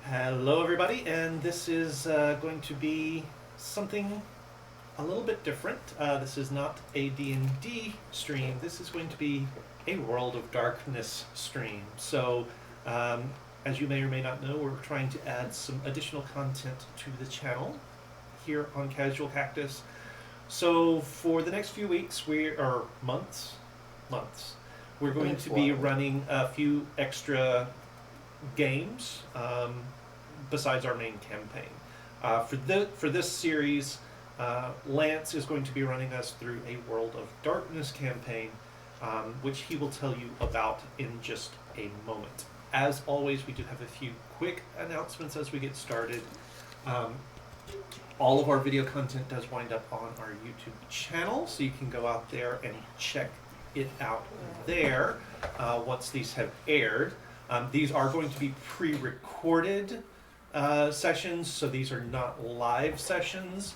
Hello everybody, and this is going to be something a little bit different. This is not a D&D stream, this is going to be a World of Darkness stream. So, as you may or may not know, we're trying to add some additional content to the channel here on Casual Cactus. So for the next few weeks, months, we're going to be running a few extra games besides our main campaign. For this series, Lance is going to be running us through a World of Darkness campaign, which he will tell you about in just a moment. As always, we do have a few quick announcements as we get started. All of our video content does wind up on our YouTube channel, so you can go out there and check it out there once these have aired. These are going to be pre-recorded sessions, so these are not live sessions.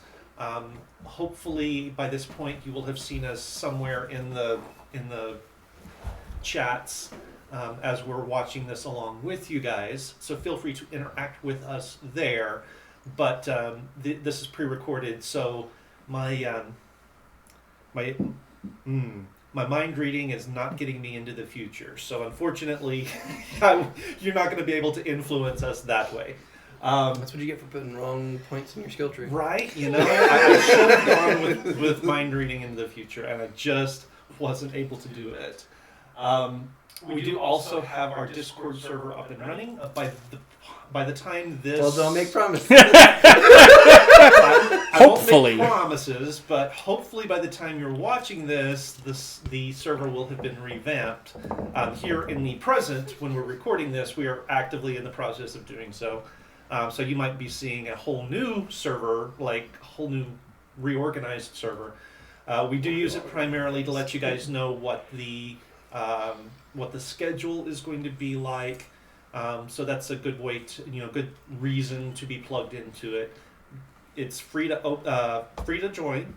Hopefully, by this point, you will have seen us somewhere in the chats as we're watching this along with you guys. So feel free to interact with us there. But this is pre-recorded, so my mind reading is not getting me into the future. So unfortunately, you're not going to be able to influence us that way. That's what you get for putting wrong points in your skill tree. Right? You know, I should have gone with mind reading into the future, and I just wasn't able to do it. We do also have our Discord server up and running. By the time this... Well, don't make promises. I Hopefully. won't make promises, but hopefully by the time you're watching this, the server will have been revamped. Here in the present, when we're recording this, we are actively in the process of doing so. So you might be seeing a whole new server, like a whole new reorganized server. We do use it primarily to let you guys know what the schedule is going to be like. So that's a good way to, good reason to be plugged into it. It's free to join.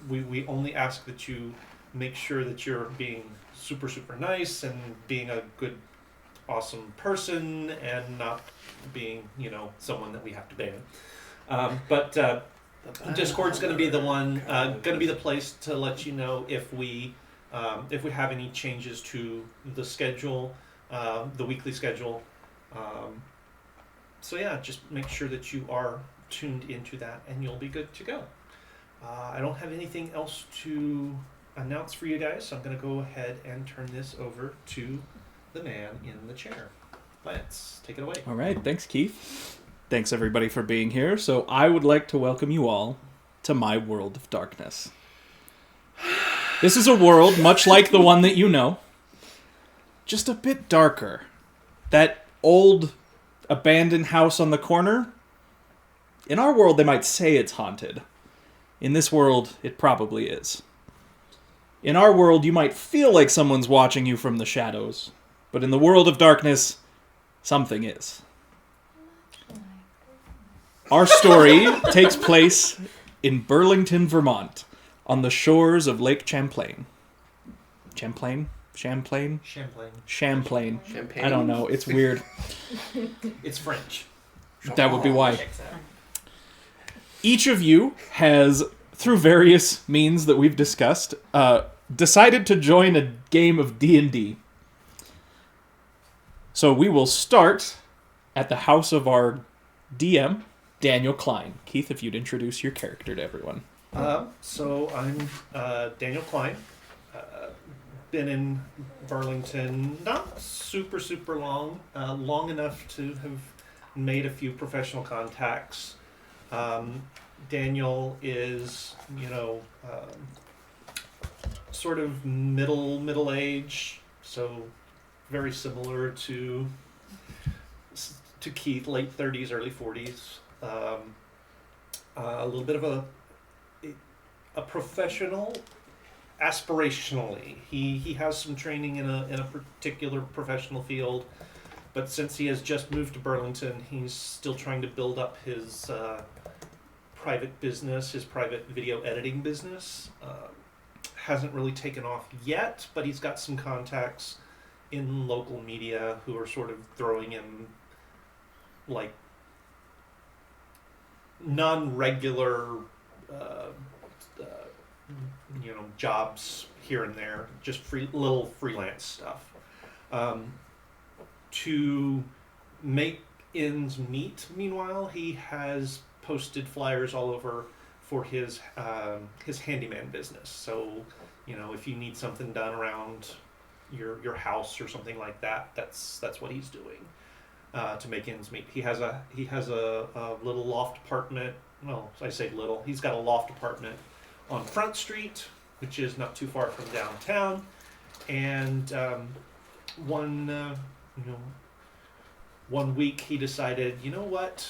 We only ask that you make sure that you're being super, super nice and being a good, awesome person and not being, someone that we have to ban. But Discord's going to be the one, going to be the place to let you know if we have any changes to the schedule. The weekly schedule. So yeah, just make sure that you are tuned into that and you'll be good to go. I don't have anything else to announce for you guys, so I'm going to go ahead and turn this over to the man in the chair. Lance, take it away. All right, thanks, Keith. Thanks, everybody, for being here. So I would like to welcome you all to my World of Darkness. This is a world much like the one that you know, just a bit darker. That old abandoned house on the corner, in our world they might say it's haunted. In this world, it probably is. In our world, you might feel like someone's watching you from the shadows, but in the world of darkness, something is. Our story takes place in Burlington, Vermont, on the shores of Lake Champlain. Champlain? Champlain? Champlain. I don't know. It's weird. It's French. That would be why. Each of you has, through various means that we've discussed, decided to join a game of D&D. So we will start at the house of our DM, Daniel Klein. Keith, if you'd introduce your character to everyone. So I'm Daniel Klein. Been in Burlington not super, super long. Long enough to have made a few professional contacts. Daniel is, sort of middle age, so very similar to Keith, late 30s, early 40s. A little bit of a professional, aspirationally. He has some training in a particular professional field, but since he has just moved to Burlington, he's still trying to build up his private business, his private video editing business. Hasn't really taken off yet, but he's got some contacts in local media who are sort of throwing him like non-regular jobs here and there, just little freelance stuff, to make ends meet. Meanwhile, he has posted flyers all over for his handyman business. So, if you need something done around your house or something like that, that's what he's doing to make ends meet. He has a little loft apartment. Well, I say little. He's got a loft apartment on Front Street, which is not too far from downtown. And one week he decided, you know what?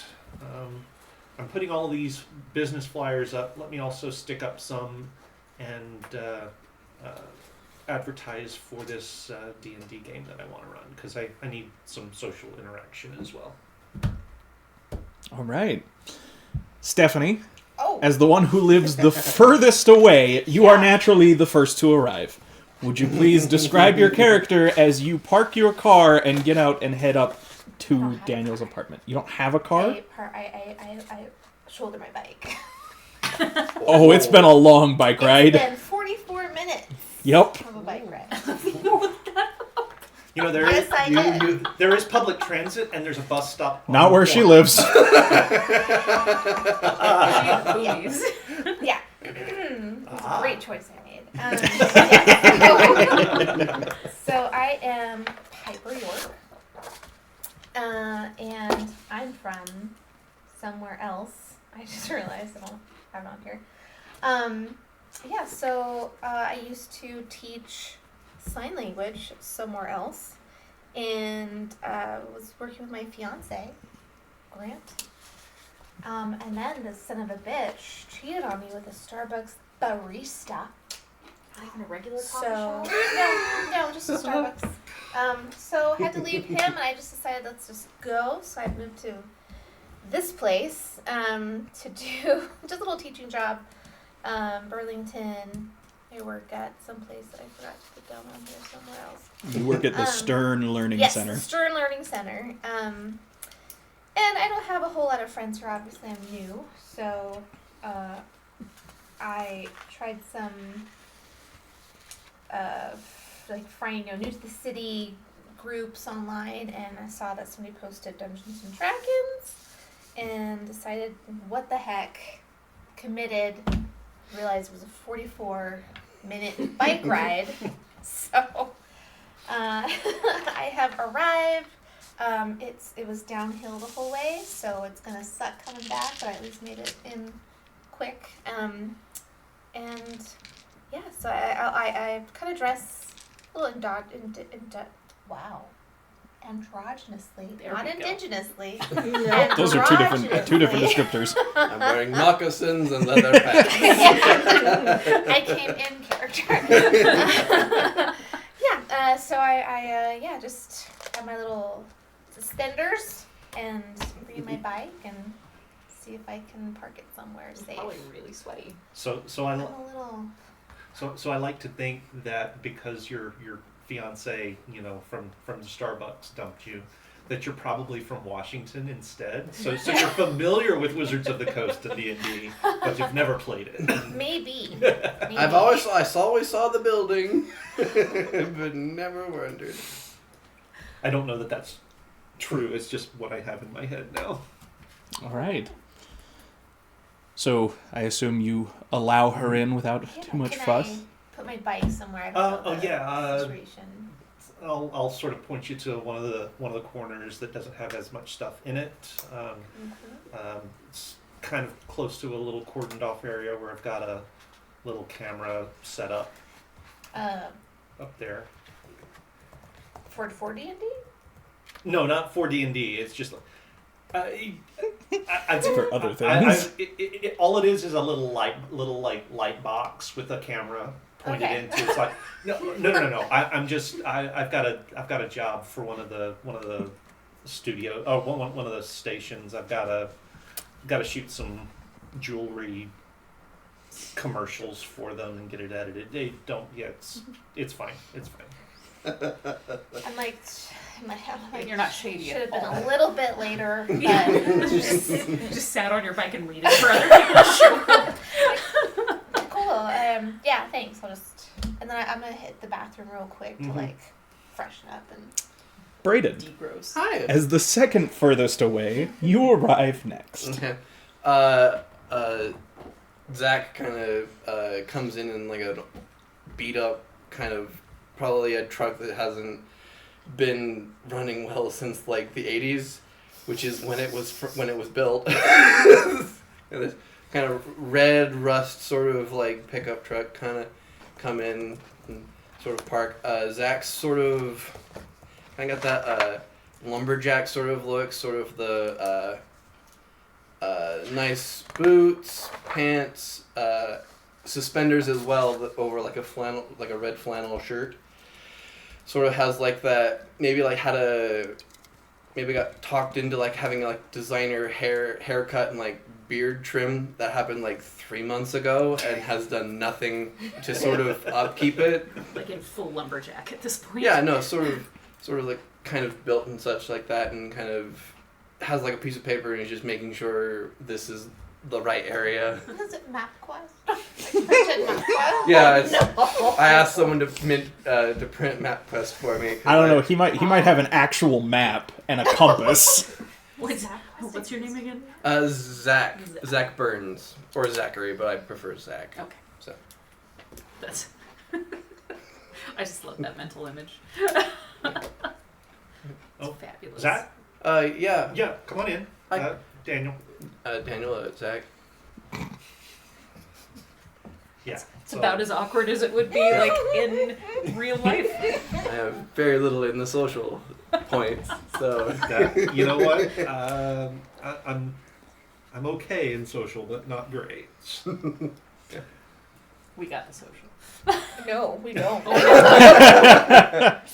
I'm putting all these business flyers up. Let me also stick up some and advertise for this D&D game that I want to run, because I need some social interaction as well. All right. Stephanie, Oh. as the one who lives the furthest away, you are naturally the first to arrive. Would you please describe your character as you park your car and get out and head up to Daniel's apartment? You don't have a car? I shoulder my bike. Oh, it's been a long bike ride. It's been 44 minutes Yep. of a bike ride. There Yes, I did. there is public transit and there's a bus stop. Not where she lives. Yes. Yeah. It's a great choice I made. So I am Piper York. And I'm from somewhere else. I just realized I don't have it on here. So I used to teach sign language somewhere else, and was working with my fiance, Grant. And then this son of a bitch cheated on me with a Starbucks barista. Not even a regular coffee So shop? no, just a Starbucks. So I had to leave him, and I just decided let's just go. So I moved to this place to do just a little teaching job. Burlington. I work at some place that I forgot to put down on here somewhere else. You work at the Stern Learning Center. Yes, Stern Learning Center. And I don't have a whole lot of friends here. Obviously, I'm new, so I tried some new to the city groups online, and I saw that somebody posted Dungeons and Dragons, and decided, what the heck, committed. Realized it was a 44-minute bike ride, so I have arrived. It was downhill the whole way, so it's gonna suck coming back, but I at least made it in quick. So I kind of dress a little androgynously, There not we go. indigenously. Those are two different descriptors. I'm wearing moccasins and leather pants. I came in character. So I just have my little suspenders and bring in my bike and see if I can park it somewhere It's safe. probably really sweaty. So I'm a little. I like to think that because your fiance, from the Starbucks dumped you, that you're probably from Washington instead. So you're familiar with Wizards of the Coast and D&D, but you've never played it. Maybe. I always saw the building, but never wondered. I don't know that that's true. It's just what I have in my head now. All right. So I assume you allow her in without too much Can fuss? I put my bike somewhere? I don't know the situation. I'll sort of point you to one of the corners that doesn't have as much stuff in it. It's kind of close to a little cordoned off area where I've got a little camera set up up there. For D&D? No, not for D&D. It's just It's for other things. All it is a little light box with a camera pointed Okay. into. It's like no. I've got a job for one of the studio one of the stations. I've got to shoot some jewelry commercials for them and get it edited. They don't. Yeah, it's fine. It's fine. I'm like, And you're not shady should have at been all. a little bit later. But just sat on your bike and waited for other people to show up. cool. Yeah, thanks. I'll just, and then I'm gonna hit the bathroom real quick to like freshen up and. Braden, Degross. Hi. as the second furthest away, you arrive next. Okay. Zach kind of comes in like a beat up kind of probably a truck that hasn't been running well since like the 80s, which is when it was built. And this kind of red rust sort of like pickup truck kind of come in and sort of park. Zach's sort of kind of got that lumberjack sort of look, sort of the nice boots, pants, suspenders as well over like a flannel, like a red flannel shirt. Sort of has like that, maybe like maybe got talked into like having like designer haircut and like beard trim that happened like 3 months ago and has done nothing to sort of upkeep it. Like in full lumberjack at this point. Yeah, no, sort of like kind of built and such like that, and kind of has like a piece of paper and is just making sure this is the right area. Is it MapQuest? Like printed MapQuest? Yeah, it's, I asked someone to print MapQuest for me. I don't know. He might have an actual map and a compass. What's your name again? Zach Burns or Zachary, but I prefer Zach. Okay. So That's. I just love that mental image. Oh, Fabulous. Zach? yeah, Yeah, come on in. Hi. Daniel. Daniel, Zach. Yeah. It's about as awkward as it would be like in real life. I have very little in the social points, so You know what? I'm okay in social, but not great. We got the social. No, we don't.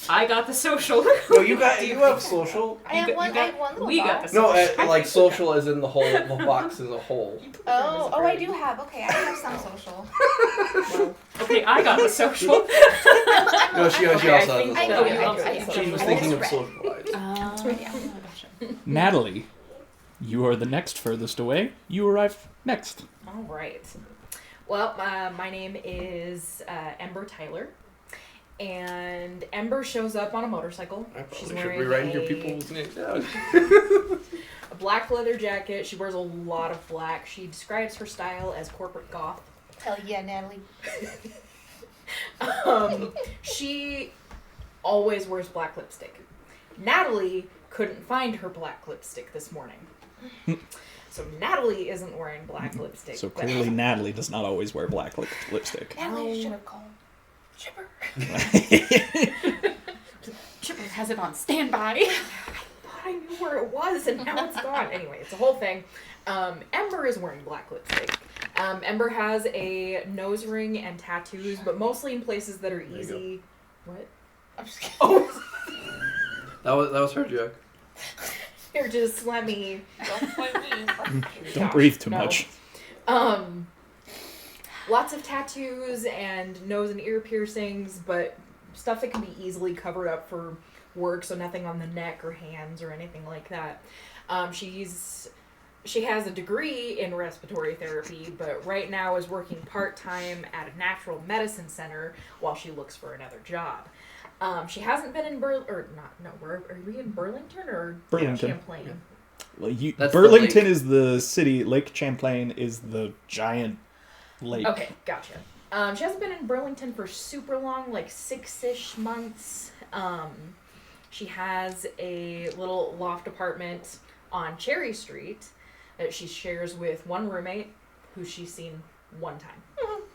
I got the social. no, you have social. I have one little we got box. the No, social. like social as in the box as a whole. Oh, I do have. Okay, I have some social. Okay, I got the social. No, she also has think the I social. know, I do. She was I thinking of misread. socialized. Gotcha. Natalie, you are the next furthest away. You arrive next. All right. Well, my name is Ember Tyler, and Ember shows up on a motorcycle. I She's probably should be wearing writing your people's names down. a black leather jacket. She wears a lot of black. She describes her style as corporate goth. Hell yeah, Natalie. She always wears black lipstick. Natalie couldn't find her black lipstick this morning. So Natalie isn't wearing black lipstick. So but- clearly, Natalie does not always wear black lipstick. Natalie should have called Chipper. Chipper has it on standby. I thought I knew where it was, and now it's gone. Anyway, it's a whole thing. Ember is wearing black lipstick. Ember has a nose ring and tattoos, but mostly in places that are you easy. What? I'm just kidding. Oh, That was her joke. here, just let me. Don't breathe too No. much. Lots of tattoos and nose and ear piercings, but stuff that can be easily covered up for work, so nothing on the neck or hands or anything like that. She has a degree in respiratory therapy, but right now is working part-time at a natural medicine center while she looks for another job. She hasn't been in where are we in Burlington or Burlington. Champlain? Well, That's the Burlington lake. is the city. Lake Champlain is the giant lake. Okay, gotcha. She hasn't been in Burlington for super long, like 6-ish months. She has a little loft apartment on Cherry Street that she shares with one roommate who she's seen one time.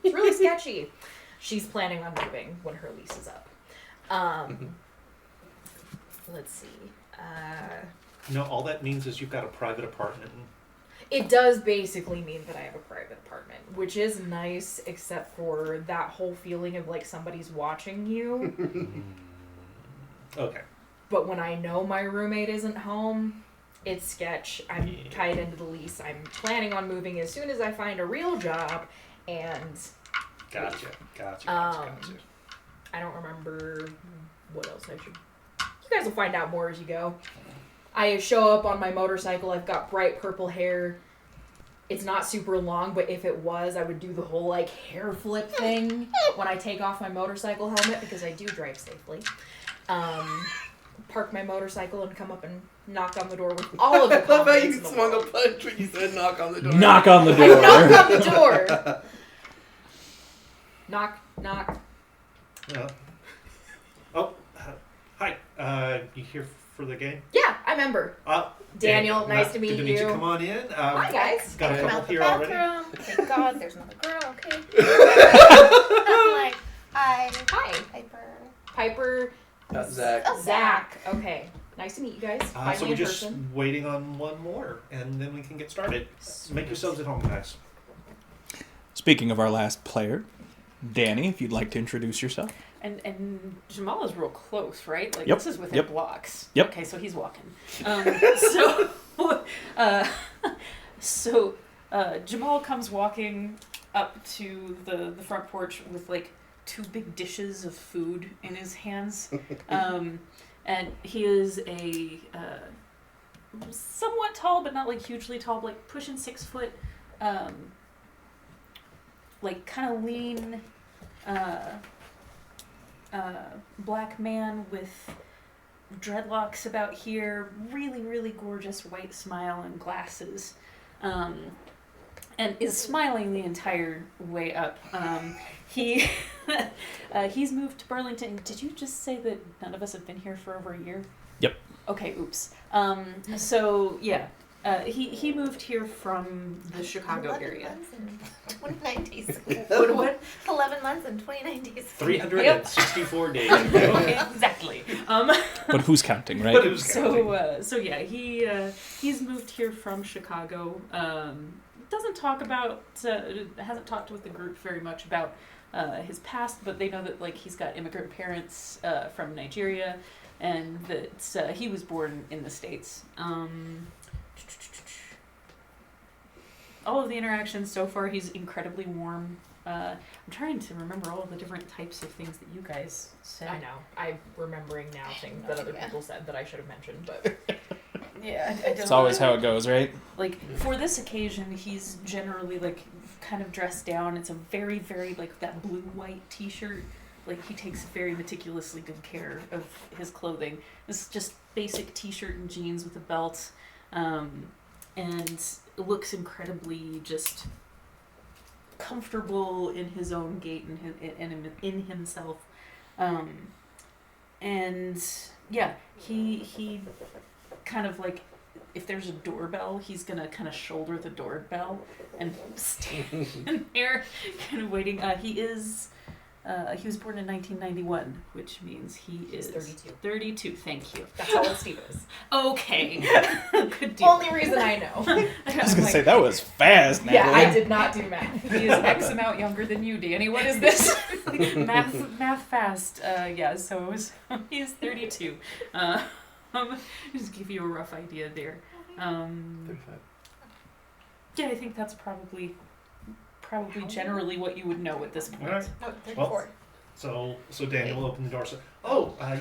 It's really sketchy. She's planning on moving when her lease is up. Let's see. No, all that means is you've got a private apartment. It does basically mean that I have a private apartment, which is nice, except for that whole feeling of like somebody's watching you. Okay. But when I know my roommate isn't home, it's sketch. I'm Yeah. tied into the lease. I'm planning on moving as soon as I find a real job, and Gotcha. I don't remember what else I should. You guys will find out more as you go. I show up on my motorcycle. I've got bright purple hair. It's not super long, but if it was, I would do the whole like hair flip thing when I take off my motorcycle helmet because I do drive safely. Park my motorcycle and come up and knock on the door with all of the I love how you confidence in the swung world. a punch when you said knock on the door. Knock on the I door. knock on the door. Knock, knock. Oh, hi. You here for the game? Yeah, I remember. Daniel, nice to meet Good to you. meet you. Come on in. Hi, guys. Got a Come couple out the here already. bathroom. Thank God, there's another girl. Okay. I'm like, hi. Hi. Piper. Piper. Zach. Oh, Zach. Okay. Nice to meet you guys. So Finally we're in just person. waiting on one more, and then we can get started. Make yourselves at home, guys. Speaking of our last player, Danny, if you'd like to introduce yourself. And Jamal is real close, right? Like Yep. this is within Yep. blocks. Yep. Okay, so he's walking. So Jamal comes walking up to the front porch with like 2 big dishes of food in his hands, and he is a somewhat tall, but not like hugely tall, like pushing 6 foot, like kind of lean. Black man with dreadlocks about here, really, really gorgeous white smile and glasses, and is smiling the entire way up. He's moved to Burlington. Did you just say that none of us have been here for over a year? Yep. Okay, oops. So yeah, he moved here from the Chicago 11 area. months and 29 days. What? 11 months and 29 days. 364 days. Exactly. But who's counting, right? But it was counting. So yeah, he's moved here from Chicago. Doesn't talk about hasn't talked with the group very much about his past, but they know that like he's got immigrant parents from Nigeria, and that he was born in the States. All of the interactions so far, he's incredibly warm. I'm trying to remember all of the different types of things that you guys said. I know. I'm remembering now things that other people said that I should have mentioned, but Yeah, I don't It's always how it goes, right? Like, for this occasion, he's generally, like, kind of dressed down. It's a very, very, like, that blue-white t-shirt. Like, he takes very meticulously good care of his clothing. This is just basic t-shirt and jeans with a belt. And looks incredibly just comfortable in his own gait and in himself. And, yeah, he kind of, like, if there's a doorbell, he's gonna kind of shoulder the doorbell and stand there, kind of waiting. He was born in 1991, which means he is 32. 32. Thank you. That's how old Steve is. Okay. Good deal. Only reason I know. I was gonna say that was fast, Yeah, Natalie. I did not do math. He is X amount younger than you, Danny. What is this? math fast. Yeah, so he is 32. Just give you a rough idea there. 35. Yeah, I think that's probably generally what you would know at this point. All right. Oh, 34. So Daniel will open the door. So,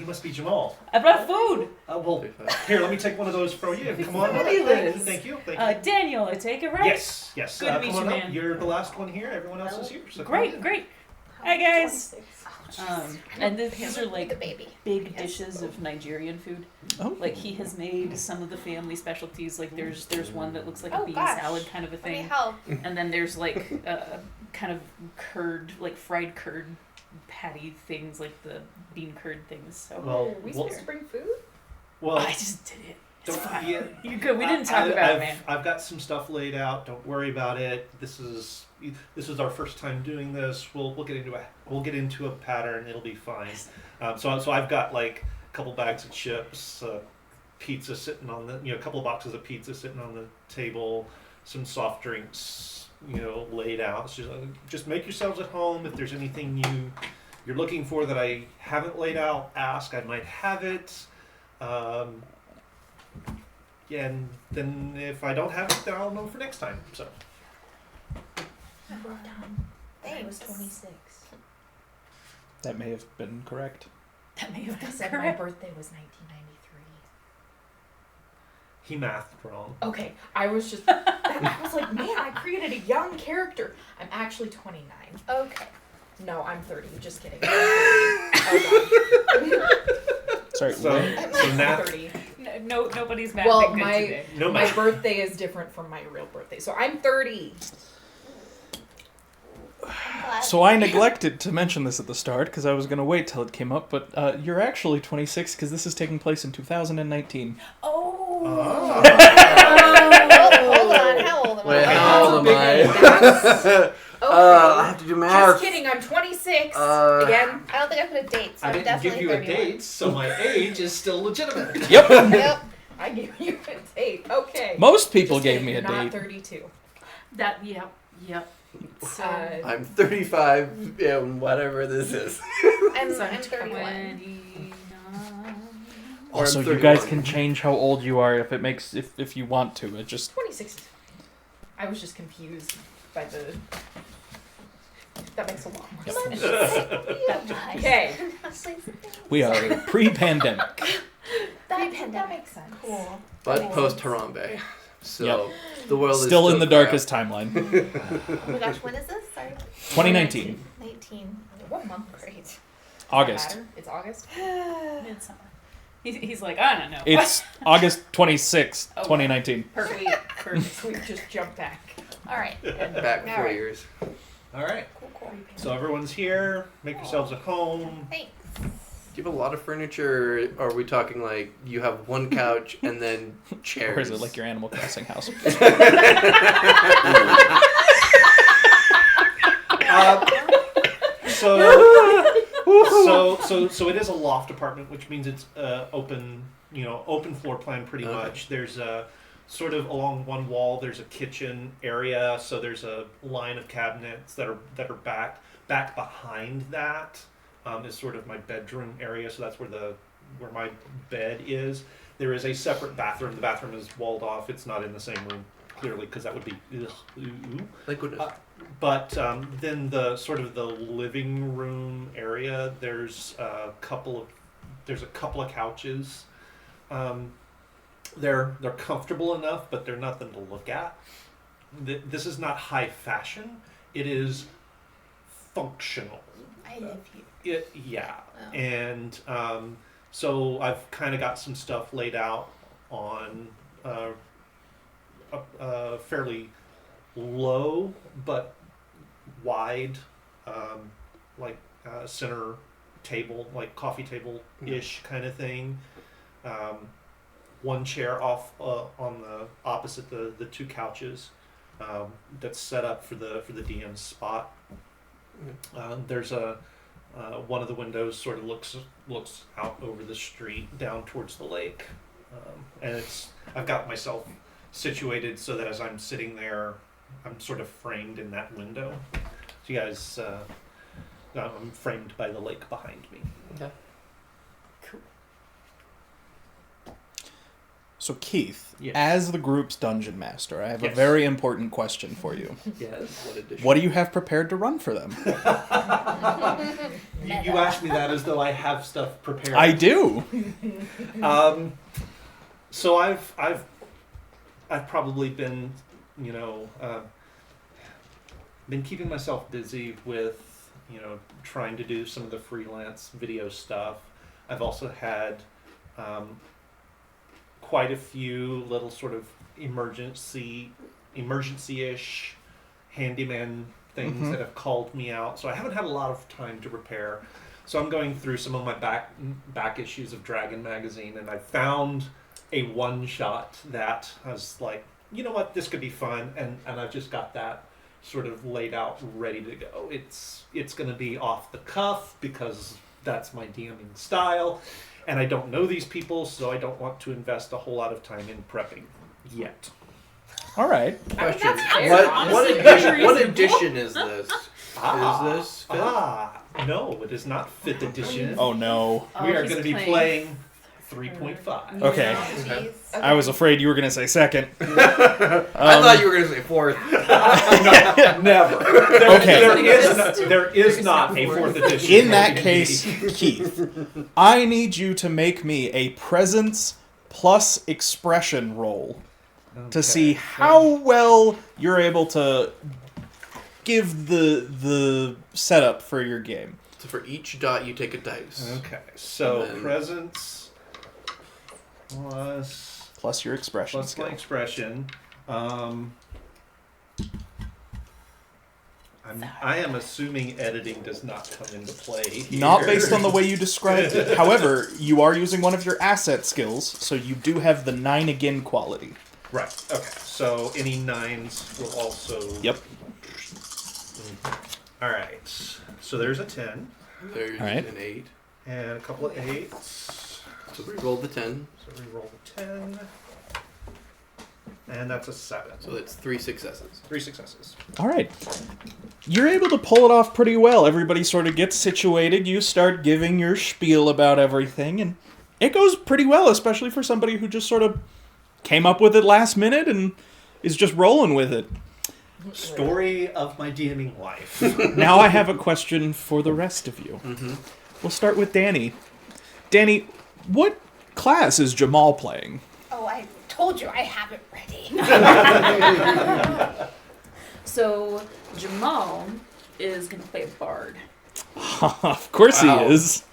you must be Jamal. I brought food. Well, 35. here, let me take one of those from you. Come on. Fabulous. Thank you. Daniel, I take it right? Yes. Good to meet come on you, up. man. You're the last one here. Everyone else is here. So come on in. Great. Hi, guys. 26. And these are like the baby. big dishes of Nigerian food. Oh. Like he has made some of the family specialties. Like there's one that looks like a Oh, bean gosh. salad kind of a Let me thing. help. And then there's like kind of curd, like fried curd patty things, like the bean curd things. So Well, Are we supposed to bring food? I just did it. It's Don't- fine. yeah. You're good. We didn't talk about it, man. I've got some stuff laid out. Don't worry about it. This is our first time doing this. We'll get into a pattern. It'll be fine. So I've got like a couple bags of chips, pizza sitting on a couple of boxes of pizza sitting on the table, some soft drinks, laid out. It's just make yourselves at home. If there's anything you're looking for that I haven't laid out, ask. I might have it. Yeah, and then if I don't have it, then I'll know for next time. So I was Thanks. 26. That may have been correct. That may have I been said my correct. birthday was 1993. He mathed wrong. Okay, I was just. I was like, man, I created a young character. I'm actually 29. Okay. No, I'm 30. Just kidding. I'm 30. Sorry. So, what? so I'm Nat, 30. No, nobody's mathing Well, good my today. no my math. birthday is different from my real birthday, so I'm 30. I'm glad. So I neglected to mention this at the start because I was going to wait till it came up, but you're actually 26 because this is taking place in 2019. Oh. Oh. Oh, hold on. How old am Wait, I? how old am I? That's- okay. I have to do math. Just kidding. I'm 26 Uh, again. I don't think I put a date, so I I'm didn't give definitely you a 31. date, so my age is still legitimate. Yep. Yep. I gave you a date. Okay. Most people Just gave kidding, me a you're not date. 32. That. Yep. So. I'm 35 in whatever this is. I'm so 31. 29. Or Also, I'm you guys 31. can change how old you are if you want to. It just 26. I was just confused by the. That makes a lot more sense. Nice. Okay. we are pre-pandemic. That makes sense. Cool. But Cool. post Harambe. So Yep. the world is Still in the crap. darkest timeline. Oh my gosh, when is this? Sorry. 2019, 19. What month? Great. August. Matter? It's August. Midsummer. He's like, I don't know. It's August 26th, Oh, wow. 2019. Perfect. So we just jump back. All right. Back All 4 right. years. All right. Cool, cool. So everyone's here. Make yourselves at home. Thanks. Do you have a lot of furniture? Or are we talking like you have one couch and then chairs? Or is it like your Animal Crossing house? So it is a loft apartment, which means it's open, open floor plan pretty Okay. much. There's a sort of along one wall. There's a kitchen area, so there's a line of cabinets that are back behind that. Is sort of my bedroom area, so that's where my bed is. There is a separate bathroom. The bathroom is walled off. It's not in the same room, clearly, because that would be ooh. Thank goodness. But then the sort of the living room area, there's a couple of couches. They're comfortable enough, but they're nothing to look at. This is not high fashion. It is functional. I live here. Yeah. Oh. And so I've kind of got some stuff laid out on a fairly low but wide, center table, like coffee table-ish kind of thing. One chair off on the opposite the two couches that's set up for the DM's spot. There's a one of the windows sort of looks out over the street down towards the lake, and I've got myself situated so that as I'm sitting there, I'm sort of framed in that window. So you guys, I'm framed by the lake behind me. Okay. So Keith, Yes. as the group's dungeon master, I have a Yes. very important question for you. Yes. What edition? What do you have prepared to run for them? You asked me that as though I have stuff prepared. I do. So I've probably been, been keeping myself busy with, trying to do some of the freelance video stuff. I've also had quite a few little sort of emergency-ish handyman things that have called me out. So I haven't had a lot of time to prepare. So I'm going through some of my back issues of Dragon magazine, and I found a one-shot that I was like, you know what, this could be fun, and I've just got that sort of laid out, ready to go. It's going to be off the cuff because that's my DMing style, and I don't know these people, so I don't want to invest a whole lot of time in prepping yet. All right. Question. that's fair, What honestly. edition? What edition is this? Is this fifth? No, it is not 5th edition. Oh no. We are he's going to be playing playing 3.5. Okay. Oh, jeez. I was afraid you were going to say second. I thought you were going to say fourth. Never. Okay. There is not a 4th edition. In that case, Keith, I need you to make me a presence plus expression roll to see how well you're able to give the setup for your game. So for each dot, you take a dice. Okay, so And then- presence Plus your expression plus skill. my expression. I am assuming editing does not come into play here. Not based on the way you described it. However, you are using one of your asset skills, so you do have the 9 again quality. Right. Okay. So any 9s will also. Yep. All right. So there's a 10 There's All right. an 8. and a couple of 8s. So we rolled the 10. So we roll the 10, and that's a 7. So that's 3 successes. 3 successes. All right. You're able to pull it off pretty well. Everybody sort of gets situated. You start giving your spiel about everything, and it goes pretty well, especially for somebody who just sort of came up with it last minute and is just rolling with it. Story of my DMing life. Now I have a question for the rest of you. Mm-hmm. We'll start with Danny. Danny, what class is Jamal playing? Oh, I told you I have it ready. So Jamal is going to play a bard. Of course Wow. he is.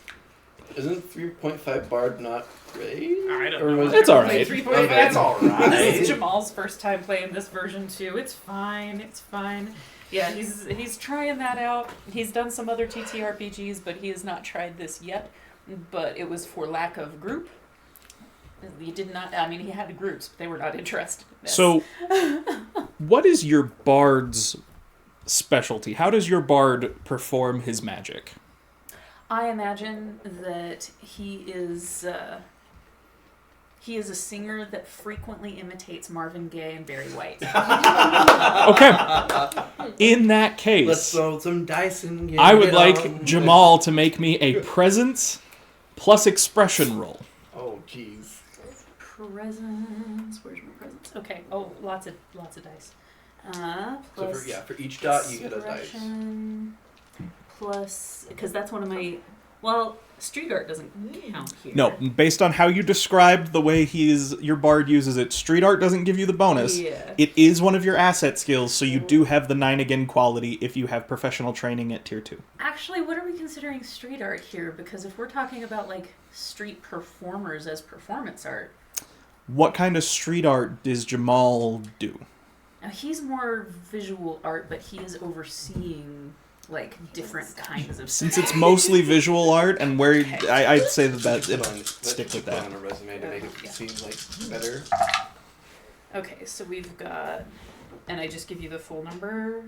Isn't 3.5 Bard not great? I don't Or know. was It's it- all right. 3.5. Okay. That's all This right. is Jamal's first time playing this version too. It's fine. It's fine. Yeah, he's trying that out. He's done some other TTRPGs, but he has not tried this yet. But it was for lack of group. He did not. I mean, he had groups, but they were not interested in this. So, what is your bard's specialty? How does your bard perform his magic? I imagine that he is a singer that frequently imitates Marvin Gaye and Barry White. Okay. In that Let's case, throw some dice and get I would it like on. Jamal to make me a presence plus expression roll. Oh, jeez. Presents. Where's my presents? Okay. Oh, lots of dice. So Plus for each dot, you get a dice. expression, Plus, because that's one of my. Well, street art doesn't count here. No, based on how you described the way your bard uses it, street art doesn't give you the bonus. Yeah. It is one of your asset skills, so you do have the 9 again quality if you have professional training at tier 2. Actually, what are we considering street art here? Because if we're talking about like street performers as performance art, What kind of street art does Jamal do? now he's more visual art, but he is overseeing like different kinds of. Since it's mostly visual art, and where I'd say that Let's it put stick with that. on a resume to make it Yeah. seem like better. Okay, so we've got, and I just give you the full number.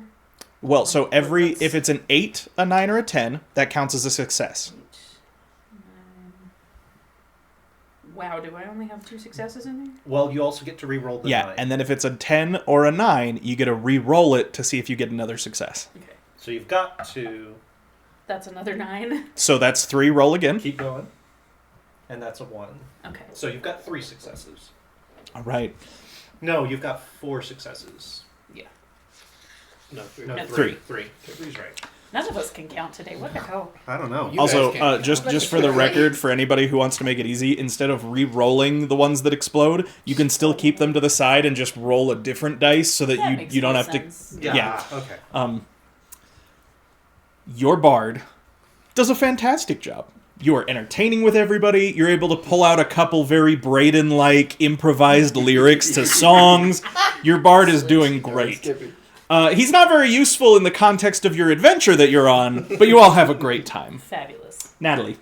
Well, so if it's an 8, a 9, or a 10, that counts as a success. 8, 9. Wow, do I only have 2 successes in there? Well, you also get to re-roll the Yeah, 9. and then if it's a 10 or a 9, you get to re-roll it to see if you get another success. Okay, So you've got to that's another 9. So that's 3, roll again. keep going. And that's a 1. Okay. So you've got 3 successes. All right. No, you've got 4 successes. No, 3. No, No, 3. 3. Three's right. None of us can count today. What the hell? I don't know. You Also, guys can't just for the record, for anybody who wants to make it easy, instead of re-rolling the ones that explode, you can still keep them to the side and just roll a different dice so that Makes you don't more have sense. Yeah. Okay. Your bard does a fantastic job. You are entertaining with everybody. You're able to pull out a couple very Braden-like improvised lyrics to songs. Your bard is doing great. He's not very useful in the context of your adventure that you're on, but you all have a great time. Fabulous. Natalie,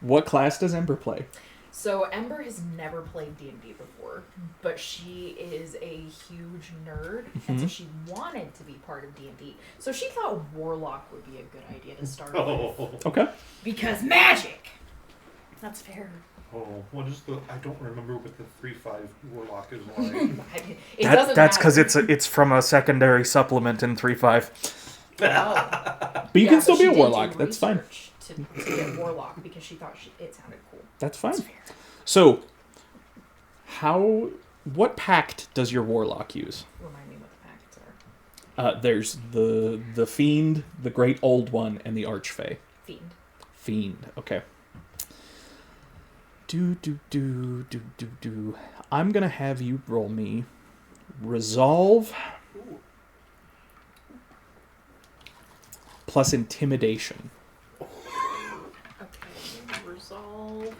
what class does Ember play? So Ember has never played D&D before, but she is a huge nerd, and so she wanted to be part of D&D. So she thought Warlock would be a good idea to start with. Oh, Okay. Because magic! That's fair. what is the? I don't remember what the 3/5 warlock is like. It doesn't That's matter. because it's from a secondary supplement in 3.5. Oh. But you Yeah, can still but be she a did warlock. do That's fine. research to get Warlock because she thought it sounded cool. That's fine. So, what pact does your warlock use? Remind me what the pacts are. There's the fiend, the great old one, and the archfey. Fiend. Fiend. Okay. Do. I'm gonna have you roll me resolve plus intimidation. Okay. Resolve.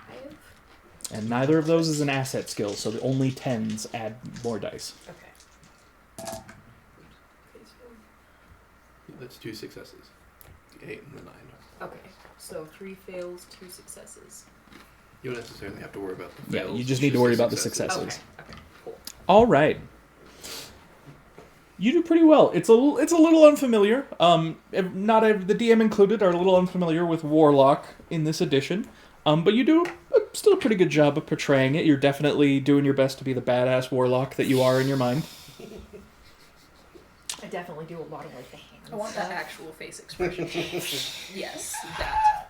5. And neither of those is an asset skill, so the only 10s add more dice. Okay. That's 2 successes. The 8 and the 9. Okay. So 3 fails, 2 successes. You don't necessarily have to worry about the Yeah, fails. you just need to worry about the successes. Okay. Okay. Cool. All right. You do pretty well. It's a little unfamiliar. The DM included are a little unfamiliar with Warlock in this edition. But you do still a pretty good job of portraying it. You're definitely doing your best to be the badass Warlock that you are in your mind. I definitely do a lot of like the hands. I want that stuff. actual face expression. Yes, that.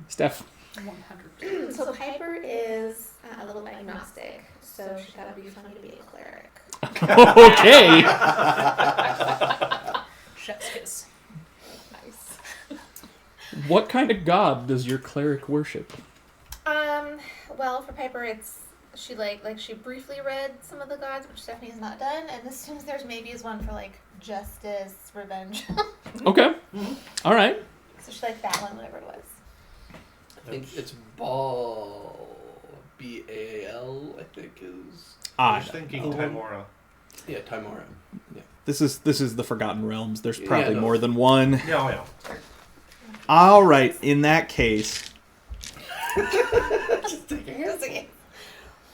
Steph. 100%. So Piper is a little agnostic, so she thought it'd be fun to be a cleric. Okay. Chef's kiss. Nice. What kind of god does your cleric worship? Well, for Piper, she she briefly read some of the gods, which Stephanie has not done, and assumes there's maybe is one for like justice, revenge. Okay. All right. So she liked that one, whatever it was. I think it's Baal. B-A-A-L, I think is. I was thinking Oh. Timora. Yeah, Timora. Yeah. This is the Forgotten Realms. There's Yeah, probably no. more than one. Yeah. All right. In that case, Just taking it.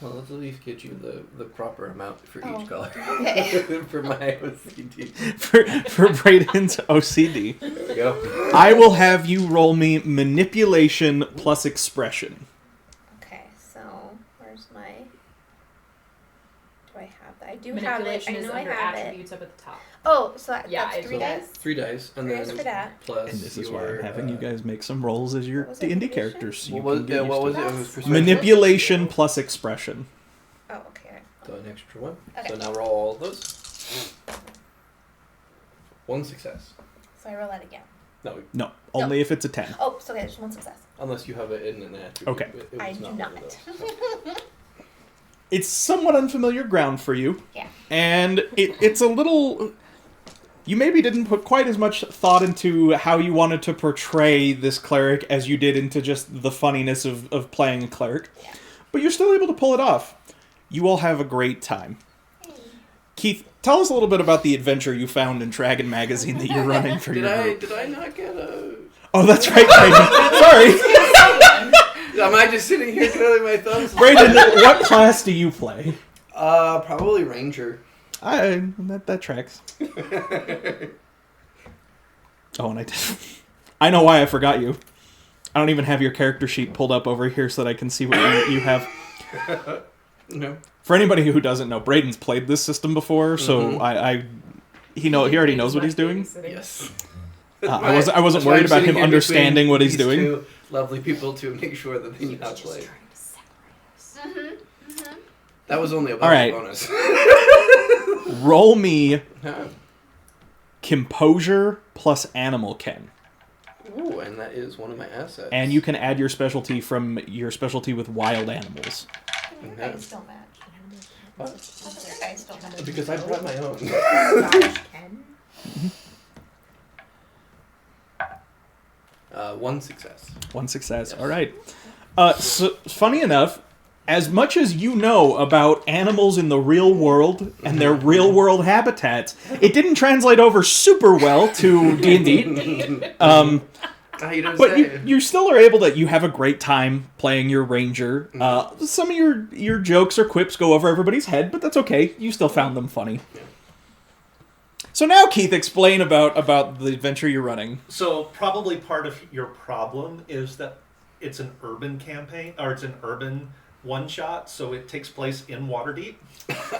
Well, let's at least get you the proper amount for each color. Okay. For my OCD. for Brayden's OCD, There we go. I will have you roll me manipulation plus expression. Okay, so where's my? Do I have that? I do have it. Manipulation I is know I under have it. attributes up at the top. Oh, so Yeah, that's it's 3 okay. dice. 3 dice, and Three then dice for that. plus. And this is why your, I'm having you guys make some rolls as your What was it, D&D manipulation? characters. So you What was, can get what used was to it? It was persuasion. Manipulation plus expression. Oh, okay. So an extra one. Okay. So now roll all of those. 1 success. So I roll that again. No, No, only if it's a 10. Oh, so okay, there's 1 success. unless you have it in an attribute. Okay. It I was do one not. of those. It's somewhat unfamiliar ground for you. Yeah. And it's a little... You maybe didn't put quite as much thought into how you wanted to portray this cleric as you did into just the funniness of playing a cleric. Yeah. But you're still able to pull it off. You all have a great time. Keith, tell us a little bit about the adventure you found in Dragon Magazine that you're running for your group. Did I not get a... Oh, that's right, Brayden. Sorry. Am I just sitting here twiddling my thumbs? Brayden, what class do you play? Probably Ranger. That tracks. Oh, and I know why I forgot you. I don't even have your character sheet pulled up over here so that I can see what you have. No. For anybody who doesn't know, Brayden's played this system before, so he already knows what he's doing. Yes. I wasn't That's why worried I'm about sitting him here understanding between what he's these doing. two lovely people to make sure that they knew how to play. That was only a All right. bonus. Roll me Yeah. composure plus animal ken. Ooh, and that is one of my assets. And you can add your specialty from your specialty with wild animals. Your Yeah. dice don't match. What? Your dice don't match. Because I brought my own. Gosh, Ken. 1 success. 1 success. Yes. All right. So, funny enough, as much as you know about animals in the real world and their real world habitats, it didn't translate over super well to D&D. You don't But say. you still are able to. You have a great time playing your ranger. Some of your jokes or quips go over everybody's head, but that's okay. You still found them funny. Yeah. So now, Keith, explain about the adventure you're running. So probably part of your problem is that it's an urban campaign, or it's an urban one-shot, so it takes place in Waterdeep.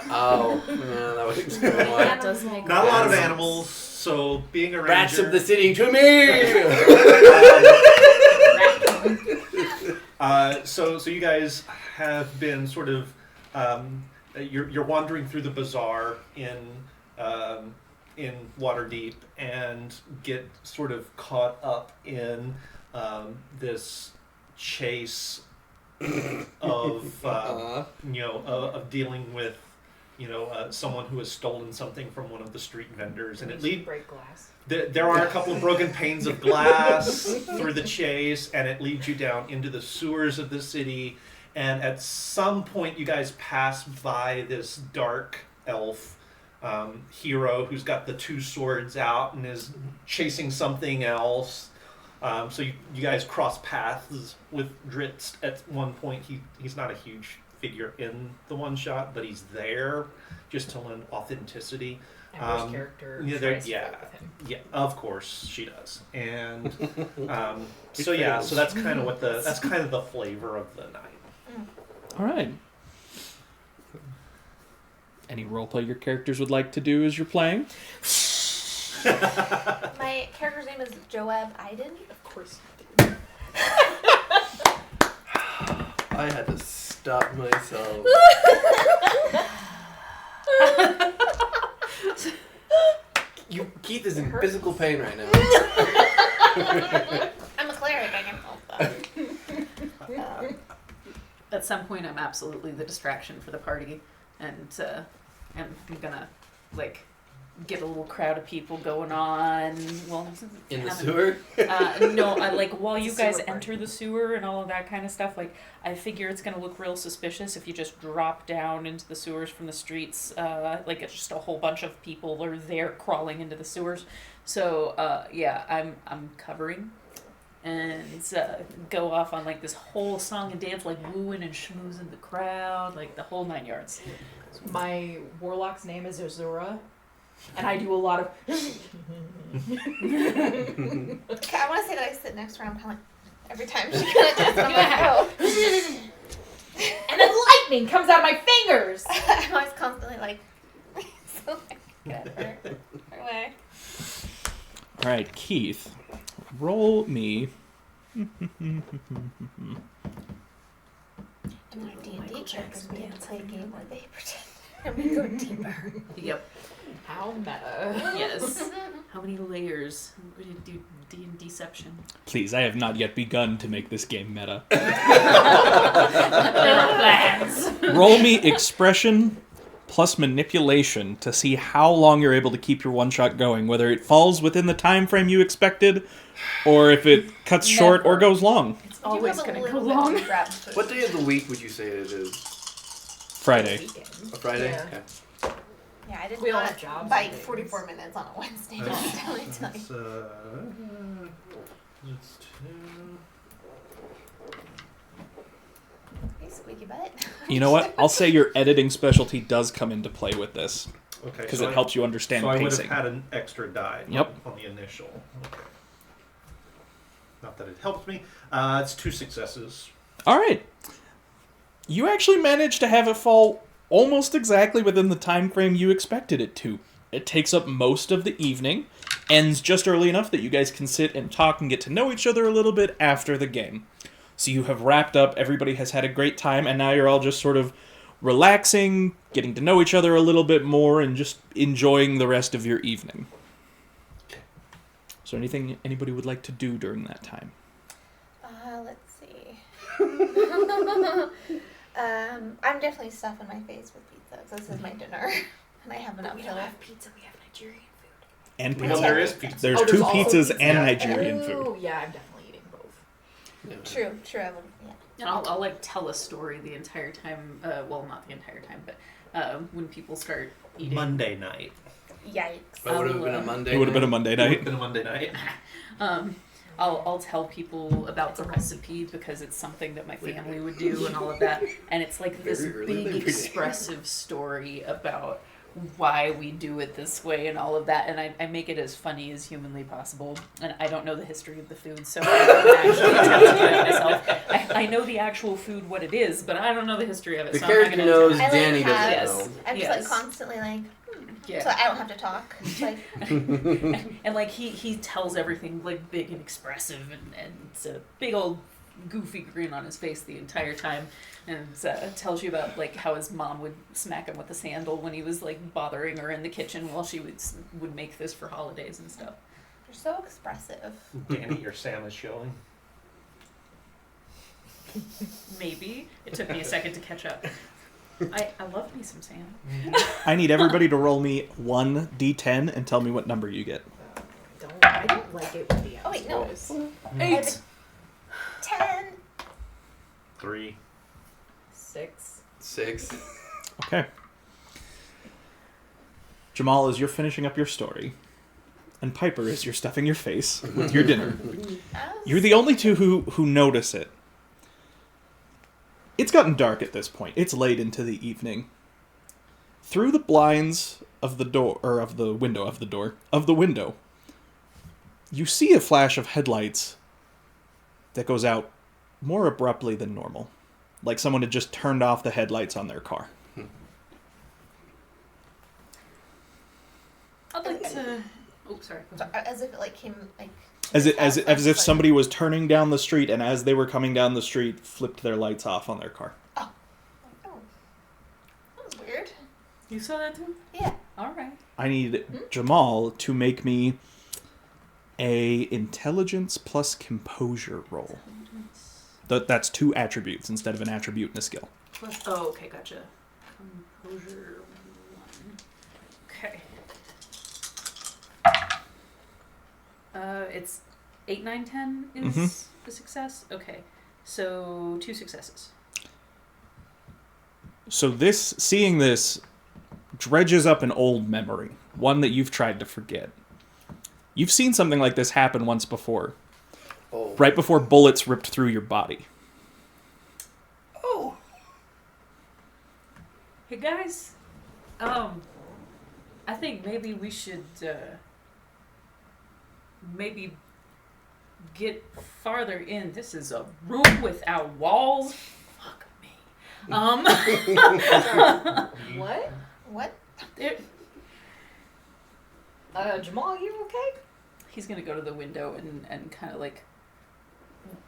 Oh, yeah, that would explain why. That does make Not a lot of sense. animals, so being a ranger... Rats of the city, to me! So you guys have been sort of you're wandering through the bazaar in Waterdeep and get sort of caught up in this chase of of dealing with someone who has stolen something from one of the street vendors, and Break glass. there are a couple of broken panes of glass through the chase, and it leads you down into the sewers of the city. And at some point, you guys pass by this dark elf hero who's got the two swords out and is chasing something else. So you guys cross paths with Dritz at one point. He's not a huge figure in the one shot, but he's there just to lend authenticity. Amber's character yeah, tries to yeah, flirt with him. yeah. Of course she does, and so that's kind of the flavor of the night. All right. Any roleplay your characters would like to do as you're playing? My character's name is Joab Iden. Of course. I had to stop myself. Keith is in physical pain right now. I'm a cleric, I can help that. At some point, I'm absolutely the distraction for the party, and I'm gonna get a little crowd of people going on. Well, In the sewer? No, while you It's a guys sewer party. enter the sewer and all of that kind of stuff. I figure it's gonna look real suspicious if you just drop down into the sewers from the streets. It's just a whole bunch of people are there crawling into the sewers. So I'm covering. And go off on this whole song and dance, wooing and schmoozing the crowd, the whole 9 yards. My warlock's name is Azura, and I do a lot of. Okay, I want to say that I sit next to her. I'm kind of every time she kind of does, I'm like, oh. And then lightning comes out of my fingers. I'm always constantly so get her away. All right, Keith, roll me. And my D&D characters begin to play a game where they pretend and we go deeper. Yep. How meta. Yes. How many layers? We did do deception. Please, I have not yet begun to make this game meta. There are plans. Roll me expression plus manipulation to see how long you're able to keep your one shot going, whether it falls within the time frame you expected, or if it cuts short or goes long. It's I do always have a going to go little bit long. to grab to it. What day of the week would you say it is? Friday. Weekend. A Friday? Yeah. Okay. Yeah, I did We all not have jobs bite and things. 44 minutes on a Wednesday. Let me tell you. It's two. Hey, squeaky butt. You know what? I'll say your editing specialty does come into play with this, Okay, because so it helps you understand So I would pacing. have had an extra die. Yep. On the initial. Okay. Not that it helps me. It's 2 successes. All right. You actually managed to have it fall almost exactly within the time frame you expected it to. It takes up most of the evening, ends just early enough that you guys can sit and talk and get to know each other a little bit after the game. So you have wrapped up, everybody has had a great time, and now you're all just sort of relaxing, getting to know each other a little bit more, and just enjoying the rest of your evening. Is there anything anybody would like to do during that time? Let's see. I'm definitely stuffing my face with pizza because this is my dinner, and I have enough. We don't have pizza, we have Nigerian food. And Well, pizza. there is pizza. There's Oh, there's 2 also pizzas pizza. and Nigerian food. Oh, yeah, I'm definitely eating both. Yeah. True. I would. Yeah. And I'll tell a story the entire time. Well, not the entire time, but when people start eating. Monday night. Yikes. That would have been a Monday. It would have been a night. Monday It would have night. been a Monday night. I'll tell people about the recipe because it's something that my family would do and all of that. And it's this Very early big every day. expressive story about why we do it this way and all of that. And I make it as funny as humanly possible. And I don't know the history of the food, so I don't actually attempt to do it myself. I I know the actual food, what it is, but I don't know the history of it. The so character I'm not gonna knows, I like Danny have- doesn't know. I'm just Yes. like constantly like, Yeah. so I don't have to talk. It's like, And like he tells everything like big and expressive, and it's a big old goofy grin on his face the entire time, and tells you about like how his mom would smack him with a sandal when he was like bothering her in the kitchen while she would make this for holidays and stuff. you're so expressive. Danny, your Sam is showing. Maybe it took me a second to catch up. I love me some Sam. I need everybody to roll me 1d10 and tell me what number you get. I don't like it when the Oh, wait, no. goes. 8. 10. 3. 6. 6. Okay. Jamal, as you're finishing up your story, and Piper, as you're stuffing your face with your dinner, you're the only two who notice it. It's gotten dark at this point. It's late into the evening. Through the blinds of the door, or of the window, you see a flash of headlights that goes out more abruptly than normal. Like someone had just turned off the headlights on their car. I'd like to. Oh, sorry. So, as if it like came like. As fast, if like- somebody was turning down the street, and as they were coming down the street, flipped their lights off on their car. Oh, that was weird. You saw that too? Yeah. All right. I need Jamal to make me a intelligence plus composure roll. That's 2 attributes instead of an attribute and a skill. Oh, okay, gotcha. Composure 1. Okay. It's 8, 9, 10 is the success? Okay. So 2 successes. So seeing this dredges up an old memory, one that you've tried to forget. You've seen something like this happen once before, Oh. right before bullets ripped through your body. Oh. Hey guys, I think maybe we should maybe get farther in. This is a room without walls. Fuck me. What? What? There, Jamal, you okay? he's gonna go to the window and kind of like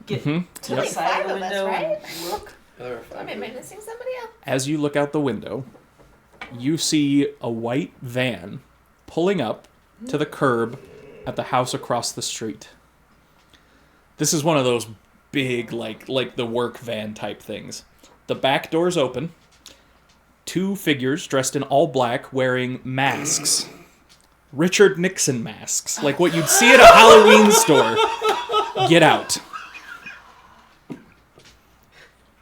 get Mhm. to the Like side 5 of the of us, window right? and look. There are 5 Am I missing somebody else? As you look out the window, you see a white van pulling up to the curb at the house across the street. This is one of those big, like the work van type things. The back door's open. 2 figures dressed in all black wearing masks. Richard Nixon masks, like what you'd see at a Halloween store. Get out. I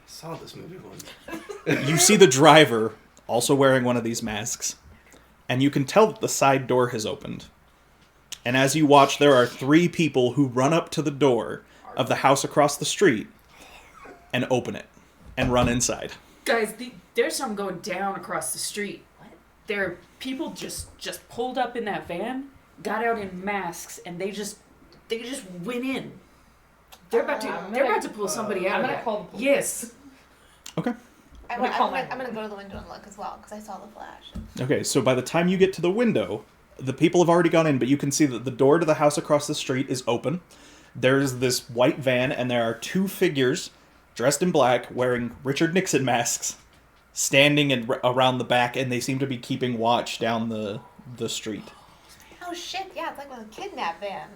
saw this movie once. You see the driver also wearing one of these masks, and you can tell that the side door has opened. And as you watch, there are 3 people who run up to the door of the house across the street and open it and run inside. Guys, there's something going down across the street. There are people just pulled up in that van, got out in masks, and they just went in. They're about to pull somebody out. I'm of gonna that. call the police. Yes. Okay. I'm gonna call gonna go to the window and look as well because I saw the flash. Okay, so by the time you get to the window, the people have already gone in, but you can see that the door to the house across the street is open. There's this white van, and there are 2 figures dressed in black wearing Richard Nixon masks standing around the back, and they seem to be keeping watch down the street. Oh shit! Yeah, it's like a kidnap van.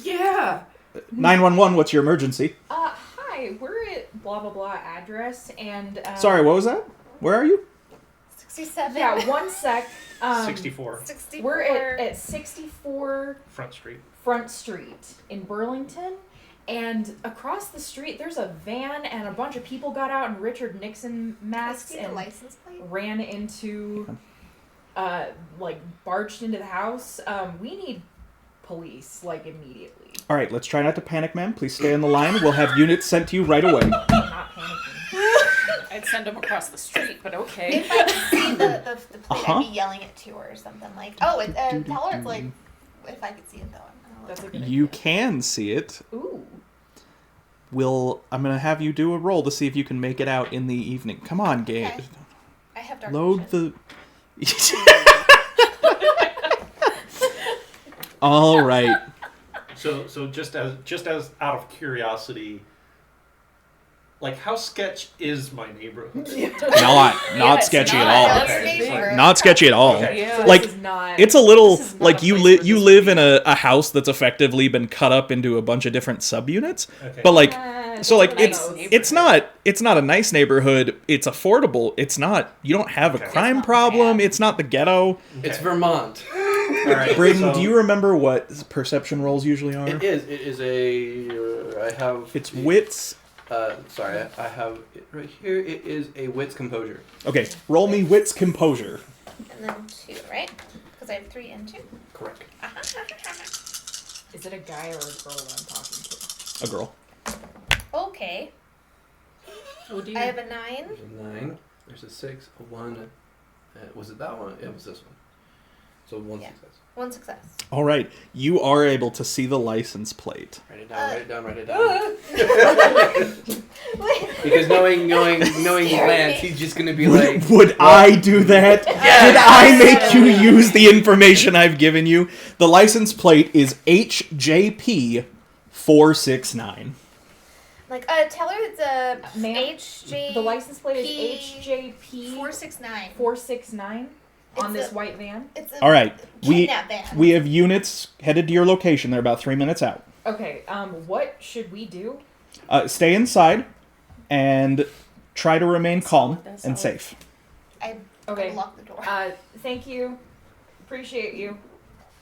Yeah. 911, what's your emergency? Hi, we're at blah blah blah address and Sorry, what was that? Where are you? 67. Yeah, one sec. 64. 64. We're at 64 Front Street. Front Street in Burlington, and across the street there's a van and a bunch of people got out in Richard Nixon Can I masks see the and license plate? ran into, like barged into the house. We need police like immediately. All right, let's try not to panic, ma'am. Please stay on the line. We'll have units sent to you right away. I'm not panicking. I'd send them across the street, but okay. If I could see the plate, Uh-huh. I'd be yelling it to her or something like, oh, tell her it's like, if I could see it though. I'm gonna look. That's a good You idea. can see it. Ooh. I'm gonna have you do a roll to see if you can make it out in the evening. Come on, Gabe. Okay. I have dark Load vision. the. All right. So just as out of curiosity, like how sketch is my neighborhood? Not sketchy at all. That's Okay. the neighbor. Not sketchy at all. Okay. Yeah, Like, this is not. It's a little This is not like a you place live for you this live to in a house that's effectively been cut up into a bunch of different subunits. Okay. But like so like nice it's not a nice neighborhood. It's affordable. It's not you don't have a Okay. crime It's not problem. bad. It's not the ghetto. It's Okay. Vermont. All right. Braden, so- do you remember what perception rolls usually are? It is a. I have. It's wits. Sorry, I have it right here. It is a wits composure. Okay, roll me wits composure. And then 2, right? Because I have 3 and 2. Correct. Is it a guy or a girl that I'm talking to? A girl. Okay. Oh dear. I have a 9. There's a 9. There's a 6. A 1. Was it that one? It was this one. So one Yeah. success. 1 success. All right, you are able to see the license plate. Write it down. Write it down. Write it down. Because knowing Lance, he's just gonna be like. Would I do that? Did I make you use the information I've given you? The license plate is HJP 469. Like, tell her it's a Ma'am, HJ. The license plate is P- HJP 469. 469 on It's this a- white van. It's a All right, kidnap van. we have units headed to your location. They're about 3 minutes out. Okay, what should we do? Stay inside and try to remain calm That's and solid. safe. I Okay. locked the door. Thank you. Appreciate you.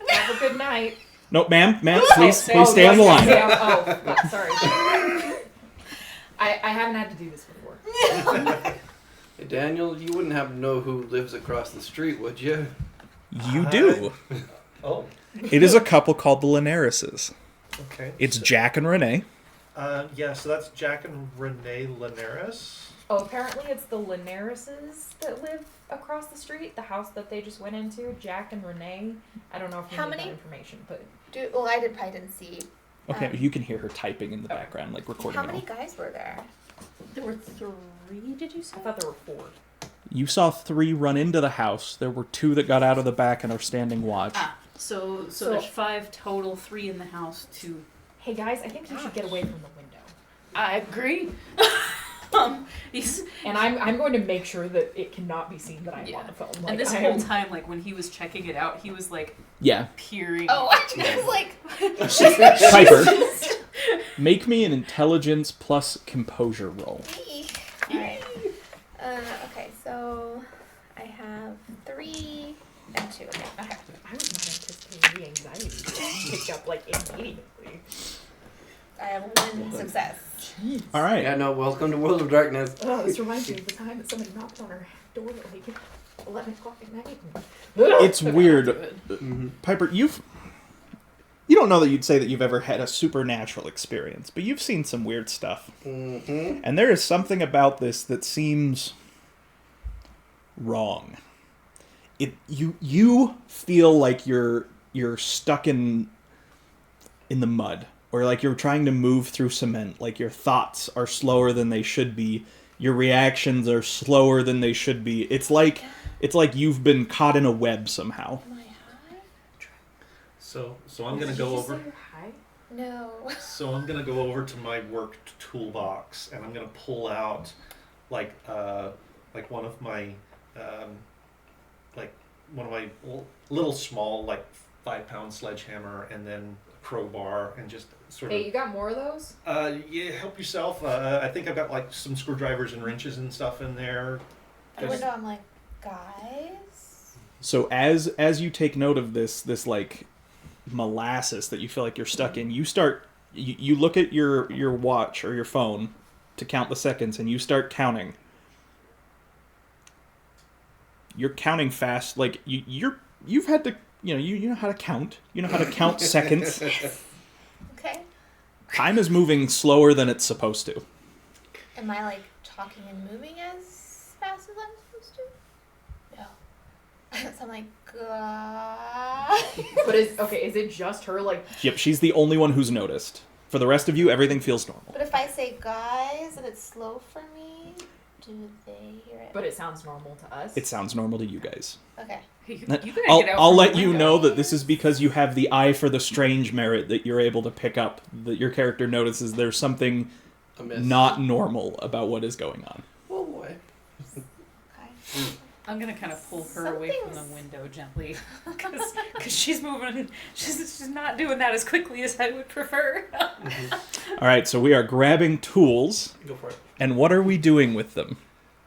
Have a good night. No, ma'am, please Oh, stay do on the I line. stay on- Oh, sorry. I haven't had to do this before. Hey, Daniel, you wouldn't happen to know who lives across the street, would you? You do. Oh, It is a couple called the Linarises. okay. It's Jack and Renee. Yeah, so that's Jack and Renee Linares. Oh, apparently it's the Linarises that live across the street. The house that they just went into, Jack and Renee. I don't know if you How need many? that information, but Well, I didn't see. Okay, you can hear her typing in the background, like recording How it all. many guys were there? There were 3, did you say? I thought there were 4. You saw 3 run into the house. There were 2 that got out of the back and are standing watch. So there's 5 total, 3 in the house, 2. Hey guys, I think you should get away from the window. I agree. He's And I'm going to make sure that it cannot be seen that I'm on the phone. Like, and this I whole am- time, like when he was checking it out, he was like Yeah. peering. Oh, I was like, Piper, make me an intelligence plus composure roll. Alright. Okay, so I have 3 and 2 again. Okay. I was not anticipating the anxiety to pick up like immediately. I have 1 success. All right. Yeah, no, welcome to World of Darkness. Oh, this reminds me of the time that somebody knocked on our door at like 11 o'clock at night. It's weird. Mm-hmm. Piper, you don't know that you'd say that you've ever had a supernatural experience, but you've seen some weird stuff. Mm-hmm. And there is something about this that seems wrong. You feel like you're stuck in the mud, or like you're trying to move through cement, like your thoughts are slower than they should be, your reactions are slower than they should be. It's like you've been caught in a web somehow. Am I high? So I'm gonna go over. Hi. No. So I'm gonna go over to my work toolbox and I'm gonna pull out like one of my little small 5-pound sledgehammer and then a crowbar and just sort Hey, of you got more of those? yeah, help yourself. I think I've got like some screwdrivers and wrenches and stuff in there. At the window, I'm like, guys. So as you take note of this like molasses that you feel like you're stuck in, you look at your watch or your phone to count the seconds, and you start counting. You're counting fast, like you've had to, you know how to count. You know how to count seconds. Okay. Time is moving slower than it's supposed to. Am I like talking and moving as fast as I'm supposed to? No. So I'm like, God. But is it just her like Yep, she's the only one who's noticed. For the rest of you, everything feels normal. But if I say guys and it's slow for me, do they hear it? But it sounds normal to us. It sounds normal to you guys. Okay. You gotta get out I'll from let the you window. know that this is because you have the eye for the strange merit that you're able to pick up, that your character notices there's something A miss. not normal about what is going on. Oh boy. Okay. I'm gonna kind of pull her away from the Something's- window gently, because she's moving. She's not doing that as quickly as I would prefer. All right, so we are grabbing tools, Go for it. and what are we doing with them?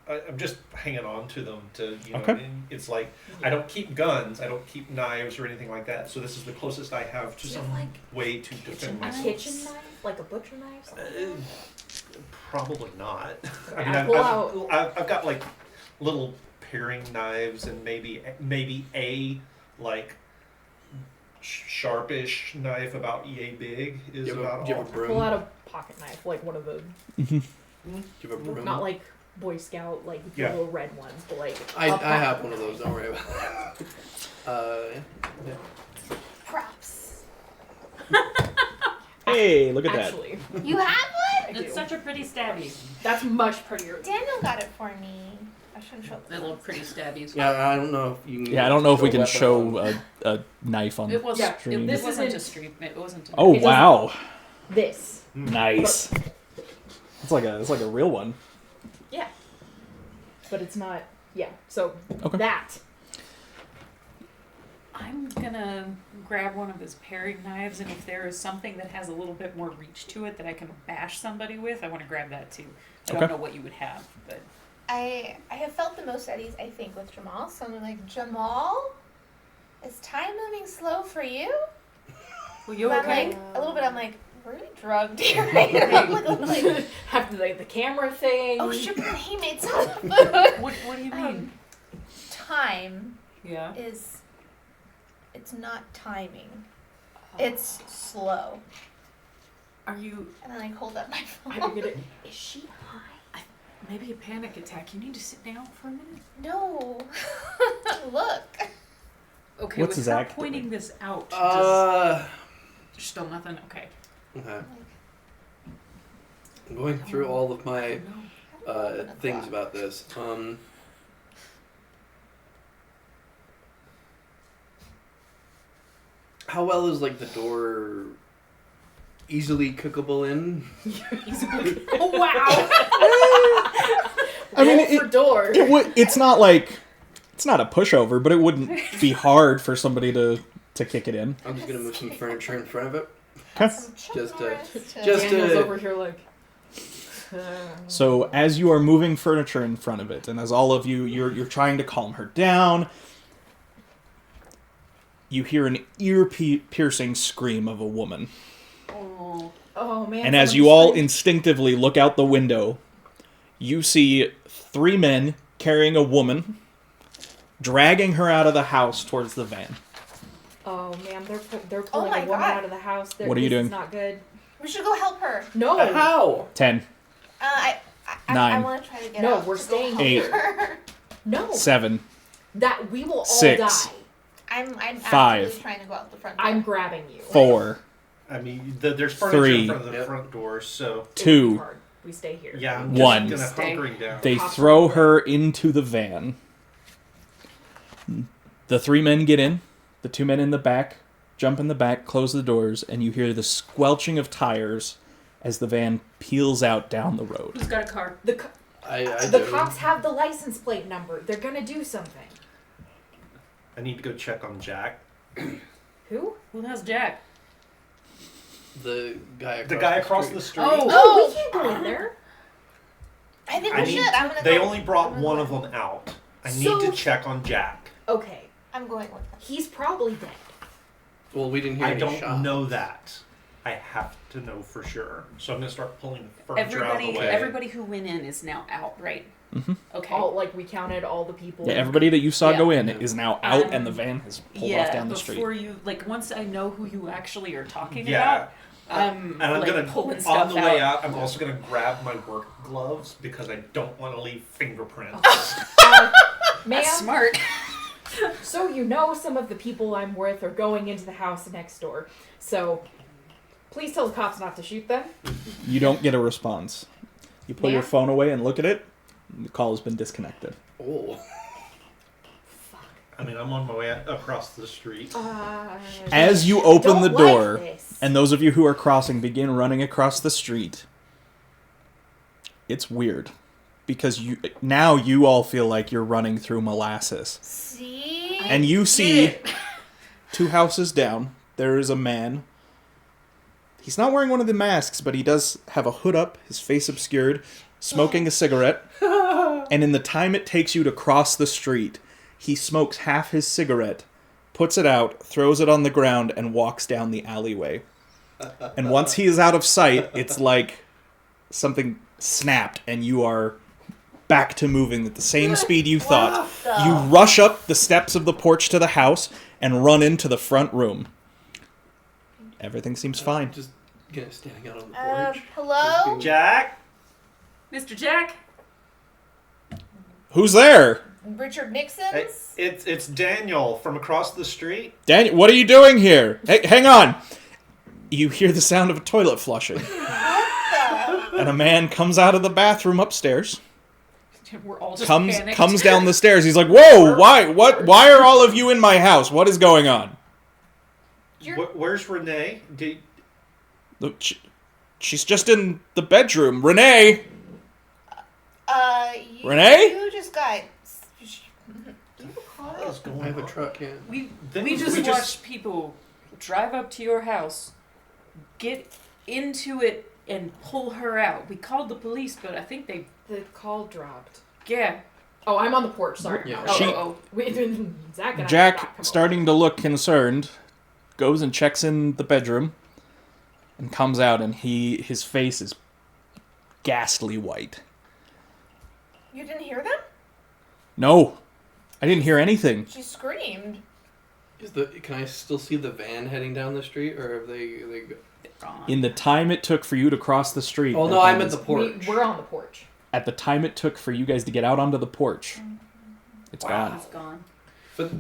I'm just hanging on to them to, you know, Okay. and it's like, I don't keep guns, I don't keep knives or anything like that, so this is the closest I have to Do you some have, like, way to defend a myself. kitchen knife, like a butcher knife. Something? Probably not. I I mean, pull out- I've got like little paring knives and maybe a like sharpish knife about yay big is Do you have about a, do you all. have a broom? Pull out a pocket knife, like one of the Do you have a broom? not like Boy Scout, like the Yeah. little red ones, but like I a have pocket one of those. Don't worry about it. Yeah. Props. Hey, look at that. Actually, You have one? I do. It's such a pretty stabby. That's much prettier. Daniel got it for me. I shouldn't show They look pretty stabbies. Yeah, I don't know if you can. Yeah, I don't know if we can weapon show on- a knife on It was. Yeah, stream. This This wasn't isn't- a stream. It wasn't. A Oh It doesn't- wow, This. nice. It's like a real one. Yeah. But it's not. Yeah. So Okay. that. I'm gonna grab one of his paring knives, and if there is something that has a little bit more reach to it that I can bash somebody with, I want to grab that too. I Okay. don't know what you would have, but I have felt the most at ease, I think, with Jamal. So I'm like, Jamal, is time moving slow for you? well, you And okay? I'm like, a little bit. I'm like, were we drugged here? I'm like, a little like, Have the camera thing. oh shit! But then he made some of the food. What do you mean? Time Yeah. is. It's not timing. It's slow. Are you And then I hold up my phone. I'm gonna. Is she high? maybe a panic attack? You need to sit down for a minute. No. Look. Okay. What's with his her act pointing doing? this out. Uh. Still nothing. Okay. Okay. I'm going through all of my No. things about this. How well is like the door easily cookable in? Oh wow! I mean, Roll for door. it's not like it's not a pushover, but it wouldn't be hard for somebody to kick it in. I'm just gonna move some furniture in front of it. Some Chuck Just, Norris to- just, Daniel's uh, over here like. So as you are moving furniture in front of it, and as all of you're trying to calm her down, you hear an ear-piercing scream of a woman. Oh. Oh man. And as you all instinctively look out the window, you see 3 men carrying a woman, dragging her out of the house towards the van. Oh man, they're pulling my a woman God. out of the house. What are you this doing? Is not good. We should go help her. No. How? 10, I 9. want to try to get No, out we're to go staying help here. her. No. 7, That we will all 6. die. I'm 5. actively trying to go out the front door. I'm grabbing you. 4, I mean, there's furniture 3. in front of the Yep. front door, so It's 2. hard. We stay here. yeah, I'm 1. just gonna hunkering down. They throw her into the van. The 3 men get in. The 2 men in the back jump in the back, close the doors, and you hear the squelching of tires as the van peels out down the road. Who's got a car? The co- I the do. cops have the license plate number. They're gonna do something. I need to go check on Jack. Who? Who has Jack? The guy. The guy across street. the street. Oh, we can't go in there. I think I we need- should. I'm gonna They go. only brought I'm gonna one go. of them out. I need So- to check on Jack. Okay, I'm going with them. he's probably dead. Well, we didn't hear I any don't shots. know that. I have to know for sure. So I'm gonna start pulling the furniture out of the way. Everybody who went in is now out, right? Mhm. Okay. All like we counted all the people. Yeah, everybody that you saw Yeah. go in is now out, and the Um, van has pulled yeah, off down the street. before you once I know who you actually are talking Yeah. about, And I'm like gonna pulling on stuff the way out. out. I'm also gonna grab my work gloves because I don't want to leave fingerprints. Ma'am, That's smart. so you know some of the people I'm with are going into the house next door. So Please tell the cops not to shoot them. You don't get a response. You pull your Ma'am? phone away and look at it. The call has been disconnected. Oh. I mean, I'm on my way across the street. As you open Don't the like door, this. and those of you who are crossing begin running across the street, it's weird. Because you all feel like you're running through molasses. See? And you see 2 houses down, there is a man. He's not wearing one of the masks, but he does have a hood up, his face obscured, smoking a cigarette. And in the time it takes you to cross the street, he smokes half his cigarette, puts it out, throws it on the ground, and walks down the alleyway. And once he is out of sight, it's like something snapped, and you are back to moving at the same speed you thought. You rush up the steps of the porch to the house and run into the front room. Everything seems fine. Just standing out on the porch. Hello? Jack? Mr. Jack? Who's there? Richard Hey, Nixon's? it's Daniel from across the street. Daniel, what are you doing here? Hey, hang on. You hear the sound of a toilet flushing. And a man comes out of the bathroom upstairs. We're all just Comes panicked. down the stairs. He's like, "Whoa, why are all of you in my house? What is going on?" Where's Renee? Look, she's just in the bedroom. Renee! Renee? You just got... What is going I have a on? truck, yeah. We Then just watched people drive up to your house, get into it, and pull her out. We called the police, but I think they... The call dropped. Yeah. Oh, I'm on the porch. Sorry. Yeah. Wait, Zach and I Jack, forgot. Come starting to look concerned, goes and checks in the bedroom and comes out, and his face is ghastly white. You didn't hear them? No, I didn't hear anything. She screamed. Can I still see the van heading down the street, or have they Gone. In the time it took for you to cross the street... Oh that no, I'm van at the is- porch. We're on the porch. At the time it took for you guys to get out onto the porch, it's gone. It's gone. But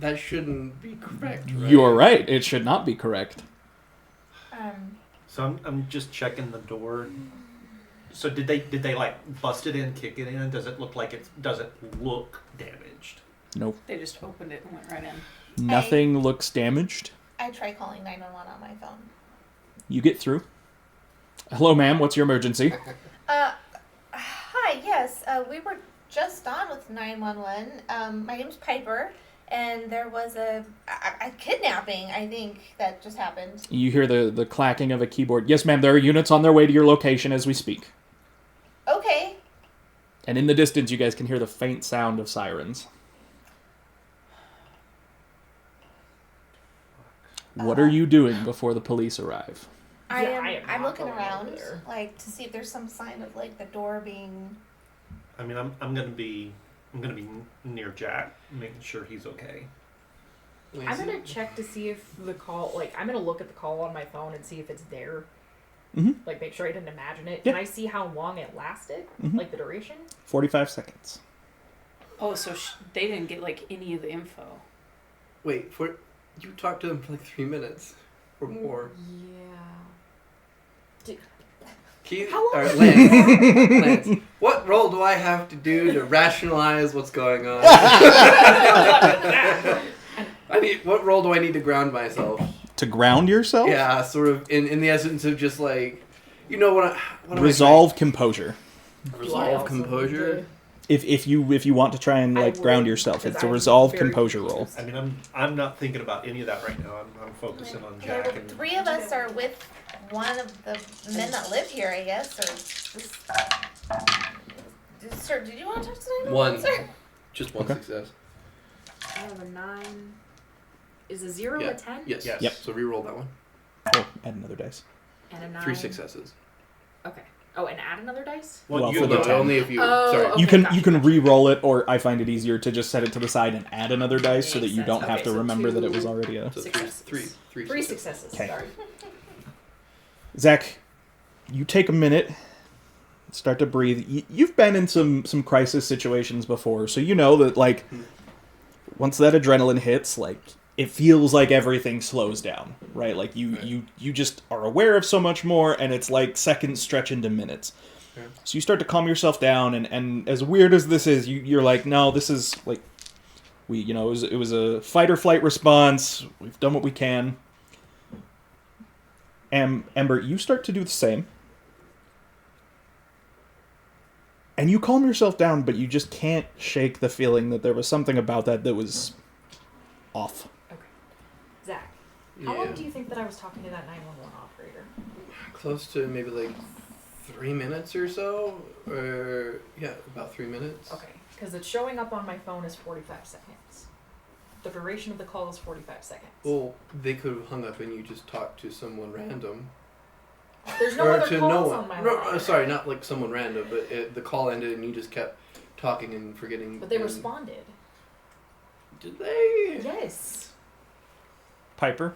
that shouldn't be correct, right? You're right. It should not be correct. So I'm just checking the door. So did they like bust it in, kick it in? Does it look damaged? Nope. They just opened it and went right in. Nothing looks damaged. I tried calling 911 on my phone. You get through. Hello, ma'am. What's your emergency? Hi, yes. We were just on with 911. My name's Piper, and there was a kidnapping, I think, that just happened. You hear the clacking of a keyboard. Yes, ma'am. There are units on their way to your location as we speak. Okay. And in the distance, you guys can hear the faint sound of sirens. What are you doing before the police arrive? I am I'm not looking going around, over there. like, to see if there's some sign of, like, the door being... I mean, I'm gonna be near Jack, making sure he's okay. I'm gonna check to see if the call, I'm gonna look at the call on my phone and see if it's there. Mhm. Like, make sure I didn't imagine it. Yeah. Can I see how long it lasted? Mhm. Like, the duration? 45 seconds. Oh, so they didn't get, any of the info. Wait, you talked to them for 3 minutes or more. Yeah. Keith, How long or is Lance, what role do I have to do to rationalize what's going on? What role do I need to ground myself? To ground yourself? Yeah, sort of in the essence of just what am I Resolve composure. trying- resolve composure. If you want to try and I ground would, yourself, 'cause it's a I'm resolve very composure roll. confused. I mean, I'm not thinking about any of that right now. I'm focusing on There Jack were and 3 of us are with one of the men that live here, I guess, or... Sir, did you want to talk to 911, One. sir? Just one Okay. success. I have a 9. Is a 0 Yeah. a 10? Yes. Yes. Yep. So re-roll that one. Oh, add another dice. And a 9. 3 successes. Okay. Oh, and add another dice? Well, you for the know, ten. Only if you. Oh, sorry. okay. You can gotcha. re-roll it, or I find it easier to just set it to the side and add another dice so that Makes you don't sense. have Okay, to so remember that it was 2 already a... So successes. three 3 successes. Okay. Sorry. Zach, you take a minute, start to breathe. You've been in some crisis situations before, so you know that, once that adrenaline hits, it feels like everything slows down, right? Like you just are aware of so much more, and it's like seconds stretch into minutes. Okay. So you start to calm yourself down, and as weird as this is, you're like, no, this is like, it was a fight or flight response. We've done what we can. Ember, you start to do the same. And you calm yourself down, but you just can't shake the feeling that there was something about that was off. Okay. Zach, how long do you think that I was talking to that 911 operator? Close to maybe like 3 minutes or so, or yeah, about 3 minutes. Okay, because it's showing up on my phone as 45 seconds. The duration of the call is 45 seconds. Well, they could have hung up and you just talked to someone random. There's no Or other to calls no one. on my No, line. sorry, not like someone random, but the call ended and you just kept talking and forgetting. But they and- responded. Did they? Yes. Piper?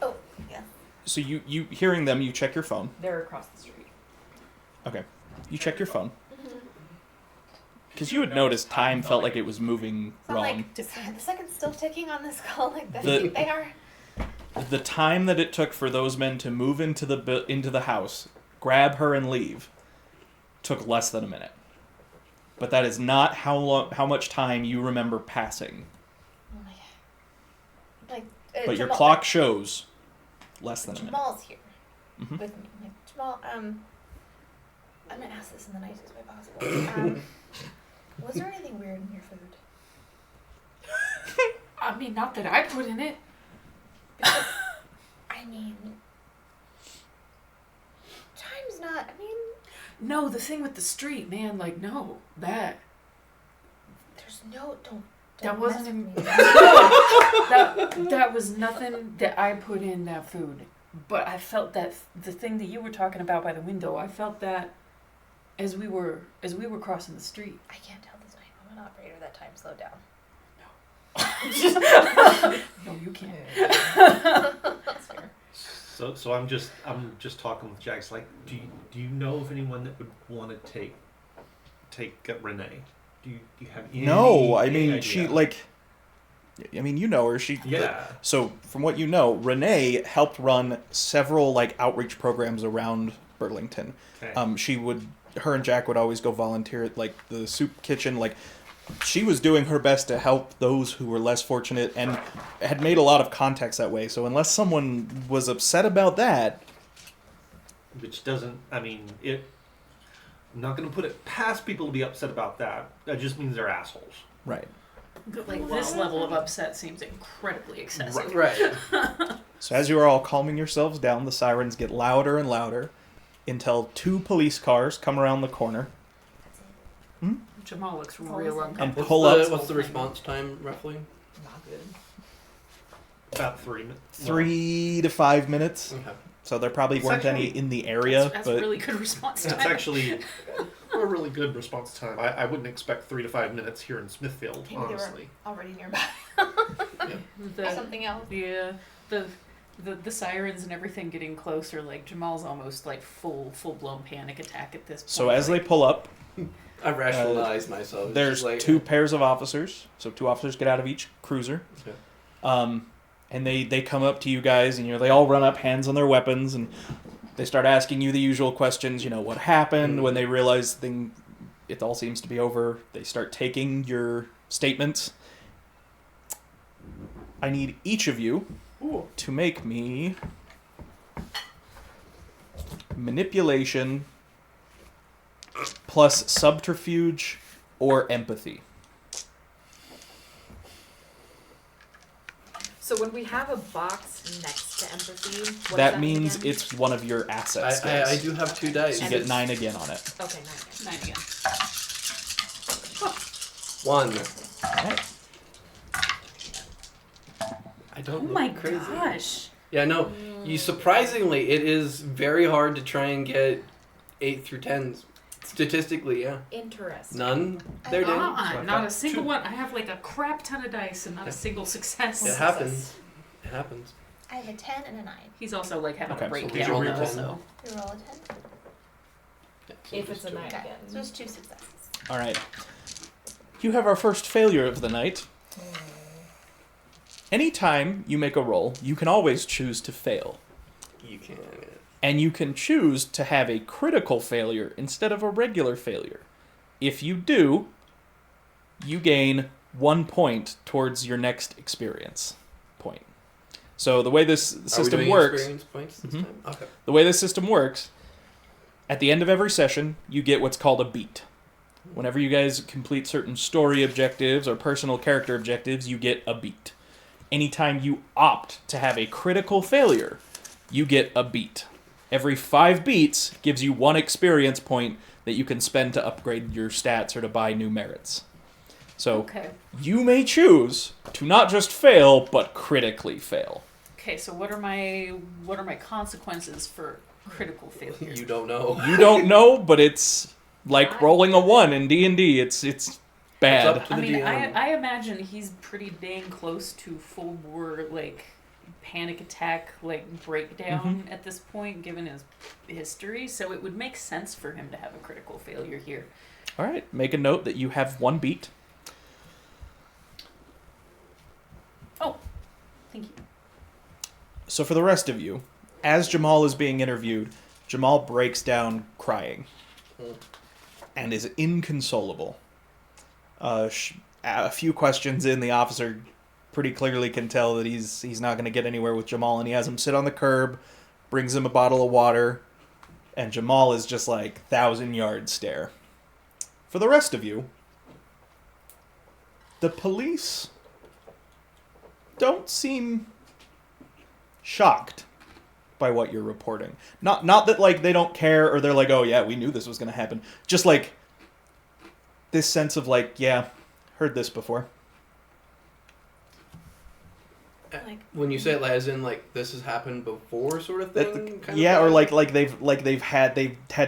Oh, yeah. So you hearing them, you check your phone. They're across the street. Okay. You check your phone. Because you had noticed time felt like it was moving So I'm wrong. like, the second's still ticking on this call. Like, The- they are. The time that it took for those men to move into the house, grab her and leave, took less than a minute. But that is not how much time you remember passing. Oh my god. Like, But your Jamal- clock shows less than a minute. Jamal's here Mhm. with me. Like, Jamal, I'm gonna ask this in the nicest way possible. Was there anything weird in your food? I mean, not that I put in it. Because, I mean, time's not. I mean, No, the thing with the street, man. Like, no, that there's no. Don't. That mess wasn't with in- me. that was nothing that I put in that food. But I felt that the thing that you were talking about by the window, I felt that as we were crossing the street. I can't tell this 911 operator that time slowed down. No, you can't. That's fair. So I'm just talking with Jax. Like, do you know of anyone that would want to take Renee? Do you have any? No, I any mean, idea? she, like... I mean, you know her. Yeah. So, from what you know, Renee helped run several, like, outreach programs around Burlington. Okay. Her and Jack would always go volunteer at, like, the soup kitchen. Like, she was doing her best to help those who were less fortunate and had made a lot of contacts that way. So unless someone was upset about that... Which doesn't. I mean, it. I'm not going to put it past people to be upset about that. That just means they're assholes. Right. Like, this level of upset seems incredibly excessive. Right. So as you are all calming yourselves down, the sirens get louder and louder until 2 police cars come around the corner Jamal looks It's real always uncomfortable. pull up What's the response time roughly? Not good. About 3 minutes. 3 to 5 minutes. Okay. So there probably It's weren't any actually- in the area, That's but really good response time. That's actually a really good response time. I wouldn't expect 3 to 5 minutes here in Smithfield, Maybe they were honestly. already nearby. The- Something else. Yeah, the sirens and everything getting closer. Like, Jamal's almost like full blown panic attack at this point. so as they like, pull up, I rationalize myself. It's there's just like, 2 pairs of officers. So 2 officers get out of each cruiser. Okay. And they come up to you guys, and they all run up, hands on their weapons, and they start asking you the usual questions. What happened? When they realize it all seems to be over, they start taking your statements. I need each of you to make me manipulation plus subterfuge or empathy. So when we have a box next to empathy, what does That mean means again? it's one of your assets. I do have 2 dice. So you get 9 again on it. Okay, 9 again. 9 again. 1. Alright. I don't Oh look my crazy. gosh. Yeah, no. You surprisingly, it is very hard to try and get 8 through 10s. Statistically, yeah. Interesting. None. There, Danny. Not a single one. I have like a crap ton of dice and not a single success. It happens. It happens. I have a 10 and a 9. He's also like having Okay, a so breakdown these are real also. We roll a 10. Yeah, so If just it's a 9 2. Okay, again. so there's 2 successes. Alright. You have our first failure of the night. Anytime you make a roll, you can always choose to fail. You can. And you can choose to have a critical failure instead of a regular failure. If you do, you gain 1 point towards your next experience point. So the way this Are we system doing works, experience points this time? Okay. the way this system works, at the end of every session, you get what's called a beat. Whenever you guys complete certain story objectives or personal character objectives, you get a beat. Anytime you opt to have a critical failure, you get a beat. Every 5 beats gives you 1 experience point that you can spend to upgrade your stats or to buy new merits. So Okay. you may choose to not just fail, but critically fail. Okay, so what are my consequences for critical failure? You don't know. You don't know, but it's like rolling a 1 in D&D. It's bad. It's up to I the mean, DM. I imagine he's pretty dang close to full bore, like, panic attack, like, breakdown at this point, given his history, so it would make sense for him to have a critical failure here. All right, make a note that you have 1 beat. Oh, thank you. So for the rest of you, as Jamal is being interviewed, Jamal breaks down crying and is inconsolable. A few questions in, the officer pretty clearly can tell that he's not going to get anywhere with Jamal, and he has him sit on the curb, brings him a bottle of water, and Jamal is just like 1,000-yard stare. For the rest of you, the police don't seem shocked by what you're reporting. Not that like they don't care or they're like, oh yeah, we knew this was going to happen. Just like this sense of like, yeah, heard this before. Like, When you say it as in like this has happened before, sort of thing. Kind Yeah, of or vibe? like they've had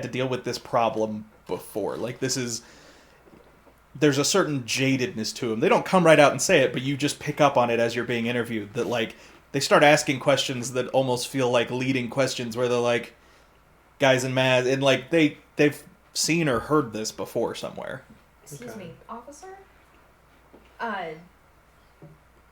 to deal with this problem before. Like there's a certain jadedness to them. They don't come right out and say it, but you just pick up on it as you're being interviewed. That like they start asking questions that almost feel like leading questions, where they're like, "Guys in math," and like they've seen or heard this before somewhere. Excuse Okay. me, officer?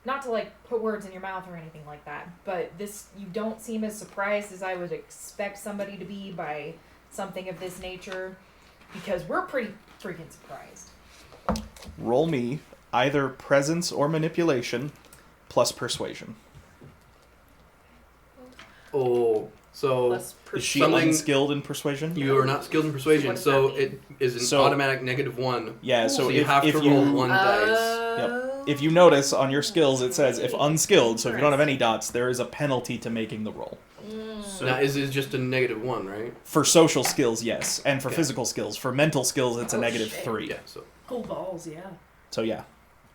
Not to like put words in your mouth or anything like that, but you don't seem as surprised as I would expect somebody to be by something of this nature, because we're pretty freaking surprised. Roll me either presence or manipulation plus persuasion. Oh, so Plus Is she Something- unskilled in persuasion? you are not skilled in persuasion, What does so that mean? it is an So- automatic -1. Yeah, so, So you have if to you roll 1 dice. If you notice on your skills, it says if unskilled, so if you don't have any dots, there is a penalty to making the roll. Now, is it just a -1, right? For social skills, yes, and for Okay. physical skills. For mental skills, it's a Oh, negative shit. 3. Yeah. So Oh, balls, yeah. So yeah,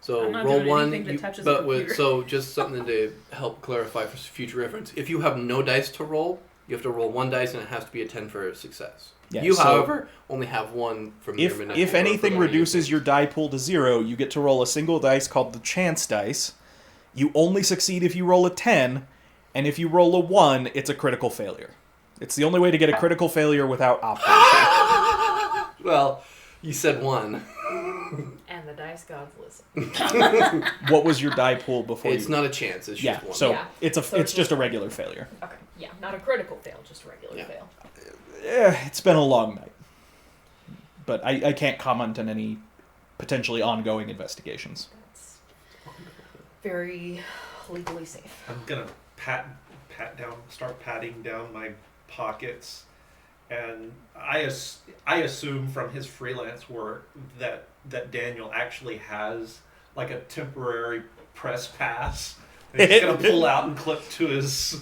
so I'm not roll doing 1. anything that touches a but with computer. so just something to help clarify for future reference. If you have no dice to roll, you have to roll 1 dice, and it has to be a 10 for success. Yeah, You, so however, only have 1 from your if manipulation. anything reduces your die pool to 0, you get to roll a single dice called the chance dice. You only succeed if you roll a 10, and if you roll a 1, it's a critical failure. It's the only way to get a critical failure without opting. Well, you said 1. And the dice gods listen. What was your die pool before It's you? not a chance. It's Yeah, just 1. so Yeah. it's So it's it's just a regular failure. Okay, yeah, not a critical fail, just a regular Yeah. fail. It's been a long night. But I can't comment on any potentially ongoing investigations. That's very legally safe. I'm gonna start patting down my pockets, and I assume from his freelance work that Daniel actually has like a temporary press pass. And he's gonna pull out and clip to his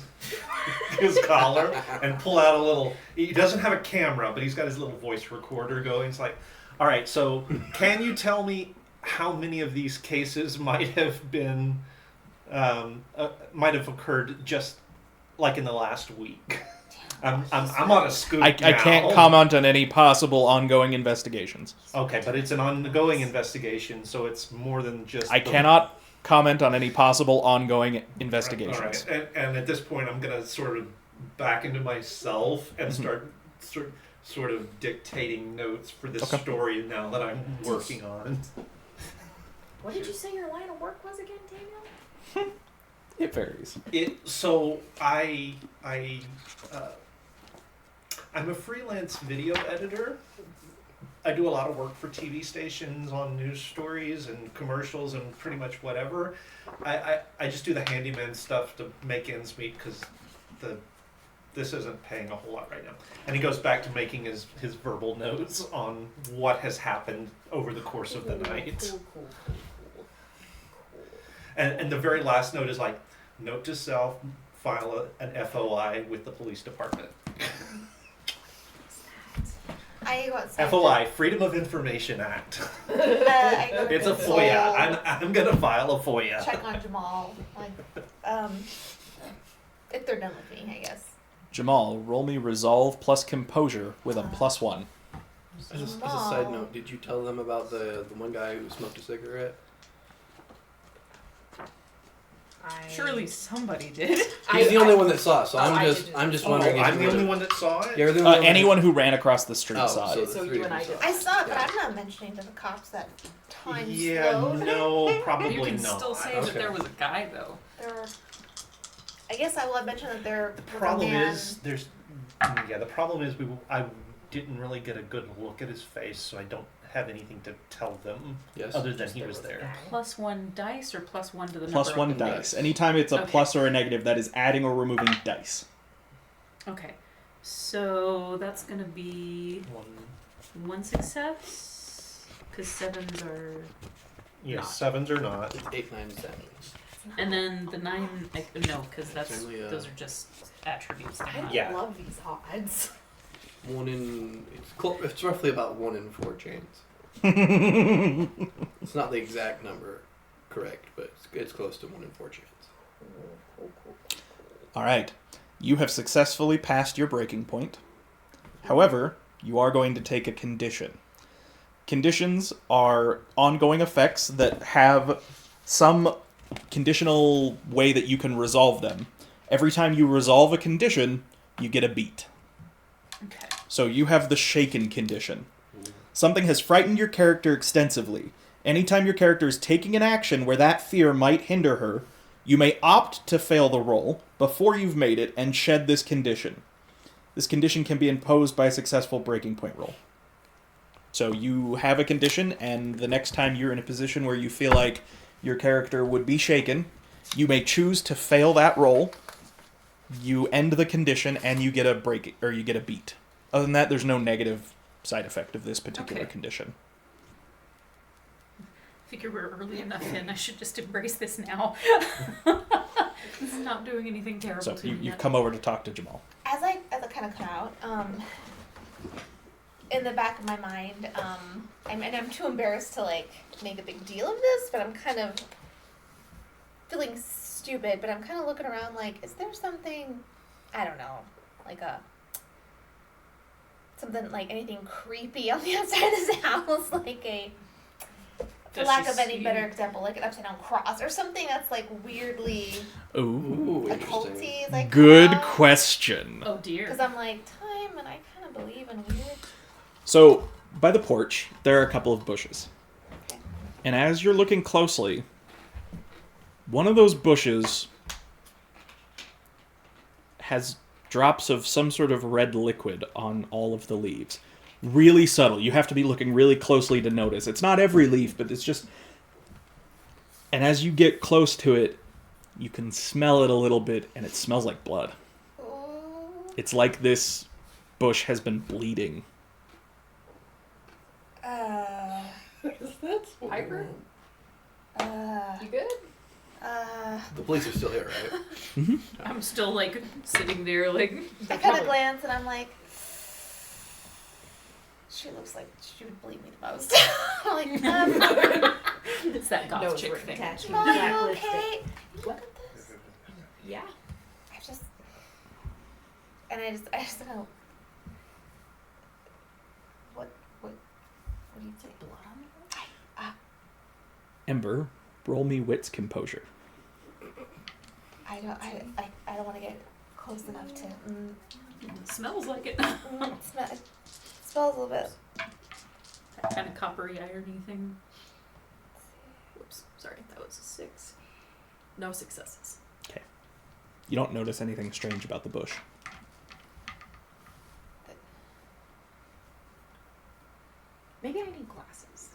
collar and pull out a little. He doesn't have a camera, but he's got his little voice recorder going. It's like, all right, so can you tell me how many of these cases might have been might have occurred just like in the last week? I'm on a scoop. I can't now. comment on any possible ongoing investigations. Okay, but it's an ongoing investigation, so it's more than just. I the- cannot comment on any possible ongoing investigations. All right. And at this point, I'm gonna sort of back into myself and start sort of dictating notes for this Okay. story now that I'm working on. What did you say your line of work was again, Daniel? It varies. I'm a freelance video editor. I do a lot of work for TV stations on news stories and commercials and pretty much whatever. I just do the handyman stuff to make ends meet because this isn't paying a whole lot right now. And he goes back to making his verbal notes on what has happened over the course of the night. Cool. And the very last note is like, note to self, file an FOI with the police department. I go outside. FOI, Freedom of Information Act. I go to It's a console, FOIA. I'm gonna file a FOIA. check on Jamal. Like, if they're done with me, I guess. Jamal, roll me resolve plus composure with a +1. As a side note, did you tell them about the one guy who smoked a cigarette? Surely somebody did. He's the only one that saw it, so I I'm just Oh, wondering. if I'm you the were only one that saw it? You're the only one Anyone who ran across the street Oh, saw so it. the So three you of and I you did. saw I saw it, but I'm not mentioning to the cops that time Yeah, slowed. no, probably You can not. still say Okay. that there was a guy, though. I guess I will have mentioned that there The was a problem man. is the problem is I didn't really get a good look at his face, so I don't have anything to tell them Yes. other than he was there. +1 dice or +1 to the +1 number of dice. Anytime it's a Okay. plus or a negative, that is adding or removing dice. Okay. So that's going to be One, 1 success. Because 7s are. yes, Not. sevens or not. It's 8, 9, 7. And then the 9. No, because that's Generally, those are just attributes. I Yeah. love these odds. It's roughly about 1 in 4 chains. It's not the exact number, correct, but it's close to 1 in 4 chains. All right. You have successfully passed your breaking point. However, you are going to take a condition. Conditions are ongoing effects that have some conditional way that you can resolve them. Every time you resolve a condition, you get a beat. Okay. So you have the shaken condition. Something has frightened your character extensively. Anytime your character is taking an action where that fear might hinder her, you may opt to fail the roll before you've made it and shed this condition. This condition can be imposed by a successful breaking point roll. So you have a condition, and the next time you're in a position where you feel like your character would be shaken, you may choose to fail that roll. You end the condition, and you get a break or you get a beat. Other than that, there's no negative side effect of this particular Okay. condition. Figure we're early enough in. I should just embrace this now. This is not doing anything terrible So to you've me yet. come over to talk to Jamal. As I kind of come out, in the back of my mind, I'm too embarrassed to like make a big deal of this, but I'm kind of feeling stupid. But I'm kind of looking around like, is there something, I don't know, like something like anything creepy on the outside of this house, like a, for Does lack she of any see- better example, like an upside down cross or something that's like weirdly Ooh. Ooh, interesting. occulty, like Good question. Oh dear. Because I'm like time, and I kind of believe in weird. So, by the porch, there are a couple of bushes. And as you're looking closely, one of those bushes has drops of some sort of red liquid on all of the leaves. Really subtle. You have to be looking really closely to notice. It's not every leaf, but it's just... And as you get close to it, you can smell it a little bit, and it smells like blood. Oh. It's like this bush has been bleeding. That's Piper? Uh, You good? The police are still here, right? I'm still like sitting there like. I kind of glance and I'm like, she looks like she would believe me the most. I'm like, It's that goth Nose chick ring thing. tattoo, are black you lipstick. okay? Look at this. Yeah. I just go, what do you think? Blood on me? Ember, roll me wits composure. I don't want to get close enough to. It smells like it. It smells a little bit. That kind of coppery irony thing. Whoops. Sorry, that was a 6. No successes. You don't notice anything strange about the bush. Maybe I need glasses.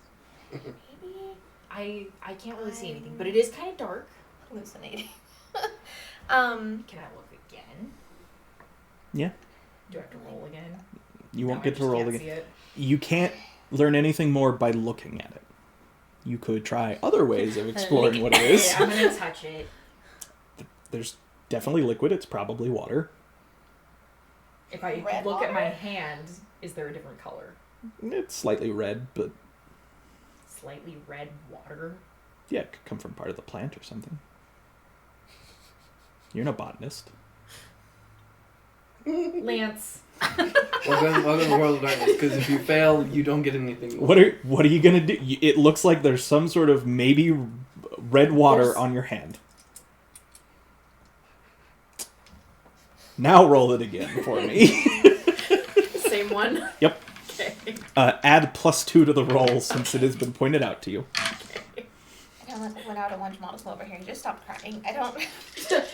Maybe I can't really see anything, but it is kind of dark. hallucinating. Can I look again? Yeah. Do I have to roll again? You won't No, I get to just roll can't again. see it. You can't learn anything more by looking at it. You could try other ways of exploring what it is. Okay, I'm gonna touch it. There's definitely liquid. It's probably water. If I Red look at my water? hand, is there a different color? It's slightly red, but Slightly red water. yeah, it could come from part of the plant or something. You're no botanist. Lance. Welcome to the world of darkness. Because if you fail, you don't get anything. What are you gonna do? It looks like there's some sort of maybe red water There's- on your hand. Now roll it again for me. Same one. Yep. Okay. Add +2 to the roll since it has been pointed out to you. I almost went out at one Jamal over here. You just stop crying. I don't.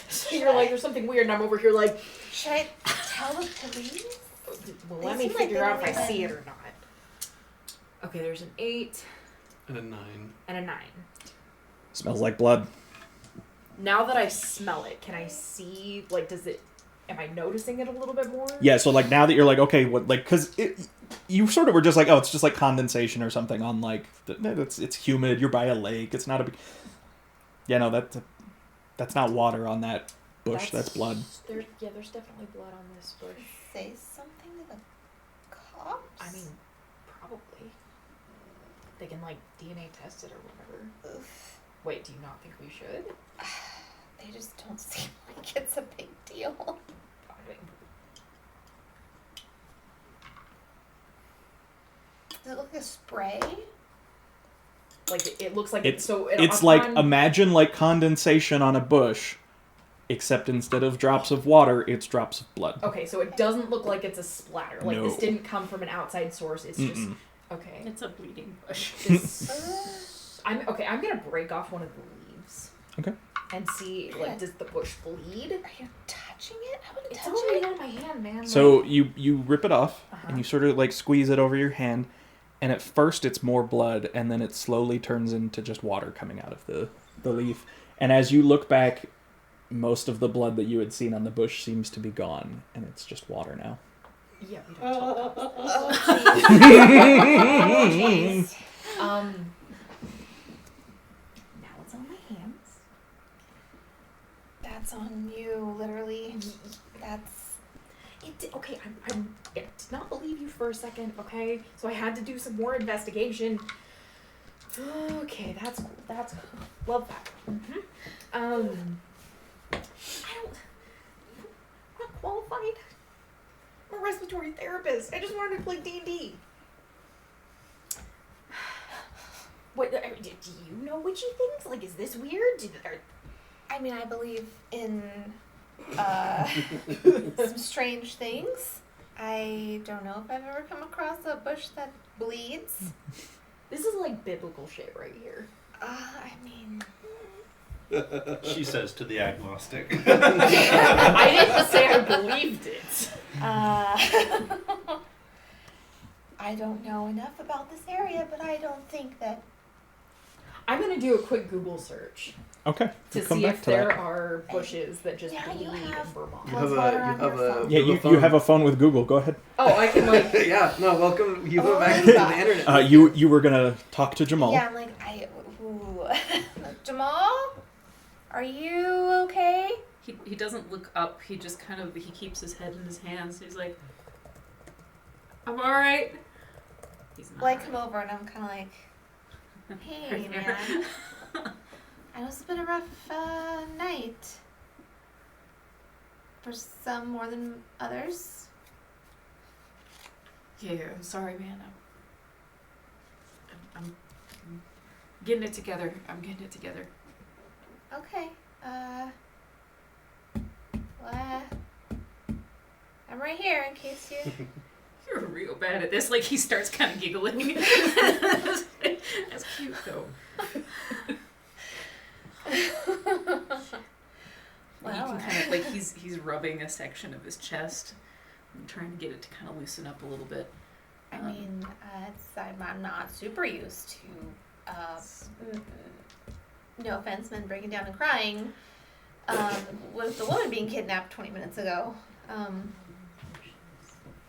So you're like, there's something weird, and I'm over here like, Should I tell the police? well, They let me seem like figure they out if don't I see even- it or not. Okay, there's an 8 And a 9. and a 9. Smells like blood. Now that I smell it, can I see, like, am I noticing it a little bit more? Yeah, so like now that you're like, okay, what, like, because you sort of were just like, oh, it's just like condensation or something on like, it's humid, you're by a lake, it's not a big, yeah, no, that's not water on that bush, that's blood. There's definitely blood on this bush. Say something to the cops? I mean, probably. They can, like, DNA test it or whatever. Oof. Wait, do you not think we should? They just don't seem like it's a big deal. I mean, Does it look like a spray? like, it looks like It's so. it's like imagine like condensation on a bush, except instead of drops of water, it's drops of blood. Okay, so it doesn't look like it's a splatter. Like, No. this didn't come from an outside source. It's just Mm-mm. okay. It's a bleeding bush. I'm gonna break off one of the leaves. Okay. And see, like, does the bush bleed? Are you touching it? I wouldn't It's touch already it. on my hand, man. So like, you rip it off Uh-huh. and you sort of like squeeze it over your hand, and at first it's more blood, and then it slowly turns into just water coming out of the leaf. And as you look back, most of the blood that you had seen on the bush seems to be gone, and it's just water now. yeah, we don't tell the cops. Oh, jeez. Now it's on my hands. That's on you, literally. That's. Okay, I did not believe you for a second, okay? So I had to do some more investigation. Okay, that's cool. That's cool. Love that. I'm not qualified. I'm a respiratory therapist. I just wanted to play D&D. What, I mean, do you know witchy things? Like, is this weird? I mean, I believe in some strange things. I don't know if I've ever come across a bush that bleeds. This is like biblical shit right here. I mean, She says to the agnostic. I didn't say I believed it. I don't know enough about this area, but I don't think that. I'm gonna do a quick Google search Okay, to we'll come see back if to there that. are bushes that just Yeah, you bleed in have- Vermont. You What's have water a on your phone? Yeah, you have a phone with Google. Go ahead. Oh, I can like. Yeah, no, welcome. You went Oh back my to the God. internet. You were gonna talk to Jamal. Yeah, I'm like, ooh. Jamal, are you okay? He doesn't look up. He just kind of he keeps his head in his hands. He's like, I'm all right. He's not. Well, I all come over and I'm kind of like, hey, Right there. man. I know it's been a rough night. For some more than others. Yeah, I'm sorry, man. I'm getting it together. I'm getting it together. Okay. Well, I'm right here in case you. You're real bad at this. Like he starts kind of giggling. That's cute though. And you Wow. can kind of like he's rubbing a section of his chest and trying to get it to kind of loosen up a little bit. I mean, I'm not super used to, no offense, men breaking down and crying, with the woman being kidnapped 20 minutes ago.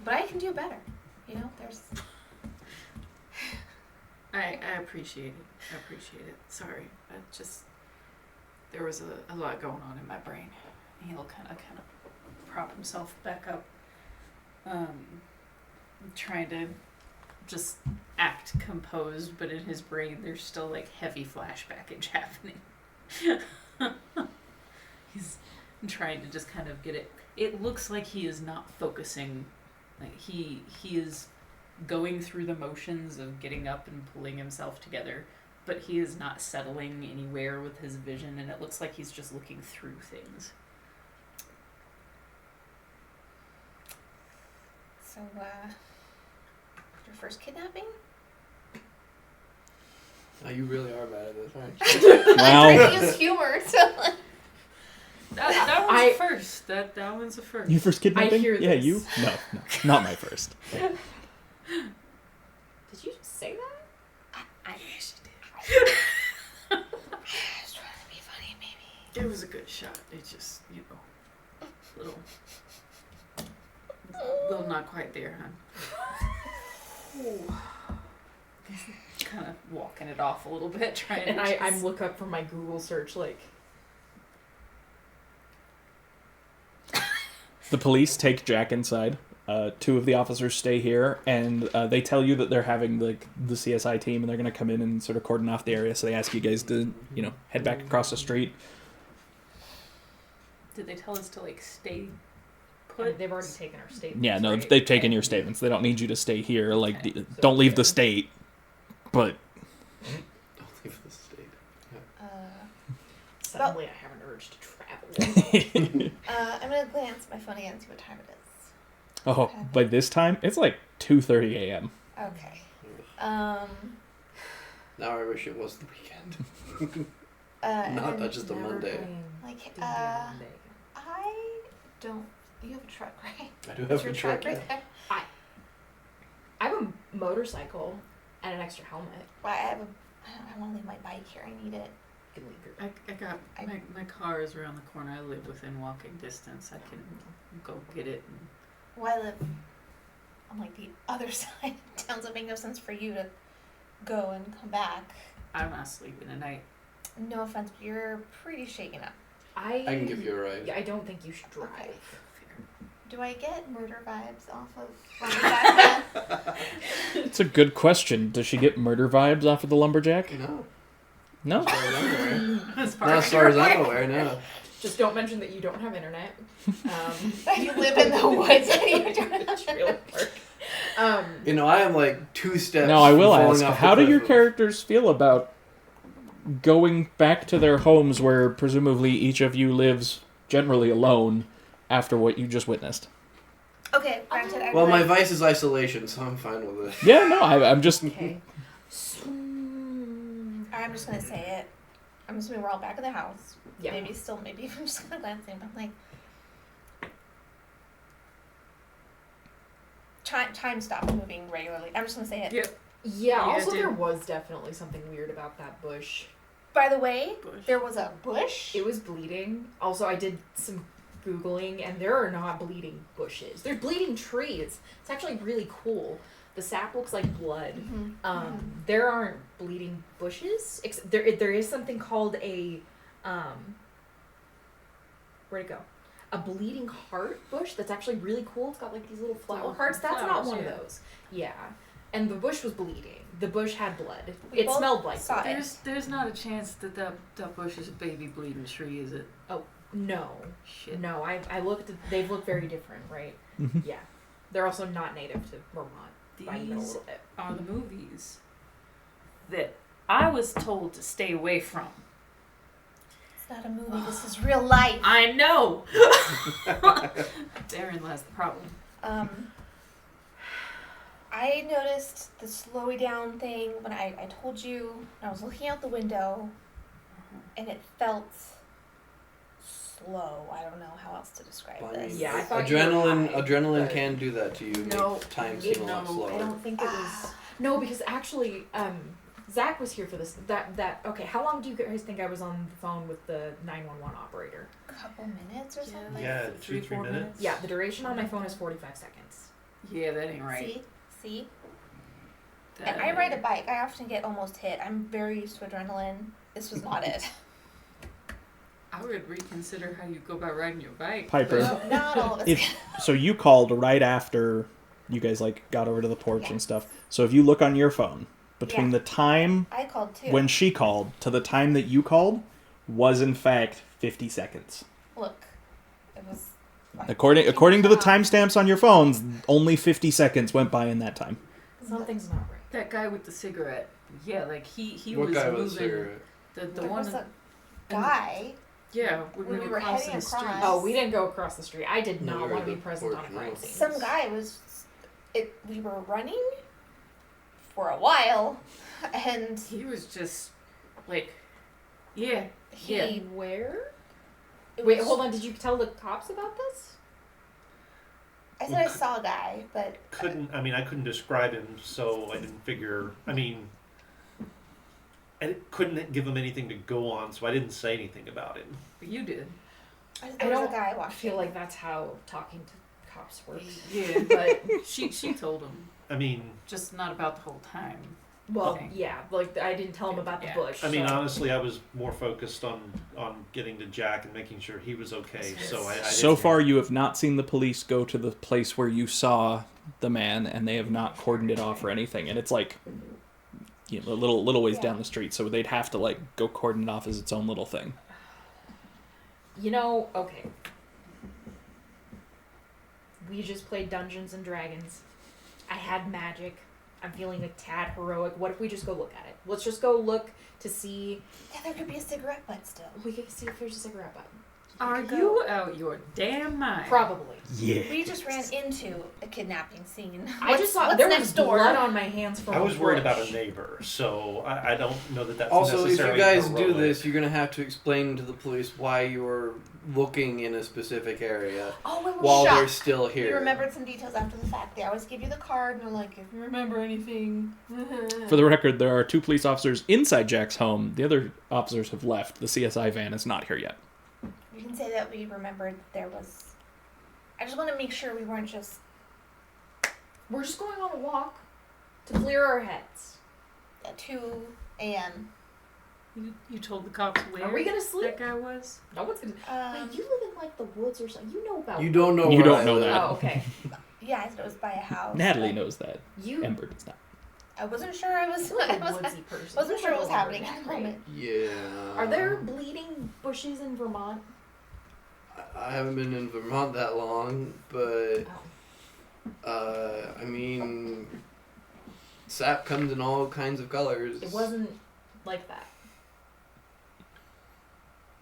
But I can do better. You know, there's... I appreciate it. I appreciate it. Sorry, there was a lot going on in my brain. He'll kind of prop himself back up, trying to just act composed, but in his brain there's still like heavy flashbackage happening. He's trying to just kind of get it. It looks like he is not focusing. Like he is going through the motions of getting up and pulling himself together, but he is not settling anywhere with his vision, and it looks like he's just looking through things. So, your first kidnapping? Oh, you really are bad at this, aren't you? Wow. I'm trying to use humor, so... That one's the first. That one's the first. You first kidnapping? I hear Yeah, this. you? No, not my first. Did you say that? I did. I was trying to be funny, maybe. It was a good shot. It just, little not quite there, huh? Kind of walking it off a little bit, trying And to. I look up from my Google search like, The police take Jack inside. Two of the officers stay here, and they tell you that they're having the CSI team, and they're going to come in and sort of cordon off the area. So they ask you guys to, head back across the street. Did they tell us to stay I put? mean, they've already taken our statements. Yeah, no, right? they've taken your statements. They don't need you to stay here. Okay. So Don't leave the good. state. But Don't leave the state. Suddenly I have an urge to travel. I'm gonna glance at my phone again and see what time it is. oh, by this time it's like 2:30 a.m. Okay. Now I wish it was the weekend. Not and just a Never Monday. playing like, D&D on Monday. I don't. You have a truck, right? I do Is have your a truck. right there? I have a motorcycle and an extra helmet. Well, I want to leave my bike here. I need it. You can leave your I got my car is around the corner. I live within walking distance. I can go get it. Well, I live on like the other side of town, so it makes no sense for you to go and come back. I'm not sleeping tonight. No offense, but you're pretty shaken up. I I can give you a ride. Yeah, I don't think you should drive. Okay. Do I get murder vibes off of Lumberjack? It's a good question. Does she get murder vibes off of the lumberjack? No. No. As far as I'm aware. As far Not as far as I'm aware, no. Just don't mention that you don't have internet. You live in the woods and you're doing It's really hard. I am like 2 steps. Now I will from falling ask, off the how do your cliff. characters feel about going back to their homes where presumably each of you lives generally alone after what you just witnessed? Okay, granted, I Well, my realize- vice is isolation, so I'm fine with it. Yeah, no, I'm just... Okay. I'm just gonna say it. I'm assuming we're all back in the house. Yeah. Maybe I'm just gonna glancing, but I'm like, time stopped moving regularly. I'm just gonna say it. Yep. Yeah, also dude. there was definitely something weird about that bush. By the way, Bush. there was a bush. It was bleeding. Also, I did some Googling, and there are not bleeding bushes. They're bleeding trees. It's actually really cool. The sap looks like blood. Mhm. There aren't bleeding bushes. There is something called a, where'd it go? A bleeding heart bush that's actually really cool. It's got like these little flower Little hearts. That's not flowers, one yeah. of those. Yeah. And the bush was bleeding. The bush had blood. We It both smelled like saw blood. it. There's not a chance that bush is a baby bleeding tree, is it? No. Shit. No, I looked at, they've looked very different, right? Mhm. Yeah. They're also not native to Vermont by even a These little bit. are the movies that I was told to stay away from. It's not a movie. This is real life. I know. Therein lies the problem. I noticed the slowy down thing when I told you I was looking out the window, and it felt slow. I don't know how else to describe I this. mean, Yeah, I thought you were adrenaline high, can do that to you. No, Make time seem a lot I slower. don't think it was. No, because actually, Zach was here for this. Okay, how long do you guys think I was on the phone with the 911 operator? A couple minutes or something. Yeah, 2-3 4 minutes. Yeah, the duration on my phone is 45 seconds. Yeah, that ain't right. See. That And I ain't ride a right. bike. I often get almost hit. I'm very used to adrenaline. This was not it. I would reconsider how you go about riding your bike. Piper. but- Not all of us. If so, you called right after you guys like got over to the porch and stuff. So if you look on your phone, between Yeah. the time I called too. when she called to the time that you called was in fact 50 seconds. Look, it was. According to the timestamps on your phones, only 50 seconds went by in that time. Something's not right. That guy with the cigarette. Yeah, like he What was guy moving. was there? The There one. was a guy. Yeah, when when we we were were crossing heading the street. across. Oh, we didn't go across the street. I did No, not we were want to at be the present porch, on a crime no. scene. Some guy was. We were running for a while, and He was just like, yeah. he. Yeah. Where? it Wait, was- hold on. Did you tell the cops about this? I said I saw a guy, but I couldn't describe him, so I didn't figure. I couldn't give him anything to go on, so I didn't say anything about him. You did. there was don't a guy I watching. feel like that's how talking to cops works. Yeah, But she told him, I mean, just not about the whole time. well, Okay. yeah, like I didn't tell him about the Yeah. bush. I mean, so. honestly, I was more focused on getting to Jack and making sure he was okay. So I So didn't- far, you have not seen the police go to the place where you saw the man, and they have not cordoned it off or anything. And it's like, a little ways down the street, so they'd have to like go cordon it off as its own little thing. Okay. We just played Dungeons and Dragons. I had magic. I'm feeling a tad heroic. What if we just go look at it? Let's just go look to see. Yeah, there could be a cigarette butt still. We can see if there's a cigarette butt. Are could you out your damn mind? Probably. Yeah. We just ran into a kidnapping scene. I just saw what's there next was door? blood on my hands from. I was worried about bush. a neighbor, so I don't know that that's Also, if you necessarily guys do heroic. this, you're gonna have to explain to the police why you're looking in a specific area Oh, we were while they're shocked. still We here. remembered some details after the fact. They always give you the card, and they're like, if you remember anything. For the record, there are 2 police officers inside Jack's home. The other officers have left. The CSI van is not here yet. You can say that we remembered there was. I just want to make sure we weren't just. We're just going on a walk to clear our heads. At 2 a.m. You told the cops where Are we gonna sleep? that guy was? No one's gonna. Wait, you live in like the woods or something? You know about. You don't know. You where don't I know live. that. Oh, okay. Yeah, I said it was by a house. Natalie but knows that. You. Ember does not. I wasn't sure I was. You're like I a was woodsy person. wasn't You sure what don't was know happening that, at the right? moment. Yeah. Are there bleeding bushes in Vermont? I haven't been in Vermont that long, but Oh. I mean, sap comes in all kinds of colors. It wasn't like that.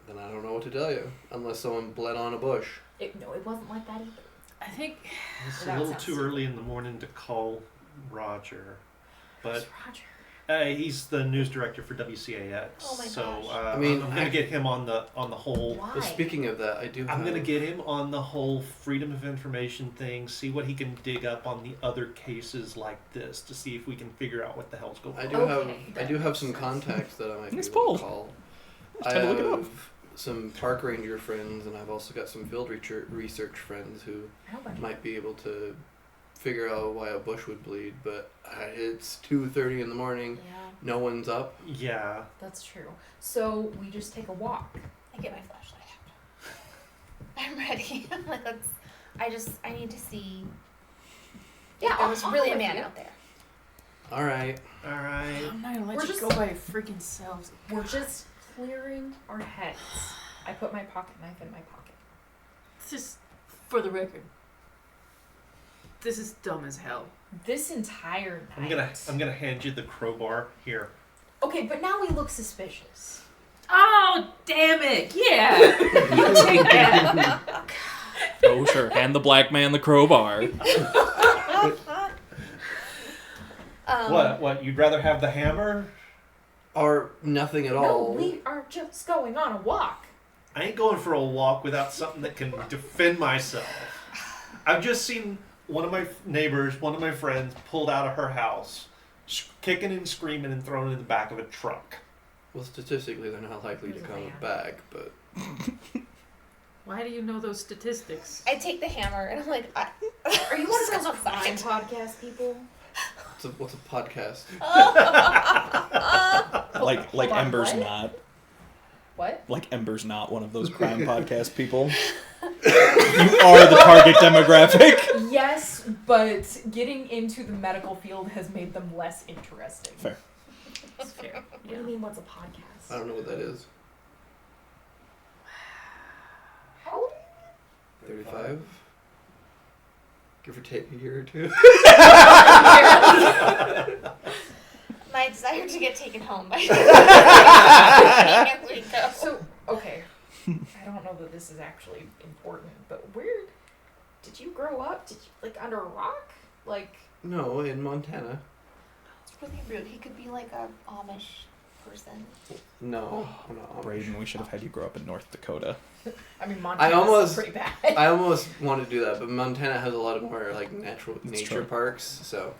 Then I don't know what to tell you, unless someone bled on a bush. No, it wasn't like that either. I think It's a That little sounds too super. early in the morning to call Roger, but Who's Roger? he's the news director for WCAX. Oh my so gosh. I mean, I'm gonna get him on the whole. Why? But speaking of that, I do. I'm gonna have- get him on the whole freedom of information thing. See what he can dig up on the other cases like this to see if we can figure out what the hell's going on. I do Okay, have. that I do have makes some sense. contacts that I might be It's able Paul. to call. It's I time to look it up. have some park ranger friends, and I've also got some field research friends who I hope I might be able to figure out why a bush would bleed. But it's 2:30 in the morning. Yeah, No one's up. Yeah, that's true. So we just take a walk. I get my flashlight out. I'm ready. Like I need to see. Yeah, if there was I'll really go a with man you. out there. All right. all right. I'm not gonna let We're you just- go by your freaking selves. We're just clearing our heads. I put my pocket knife in my pocket. Just for the record, this is dumb as hell. This entire night. I'm gonna hand you the crowbar here. Okay, but now we look suspicious. Oh damn it! Yeah, you take that. Oh, sure. Hand the black man the crowbar. What? You'd rather have the hammer? Or nothing at No, all. we are just going on a walk. I ain't going for a walk without something that can defend myself. I've just seen one of my neighbors, one of my friends, pulled out of her house, kicking and screaming and thrown in the back of a truck. Well, statistically, they're not likely to There's a come van. back, but Why do you know those statistics? I take the hammer and I'm like, Are you one of those outside. crime podcast people? what's a podcast? Like Hold on, Ember's what? not. What? Like Ember's not one of those crime podcast people. You are the target demographic. Yes, but getting into the medical field has made them less interesting. Fair. That's fair. What do you mean, what's a podcast? I don't know what that is. How old 35? Give or take a year or two. my desire to get taken home by we go. So, okay. I don't know that this is actually important, but where did you grow up? Did you, like, under a rock? Like, No, in Montana. It's really rude. He could be like a Amish person. No, I'm not Amish. Braden, we should have had you grow up in North Dakota. I mean, Montana's almost- pretty bad. I almost want to do that, but Montana has a lot of more like natural It's nature true. parks. So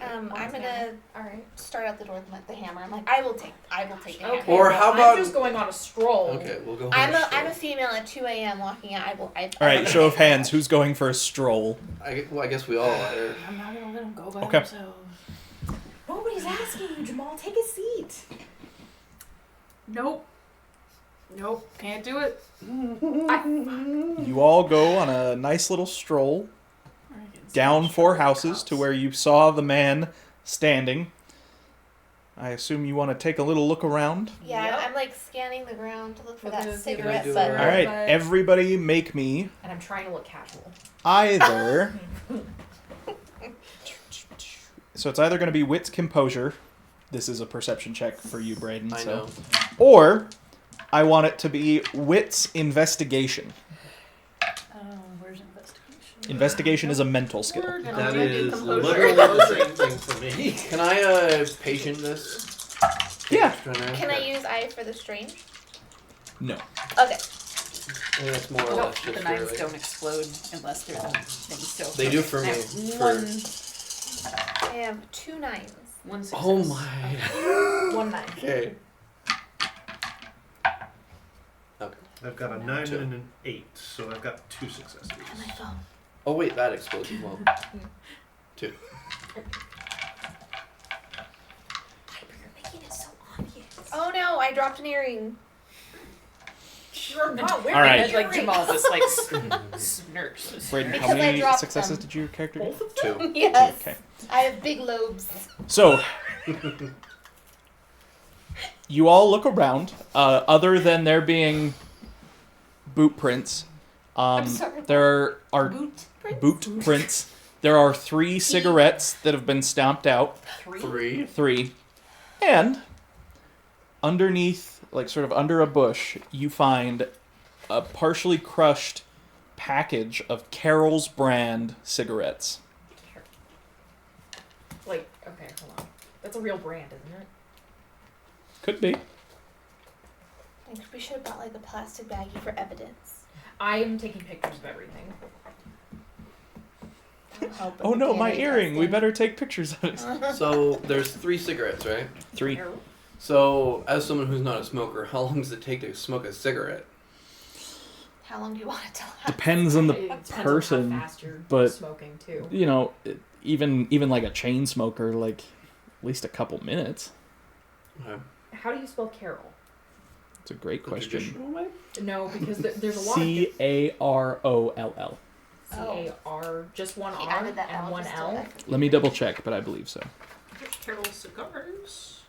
I'm gonna Alright. start out the door with the hammer. I'm like, I will take the hammer. Okay. Or well, how about- I'm just going on a stroll. okay, we'll go. I'm on a stroll. female at 2 a.m. walking out. All right, show of hands. Who's going for a stroll? I guess we all are. I'm not gonna let them go by Okay. themselves. Nobody's asking you, Jamal. Take a seat. Nope. Nope. Can't do it. You all go on a nice little stroll down 4 houses to where you saw the man standing. I assume you want to take a little look around. Yeah, Yep. I'm like scanning the ground to look for We're that gonna do cigarette that. butt. All right, But- everybody make me And I'm trying to look casual. either. So it's either going to be wits composure. This is a perception check for you, Braden. I so. know. Or I want it to be wits investigation. Where's investigation? Investigation is a mental skill. We're gonna That do is decomposure. literally the same thing for me. Can I patient this? Yeah. Can I use eye for the strange? No. Okay. I think that's more or Nope, less just the for, knives like- don't explode unless they're the things. So They do for I me. have For- I have 2 9s. one success. Oh my. 1 9. Okay. Okay. I've got a 9 and an 8, so I've got 2 successes. My phone. Oh wait, that explodes as well. You're making it so obvious. Oh no, I dropped an earring. You're not wearing All right. it. Like Jamal just like snurks. Braden, how Because I many dropped successes them. did your character get? Both of them? 2. Yes. Okay. I have big lobes. So, you all look around. Other than there being boot prints, sorry, there are Boot. boot prints. There are 3 cigarettes that have been stomped out. 3. 3. And underneath, like sort of under a bush, you find a partially crushed package of Carol's brand cigarettes. Like, okay, hold on. That's a real brand, isn't it? Could be. I think we should have bought like a plastic baggie for evidence. I am taking pictures of everything. That'll help with Oh the no, my DNA earring. We testing. better take pictures of it. So there's 3 cigarettes, right? 3. So as someone who's not a smoker, how long does it take to smoke a cigarette? How long do you want it to last? Depends on the It depends person, on how fast you're but- smoking too. you know, even like a chain smoker, like at least a couple minutes. Okay. How do you spell Carol? It's a great The question. traditional way? No, because there's a lot of CAROLL. C-A-R, just one He R added that and L one just to L. like- Let me double check, but I believe so. Carol cigars.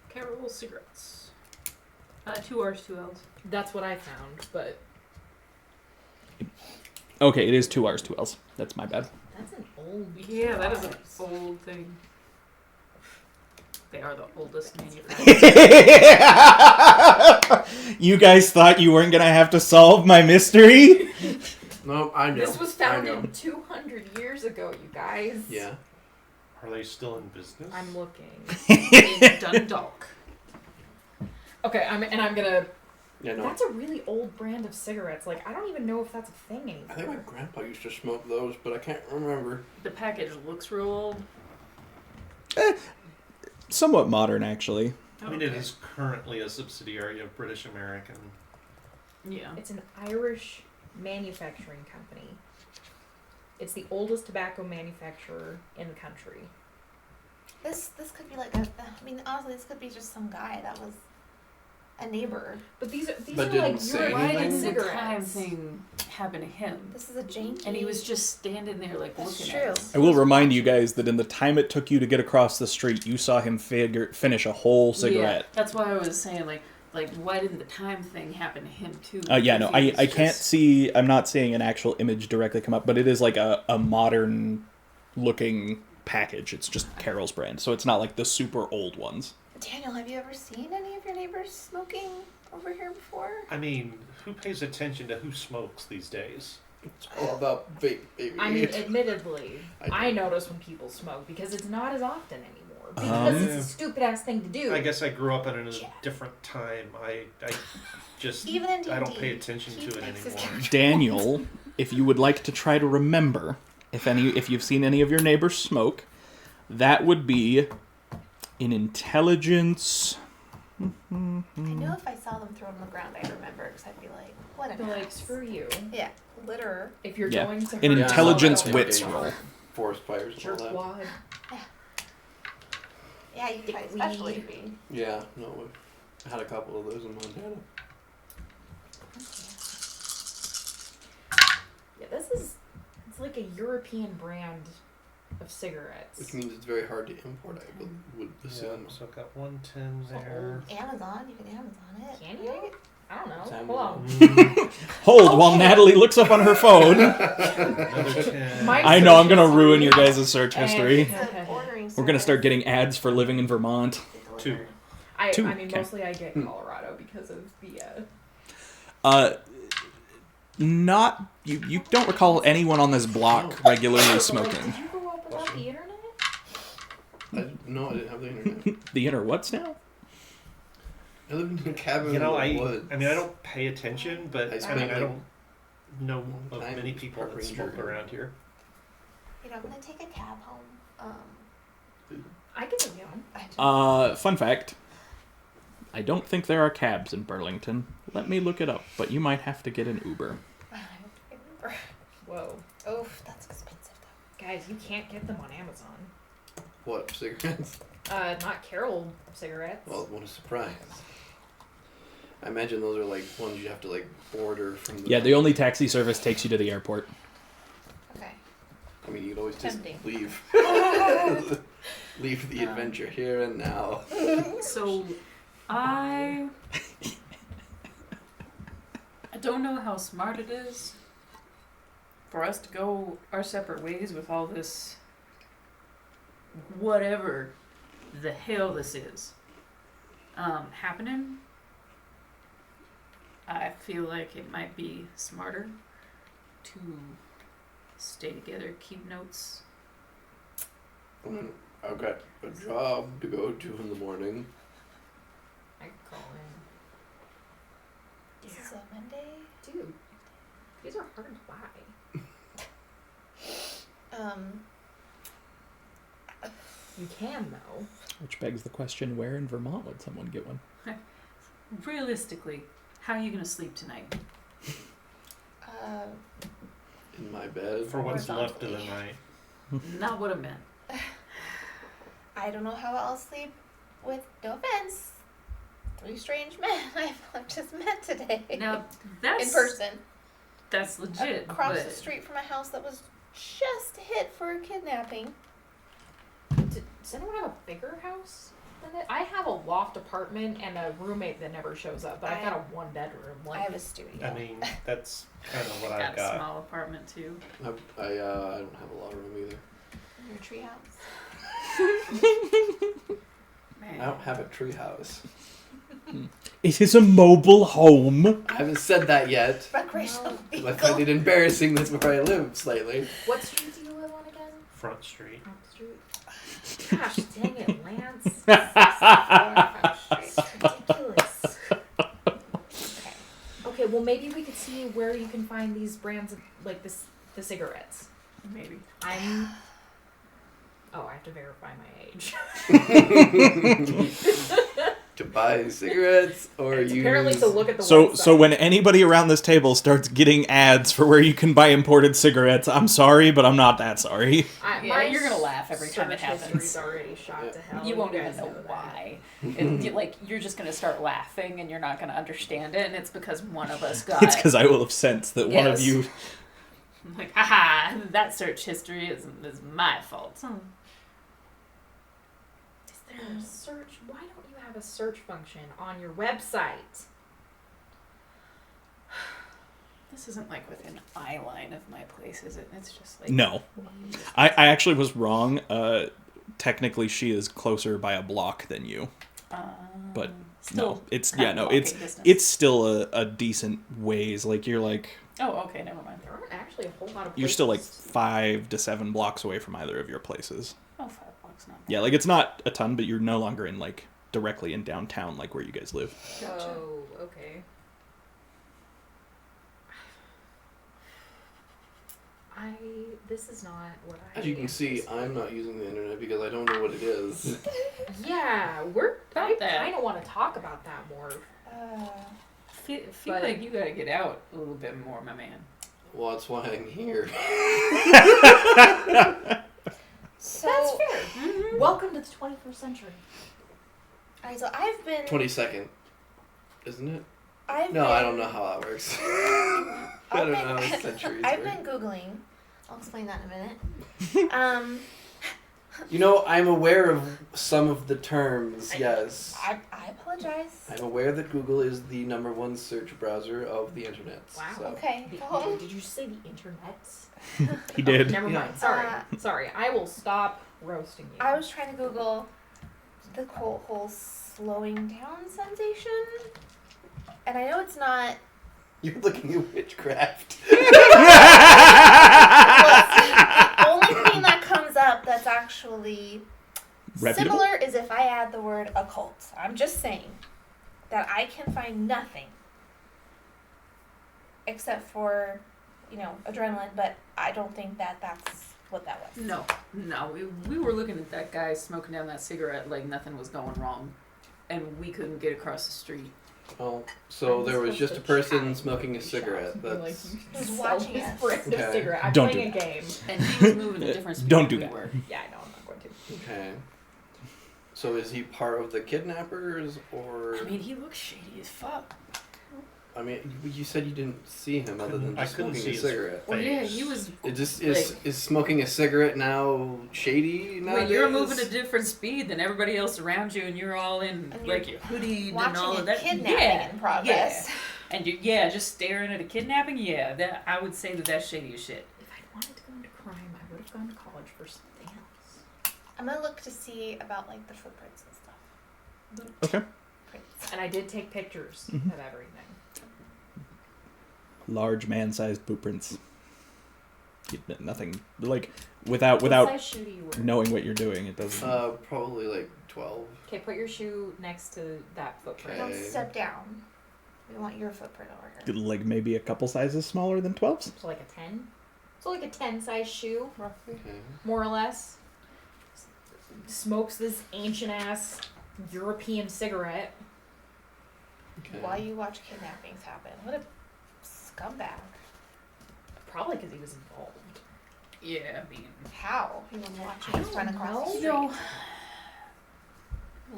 Carol cigarettes. 2 R's, 2 L's. That's what I found, but Okay, it is 2 R's, 2 L's. That's my bad. that's an old. Yeah, that is an device. old thing. They are the oldest manufacturer. You guys thought you weren't gonna have to solve my mystery? No, I know. This was I know. founded 200 years ago, you guys. Yeah. Are they still in business? I'm looking. In Dundalk. Okay, I'm gonna Yeah, no. That's a really old brand of cigarettes. Like, I don't even know if that's a thing anymore. I think my grandpa used to smoke those, but I can't remember. The package looks real old. Somewhat modern, actually. I mean, it is currently a subsidiary of British American. Yeah. It's an Irish manufacturing company. It's the oldest tobacco manufacturer in the country. This could be like I mean, honestly, this could be just some guy that was a neighbor. But these are But like didn't say Why European didn't the time cigarettes. thing happen to him? This is a janky. And he was just standing there like That's looking true. at us. I will remind you guys that in the time it took you to get across the street, you saw him finish a whole cigarette. Yeah, that's why I was saying like why didn't the time thing happen to him too? Yeah, no, If he was I can't just- see. I'm not seeing an actual image directly come up, but it is like a modern looking package. It's just Carol's brand, so it's not like the super old ones. Daniel, have you ever seen any of your neighbors smoking over here before? I mean, who pays attention to who smokes these days? It's all about vape, baby. I mean, admittedly, I I notice when people smoke because it's not as often anymore. Because it's a stupid ass thing to do. I guess I grew up in a different time. I just Even in D&D, I don't pay attention he to it makes his anymore. character- Daniel, if you would like to try to remember if you've seen any of your neighbors smoke, that would be in intelligence. I know if I saw them throw on the ground, I'd remember because I'd be like, what I'd an be like, ass. screw you. Yeah, litter. If you're Yeah. going to An hurt Yeah, intelligence no, wits okay. roll. Forest fires and all that. jerkwad. Yeah, you try especially to be. Yeah, no, I had a couple of those in Montana. Yeah, it's like a European brand of cigarettes. Which means it's very hard to import, I would Yeah, assume. so I've got 110 there. Amazon, you can Amazon it. Can you? I don't know. It's Hold on. Mm, Hold while Natalie looks up on her phone. another 10. My- I know I'm gonna ruin your guys' search history. It's an ordering We're gonna start service. getting ads for living in Vermont. They Two. deliver. I Two, mean, okay. mostly I get Colorado because of the. Not you don't recall anyone on this block regularly smoking. Did you grow up without the internet? No, I didn't have the internet. The inner what's now? I lived in a cabin You know, in I the woods. mean, I don't pay attention, but I I spent, mean, I like, don't know of time many people that prepping smoke for- around here. You know, I'm gonna take a cab home. I can take you on. Fun fact. I don't think there are cabs in Burlington. Let me look it up, but you might have to get an Uber. Whoa. Oof, that's expensive though. Guys, you can't get them on Amazon. What, cigarettes? Not Carol cigarettes. Well, what a surprise. I imagine those are like ones you have to like order from the... Yeah, the only taxi service takes you to the airport. Okay. I mean, you'd always just Tempting. leave. Leave the adventure here and now. So, I don't know how smart it is for us to go our separate ways with all this, whatever the hell this is, happening. I feel like it might be smarter to stay together, keep notes. I've got a job to go to in the morning. I can call in. This is a Monday. Dude, these are hard to buy. You can, though. Which begs the question, where in Vermont would someone get one? Realistically, how are you going to sleep tonight? In my bed. For what's left of the Horizontally. night. Not what I meant. I don't know how I'll sleep with, no offense, 3 strange men I've just met today. Now, that's in person. That's legit. Across but the street from a house that was just hit for a kidnapping. Does anyone have a bigger house than it? I have a loft apartment and a roommate that never shows up, but I've got a 1-bedroom. I Like, have a studio. I mean, that's kind of what got I've a got. small apartment too. I don't have a lot of room either. Your treehouse. Man. I don't have a tree house. It is a mobile home. I haven't said that yet. Recreational I vehicle. find it embarrassing that's where I live slightly. what street do you live on again? Front Street. Front Street. Gosh, dang it, Lance. It's ridiculous. Okay. brands of, like the cigarettes. Maybe. I'm. Oh, I have to verify my age. To buy cigarettes or It's use... apparently to look at the So website. when anybody around this table starts getting ads for where you can buy imported cigarettes, I'm sorry, but I'm not that sorry. My you're gonna laugh every time it search happens. history's already shot to hell. You won't even guys know that. why. And you're just gonna start laughing, and you're not gonna understand it, and it's because one of us got. It's because I will have sensed that one of Yes. you... Like, haha, that search history is my fault. Is there a search? Why don't you have a search function on your website? This isn't like within eye line of my place, is it? It's just like No. I actually was wrong. Technically, she is closer by a block than you. But still no, it's kind yeah, of no, walking it's distance. still a decent ways. Like you're like Oh, okay, never mind. There aren't actually a whole lot of places. you're still like 5 to 7 blocks away from either of your places. Oh, 5 blocks, not bad. Yeah, like it's not a ton, but you're no longer in like directly in downtown like where you guys live. Gotcha. Oh, okay. This is not what I. As you can see, I'm not using the internet because I don't know what it is. Yeah, I About that. kind of want to talk about that more. Feel But- like you gotta get out a little bit more, my man. Well, that's why I'm here. So, That's fair. Welcome to the 21st century. alright, so I've been. 22nd, isn't it? I've No, been, I don't know how that works. I don't know how centuries I've work. been Googling. I'll explain that in a minute. You know, I'm aware of some of the terms, yes. I apologize. I'm aware that Google is the #1 search browser of the internet. Wow. So. Okay. Did you say the internet? He did. Never Yeah. mind. Sorry. Sorry. I will stop roasting you. I was trying to Google the whole slowing down sensation, and I know it's not. You're looking at witchcraft. The only thing that comes up that's actually Reputable? similar is if I add the word occult. I'm just saying that I can find nothing except for, adrenaline, but I don't think that's what that was. No, we were looking at that guy smoking down that cigarette like nothing was going wrong, and we couldn't get across the street. Oh, so I'm there was supposed just a to person chat smoking a with cigarette. shops and be like, That's you can Who's sell watching this us? brand of Okay. cigarette. I'm Don't playing do a game. And he was moving at different speed Don't do than that. we were. Yeah, I know. I'm not going to. okay. So is he part of the kidnappers, or? I mean, he looks shady as fuck. I mean, you said you didn't see him other than I just couldn't smoking see a his cigarette. Well, yeah, he was. It just is smoking a cigarette now shady When nowadays? you're moving at a different speed than everybody else around you, and you're all in And you're like hoodied and Watching all a of that. kidnapping yeah, in progress. yeah. And you're just staring at a kidnapping. Yeah, that I would say that's shady as shit. If I wanted to go into crime, I would have gone to college for something else. I'm gonna look to see about like the footprints and stuff. Okay. Prints. And I did take pictures Mhm. of everything. Large man-sized boot prints. Nothing like without What size shoe do you wear? knowing what you're doing. It doesn't. Probably like 12. Okay, put your shoe next to that footprint. Don't Okay. step down. We want your footprint over here. Like maybe a couple sizes smaller than 12s. So like a 10? So like a 10 size shoe, roughly, Okay. more or less. Smokes this ancient ass European cigarette. Okay. While you watch kidnappings happen. What a scumbag. Probably because he was involved. Yeah, I mean, How? He was watching his friend across the know. street. you know,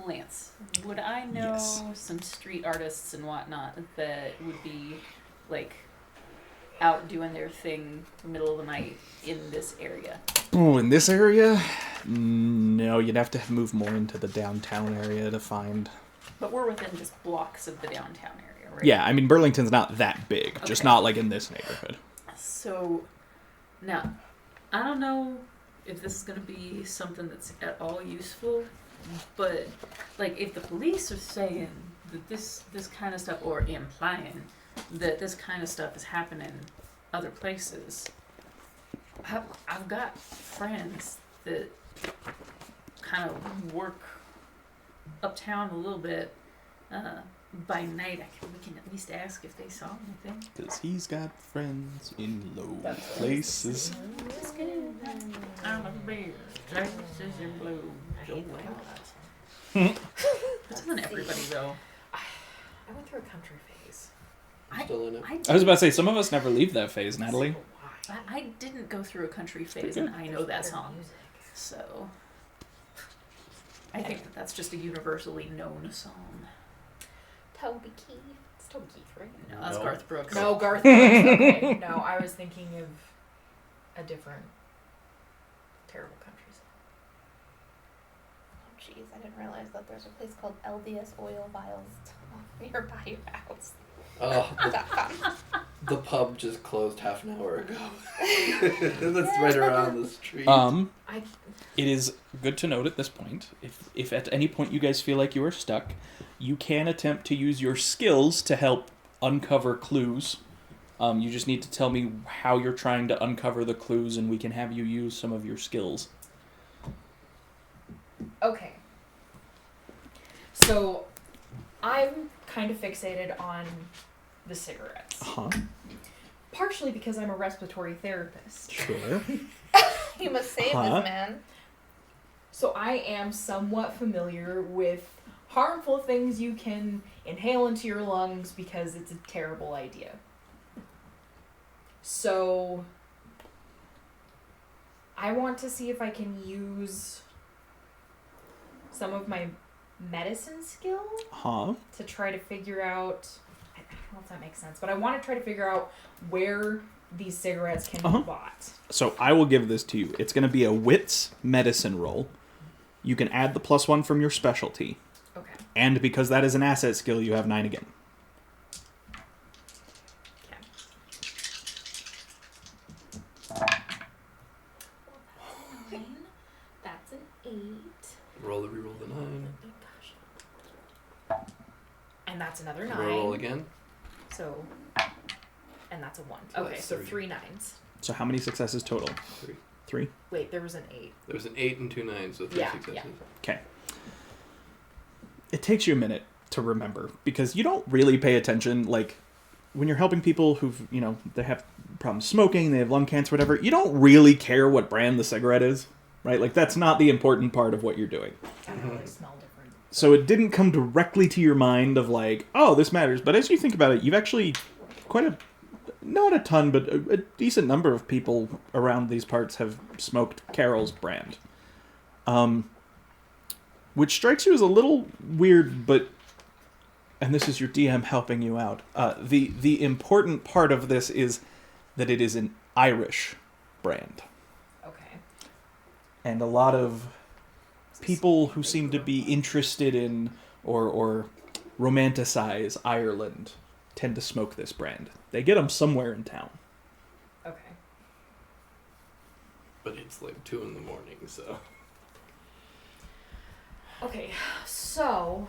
Lance, would I know Yes. some street artists and whatnot that would be like out doing their thing middle of the night in this area? Oh, in this area? No, you'd have to move more into the downtown area to find. But we're within just blocks of the downtown area, right? Yeah, I mean Burlington's not that big, just Okay. not like in this neighborhood. So, now, I don't know if this is going to be something that's at all useful, but, like, if the police are saying that this kind of stuff, or implying that this kind of stuff is happening other places, I've got friends that kind of work uptown a little bit, by night, we can at least ask if they saw anything. Because he's got friends in low That's what places. I'm a bear, places in blue. I hate the podcast. Doesn't everybody though? I went through a country phase. Still in it. I was about to say, some of us never leave that phase, Natalie. Why? I didn't go through a country phase, and I know that song. So I think that's just a universally known song. Toby Keith. It's Toby Keith, right? No, that's No. Garth Brooks. No, Garth Brooks. Okay. No, I was thinking of a different terrible country song. Oh, jeez, I didn't realize that there's a place called LDS Oil Vials nearby your house. Oh, the pub just closed half an hour ago. That's right around the street. It is good to note at this point, if at any point you guys feel like you are stuck, you can attempt to use your skills to help uncover clues. You just need to tell me how you're trying to uncover the clues, and we can have you use some of your skills. Okay. So, I'm kind of fixated on the cigarettes. Huh? Partially because I'm a respiratory therapist. Sure. You must save Huh? this man. So I am somewhat familiar with harmful things you can inhale into your lungs because it's a terrible idea. So I want to see if I can use some of my medicine skill Huh? to try to figure out, I don't know if that makes sense, but I want to try to figure out where these cigarettes can be bought. So I will give this to you. It's going to be a wits medicine roll. You can add the +1 from your specialty. Okay. And because that is an asset skill, you have 9 again. That's an 8. Reroll the 9. And that's another 9. Roll again. So, and that's a 1. So Okay, that's so 3. 3 9s. So how many successes total? 3. 3? Wait, there was an 8. There was an 8 and 2 9s, so 3 Yeah, successes. yeah. Okay. It takes you a minute to remember because you don't really pay attention. Like when you're helping people who've, they have problems smoking, they have lung cancer, whatever, you don't really care what brand the cigarette is, right? Like that's not the important part of what you're doing. I don't know, they smell different. So it didn't come directly to your mind of like, oh, this matters. But as you think about it, you've actually not a ton, but a decent number of people around these parts have smoked Carol's brand. Which strikes you as a little weird, but, and this is your DM helping you out, the important part of this is that it is an Irish brand. Okay. And a lot of people who seem to be interested in or romanticize Ireland tend to smoke this brand. They get them somewhere in town. Okay. But it's like 2 in the morning, so. Okay, so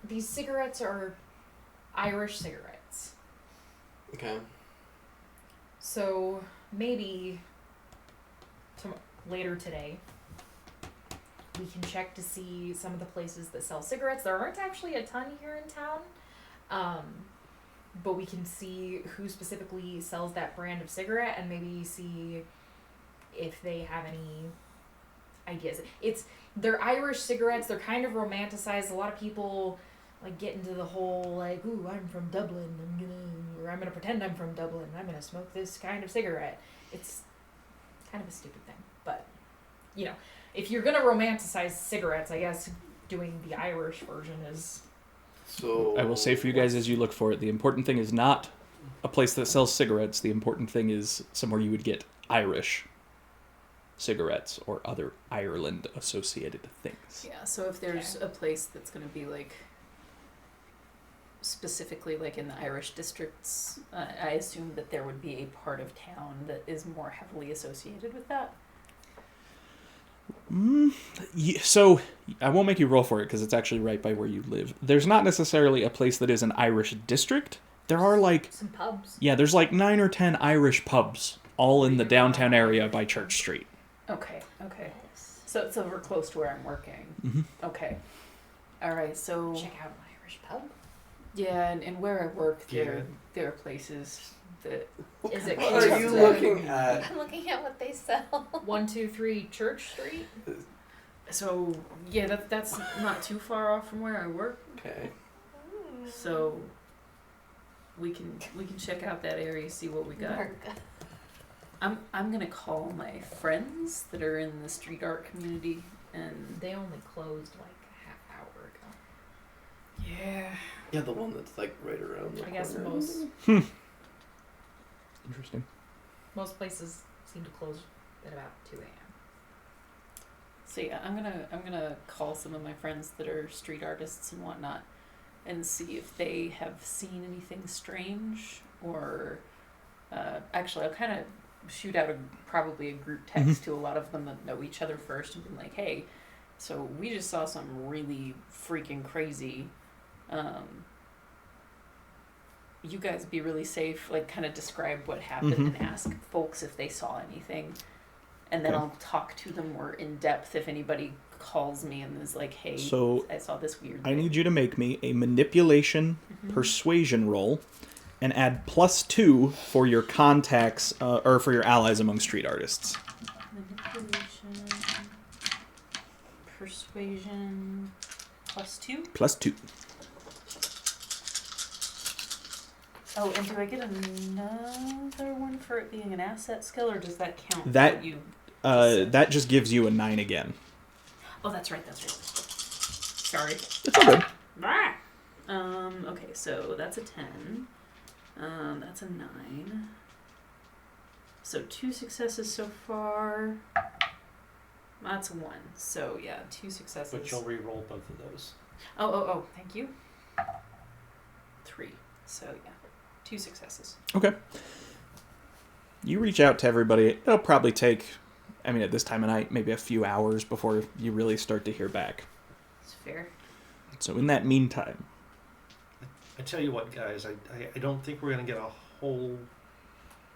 these cigarettes are Irish cigarettes. Okay. So maybe later today we can check to see some of the places that sell cigarettes. There aren't actually a ton here in town, but we can see who specifically sells that brand of cigarette and maybe see if they have any ideas. They're Irish cigarettes. They're kind of romanticized. A lot of people like get into the whole like, ooh, I'm from Dublin. I'm gonna pretend I'm from Dublin. I'm gonna smoke this kind of cigarette. It's kind of a stupid thing, but if you're gonna romanticize cigarettes, I guess doing the Irish version is. So I will say for you guys as you look for it, the important thing is not a place that sells cigarettes. The important thing is somewhere you would get Irish cigarettes or other Ireland associated things. Yeah, so if there's a place that's going to be like specifically like in the Irish districts, I assume that there would be a part of town that is more heavily associated with that. So I won't make you roll for it because it's actually right by where you live. There's not necessarily a place that is an Irish district. There are like Some pubs. Yeah, there's like 9 or 10 Irish pubs all in the downtown area by Church Street. Okay. So we're close to where I'm working. Mm-hmm. Okay. All right. So Check out an Irish pub. Yeah, and where I work, Yeah. there are places that Is it What close are you to looking at? I'm looking at what they sell. 123 Church Street? So yeah, that's not too far off from where I work. Okay. So we can check out that area, see what we got. I'm gonna call my friends that are in the street art community, and They only closed like a half hour ago. yeah, Yeah, the one that's like right around the I guess corner. Interesting. most places seem to close at about 2 a.m. so yeah, I'm gonna call some of my friends that are street artists and whatnot, and see if they have seen anything strange, or actually I'll kind of shoot out probably a group text to a lot of them that know each other first, and be like, hey, so we just saw something really freaking crazy. You guys be really safe, like kind of describe what happened and ask folks if they saw anything. And then Okay. I'll talk to them more in depth if anybody calls me and is like, hey, So I saw this weird I thing. need you to make me a manipulation persuasion roll and add +2 for your contacts or for your allies among street artists. Manipulation, persuasion, +2. +2. Oh, and do I get another one for it being an asset skill, or does that count? That- what you? That just gives you a 9 again. Oh, that's right. Sorry. It's all good. Ah! Okay, so that's a 10. That's a 9. So 2 successes so far. That's a 1. So yeah, 2 successes. But you'll re-roll both of those. Oh, thank you. 3. So yeah, 2 successes. Okay. You reach out to everybody. It'll probably take, I mean, at this time of night, maybe a few hours before you really start to hear back. It's fair. So in that meantime, I tell you what, guys, I don't think we're going to get a whole...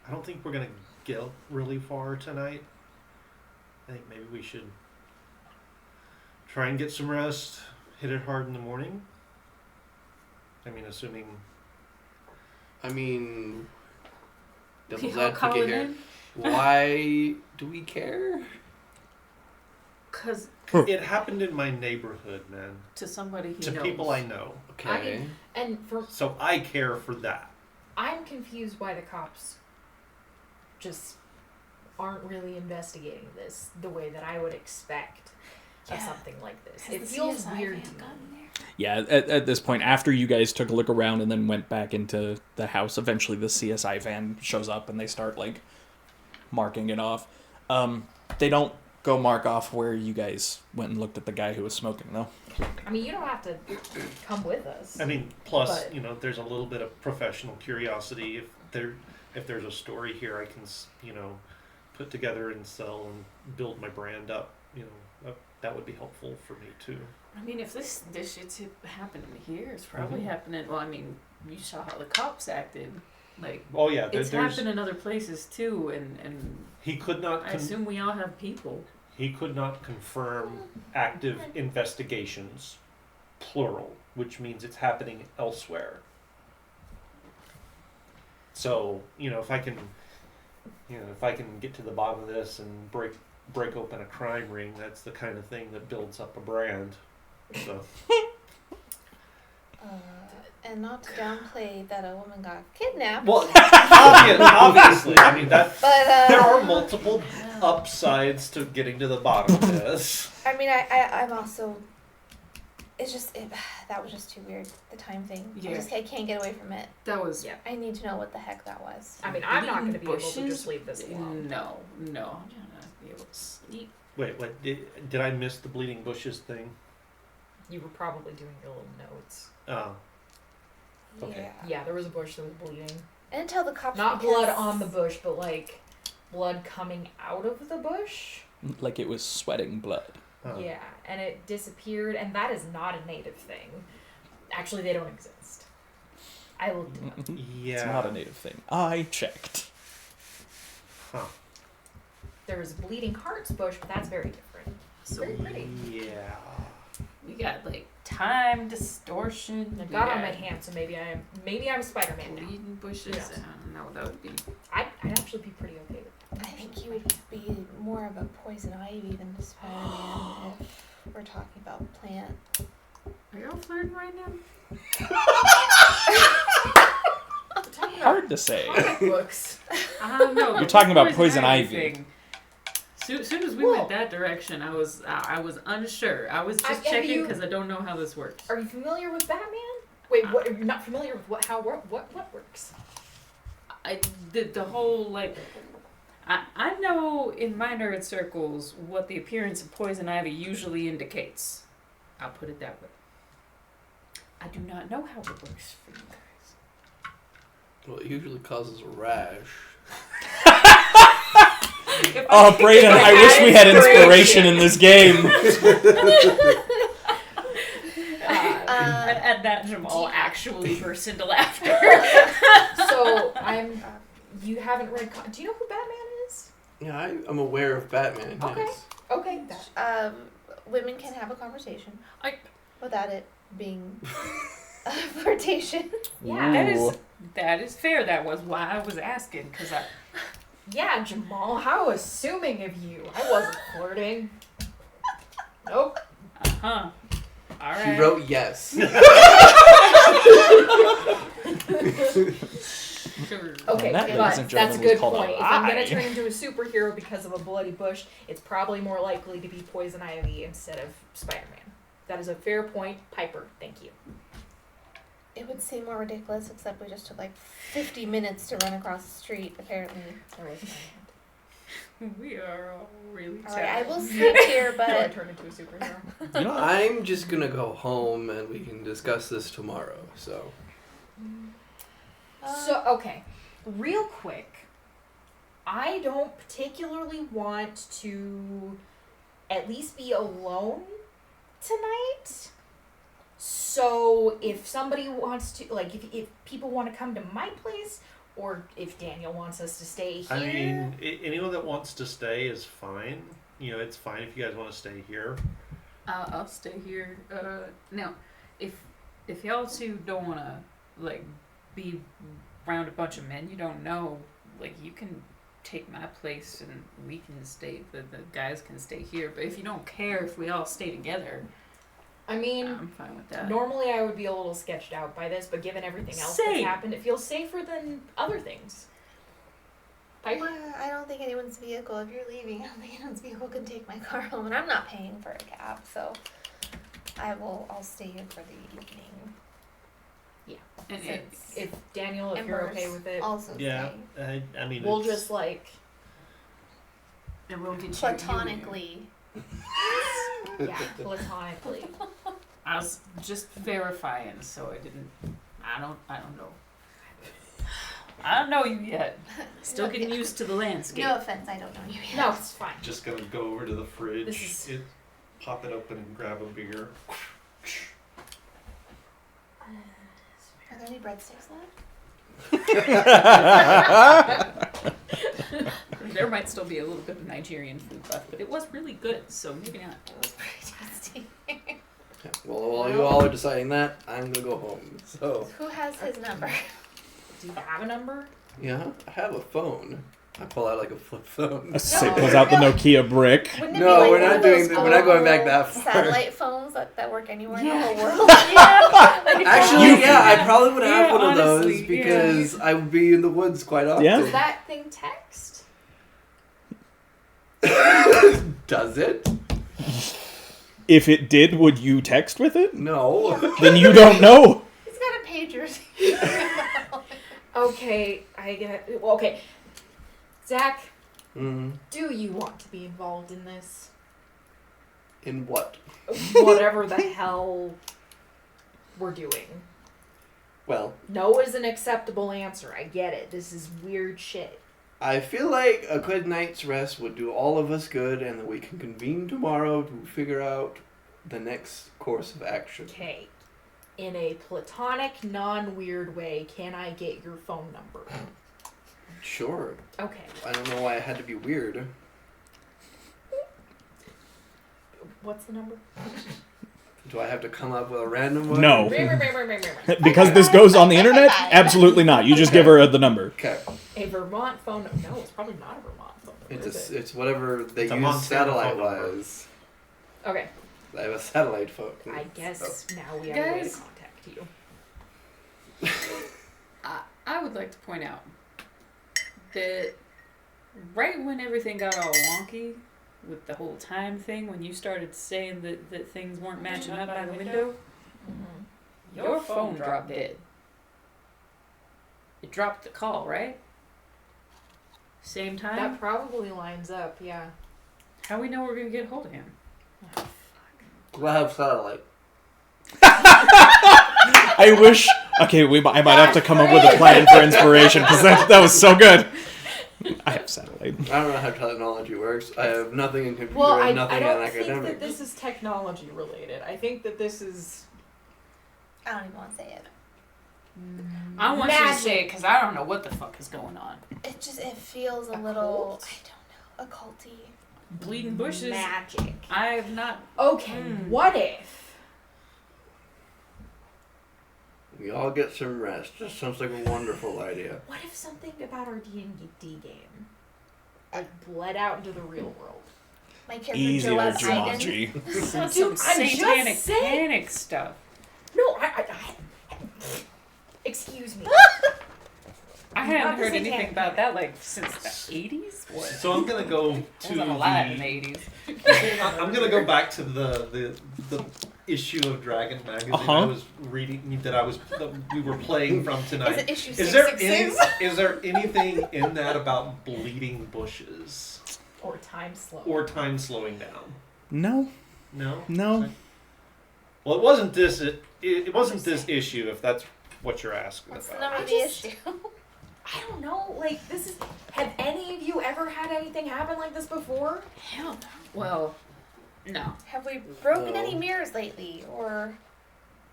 I don't think we're going to get really far tonight. I think maybe we should try and get some rest, hit it hard in the morning. I mean, assuming... I mean, devil's People call advocate it here. in? Why do we care? 'Cause It happened in my neighborhood, man. to somebody who To knows. people I know. Okay. And for So I care for that. I'm confused why the cops just aren't really investigating this the way that I would expect of Yeah. something like this. Has It the feels CSI weird van to me. gotten there? yeah, at this point, after you guys took a look around and then went back into the house, eventually the CSI van shows up and they start, like, marking it off. They don't go mark off where you guys went and looked at the guy who was smoking, though. I mean, you don't have to come with us. I mean, plus, But- you know, there's a little bit of professional curiosity. If there's a story here, I can, you know, put together and sell and build my brand up. You know, that would be helpful for me too. I mean, if this shit's happening here, it's probably Mhm. happening. Well, I mean, you saw how the cops acted. Like, Oh yeah, it's there's happening other places too, and he could not I assume we all have people. he could not confirm active investigations, plural, which means it's happening elsewhere. So you know, if I can get to the bottom of this and break open a crime ring, that's the kind of thing that builds up a brand. So And not to downplay that a woman got kidnapped. well, obviously, I mean that. But There are multiple upsides to getting to the bottom of this. I mean, I'm also. It's just that was just too weird. The time thing. Yeah. I can't get away from it. That was Yeah. I need to know what the heck that was. I mean, I'm not going to be able to bushes? just leave this alone. No, I'm gonna be able to sleep. Wait, what? Did I miss the bleeding bushes thing? You were probably doing your little notes. Oh, Okay. Yeah. Yeah, there was a bush that was bleeding. And until the cops. Not because- blood on the bush, but like blood coming out of the bush. Like it was sweating blood. oh. Yeah, and it disappeared, and that is not a native thing. Actually, they don't exist. I looked it up. Yeah. It's not a native thing. I checked. Huh. There's bleeding hearts bush, but that's very different. It's very pretty. Yeah. We got like time distortion. I got on my hand, so maybe I'm Spider-Man now. Bleeding bushes. Yes. I don't know. That would be. I'd actually be pretty okay with I think you would be more of a poison ivy than a Spider-Man if we're talking about plant. Are y'all flirting right now? Hard to say. comic books. I don't know. You're talking about poison ivy. thing. Soon as we Whoa. went that direction, I was unsure. I was just have checking you- because I don't know how this works. Are you familiar with Batman? Wait, what? You're not familiar with what works? The whole like. I know in my nerd circles what the appearance of poison ivy usually indicates. I'll put it that way. I do not know how it works for you guys. Well, it usually causes a rash. Oh, Brayden, I wish we had inspiration in this game. At that, Jamal actually burst into laughter. So You haven't read. Do you know who Batman is? Yeah, I'm aware of Batman. Okay. Yes. Okay. Women can have a conversation I- without it being a flirtation. Yeah. That is fair. That was why I was asking because I. Yeah, Jamal. How assuming of you. I wasn't flirting. Nope. All right. She wrote yes. Sure. Okay, that, but ladies and that's a gentlemen, good was called a point. If I'm lie. gonna turn into a superhero because of a bloody bush, it's probably more likely to be Poison Ivy instead of Spider-Man. That is a fair point, Piper. Thank you. It would seem more ridiculous, except we just took like 50 minutes to run across the street, apparently. We are all really Alright, I tired. will sleep here, But I but turn into a superhero. You know, I'm just gonna go home and we can discuss this tomorrow. So So, okay, real quick, I don't particularly want to at least be alone tonight. So, if somebody wants to, like, if people want to come to my place, or if Daniel wants us to stay here. I mean, anyone that wants to stay is fine. You know, it's fine if you guys want to stay here. I'll stay here. Now, if y'all two don't wanna like be around a bunch of men you don't know, like you can take my place and we can stay. The guys can stay here. But if you don't care if we all stay together, I mean, I'm fine with that. normally I would be a little sketched out by this, but given everything else Same. that's happened, it feels safer than other things. Piper? I don't think anyone's vehicle, if you're leaving, I don't think anyone's vehicle can take my car home, and I'm not paying for a cab, so I'll stay here for the evening. And Since If Daniel, if you're okay with it, also Yeah, staying I mean, we'll it's- just like. and we'll get platonically. Yeah, platonically. I was just verifying, so I didn't. I don't know. I don't know you yet. Still No, getting yeah. used to the landscape. No offense, I don't know you yet. No, it's fine. Just gonna go over to the fridge, This is- pop it open and grab a beer. Are there any breadsticks left? There might still be a little bit of Nigerian food left, but it was really good, so maybe not. It was pretty tasty. yeah, well, while you all are deciding that, I'm gonna go home. So Who has his number? Do you have a number? yeah, I have a phone. I pull out like a flip phone. Say, pulls out the Nokia brick. Wouldn't it No, be like we're one not of doing those we're not going back old that far. Satellite phones that work anywhere in the Yeah. whole world. Actually, yeah, I probably would have Yeah, one of those honestly, because I would be in the woods quite often. Yeah. Does that thing text? Does it? If it did, would you text with it? No. Then you don't know. He's got a pager. Okay, I get. Well, okay, Zach, Mm, do you want to be involved in this? in what? Whatever the hell we're doing. Well, No is an acceptable answer. I get it. This is weird shit. I feel like a good night's rest would do all of us good, and that we can convene tomorrow to figure out the next course of action. Okay. In a platonic, non-weird way, can I get your phone number? Sure. Okay. I don't know why it had to be weird. What's the number? Do I have to come up with a random one? No. A Because this goes on the internet? Absolutely not. You just give her the number. Okay. Vermont phone number. No, it's probably not a Vermont phone number. It's whatever they It's a use Montana satellite phone number. wise. Okay. I have a satellite phone. I guess now we have a way to contact you. I would like to point out that right when everything got all wonky with the whole time thing, when you started saying that things weren't matching up by the window, your phone dropped dead. It dropped the call, right? Same time? That probably lines up, yeah. How we know we're going to get hold of him? I have satellite. I wish. Okay, I might have to come up with a plan for inspiration because that was so good. I have satellite. I don't know how technology works. I have nothing in computer Well, and nothing I in don't think academics. that this is technology related. I think that this is I don't even want to say it. I want you to Magic. say it because I don't know what the fuck is going on. It feels a little, I don't know, occulty. Bleeding bushes. magic. I have not. Okay, what if? We all get some rest. Just sounds like a wonderful idea. What if something about our D&D game bled out into the real world? My character Easier Joelle Biden. Jumanji. Some Dude, I'm satanic just saying. panic stuff. No, I excuse me. I Not hadn't the heard anything satanic about that like since the 80s. What? So I'm gonna go I to wasn't alive in the 80s. I'm gonna go back to the issue of Dragon magazine I was reading that we were playing from tonight. Is it issue Is there 666? is there anything in that about bleeding bushes Or time slow. or time slowing down? No. No. No. Well, it wasn't this. It wasn't this issue. If that's what you're asking What's the about. number of the issue? I don't know. Like this is. Have any of you ever had anything happen like this before? Hell no. Well, no. Have we broken No. any mirrors lately? Or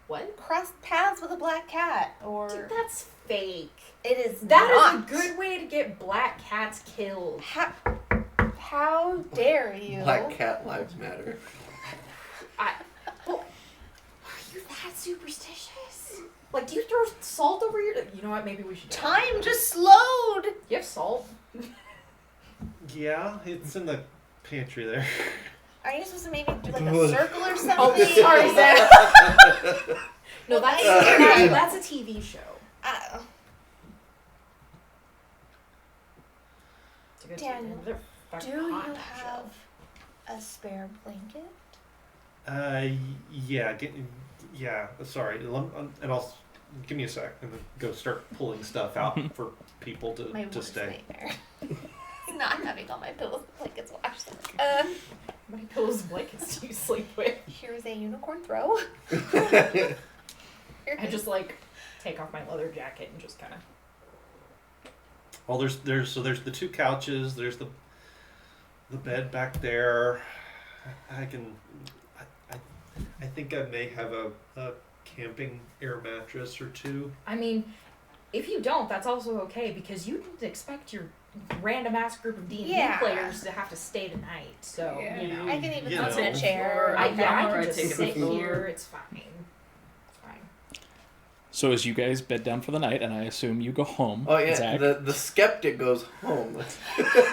What? crossed paths with a black cat? Dude, Or that's fake. it is That not. is a good way to get black cats killed. How dare you? Black cat lives matter. Are you that superstitious? Like, do you throw salt over your? You know what? Maybe we should. Time just slowed. You have salt. Yeah, it's in the pantry there. Are you supposed to maybe do like a circle or something? Oh, sorry, Zach. No, that's a TV show. It's a good Daniel, TV. They're fucking Do you hot, that have a spare blanket? Yeah. Yeah. Sorry. And I'll give me a sec and then go start pulling stuff out for people My to worst stay. nightmare. Not having all my pillows and blankets washed. How many pillows and blankets do you sleep with? Here's a unicorn throw. I just like take off my leather jacket and just kind of. Well, there's the two couches. There's the bed back there. I think I may have a camping air mattress or two. I mean, if you don't, that's also okay because you didn't expect your random ass group of D&D Yeah. players to have to stay tonight. So Yeah. you know, I can even You sit in know. a chair. I I'm can alright just taking the sit floor. here. It's fine. It's fine. So as you guys bed down for the night, and I assume you go home, Oh yeah, Zach, the skeptic goes home.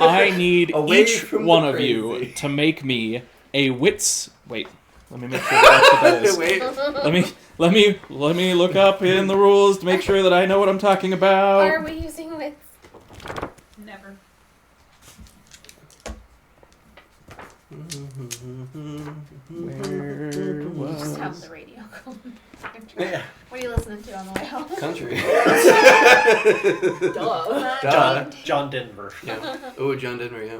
I need Away each from the one of you crazy. to make me a wits. Wait, let me make sure that's what that is. Wait, Let me look up in the rules to make sure that I know what I'm talking about. Are we using with? Never. Where Just have was? the radio go. Yeah. What are you listening to on the way home? country. Duh. John Denver. Yeah. Oh, John Denver, yeah.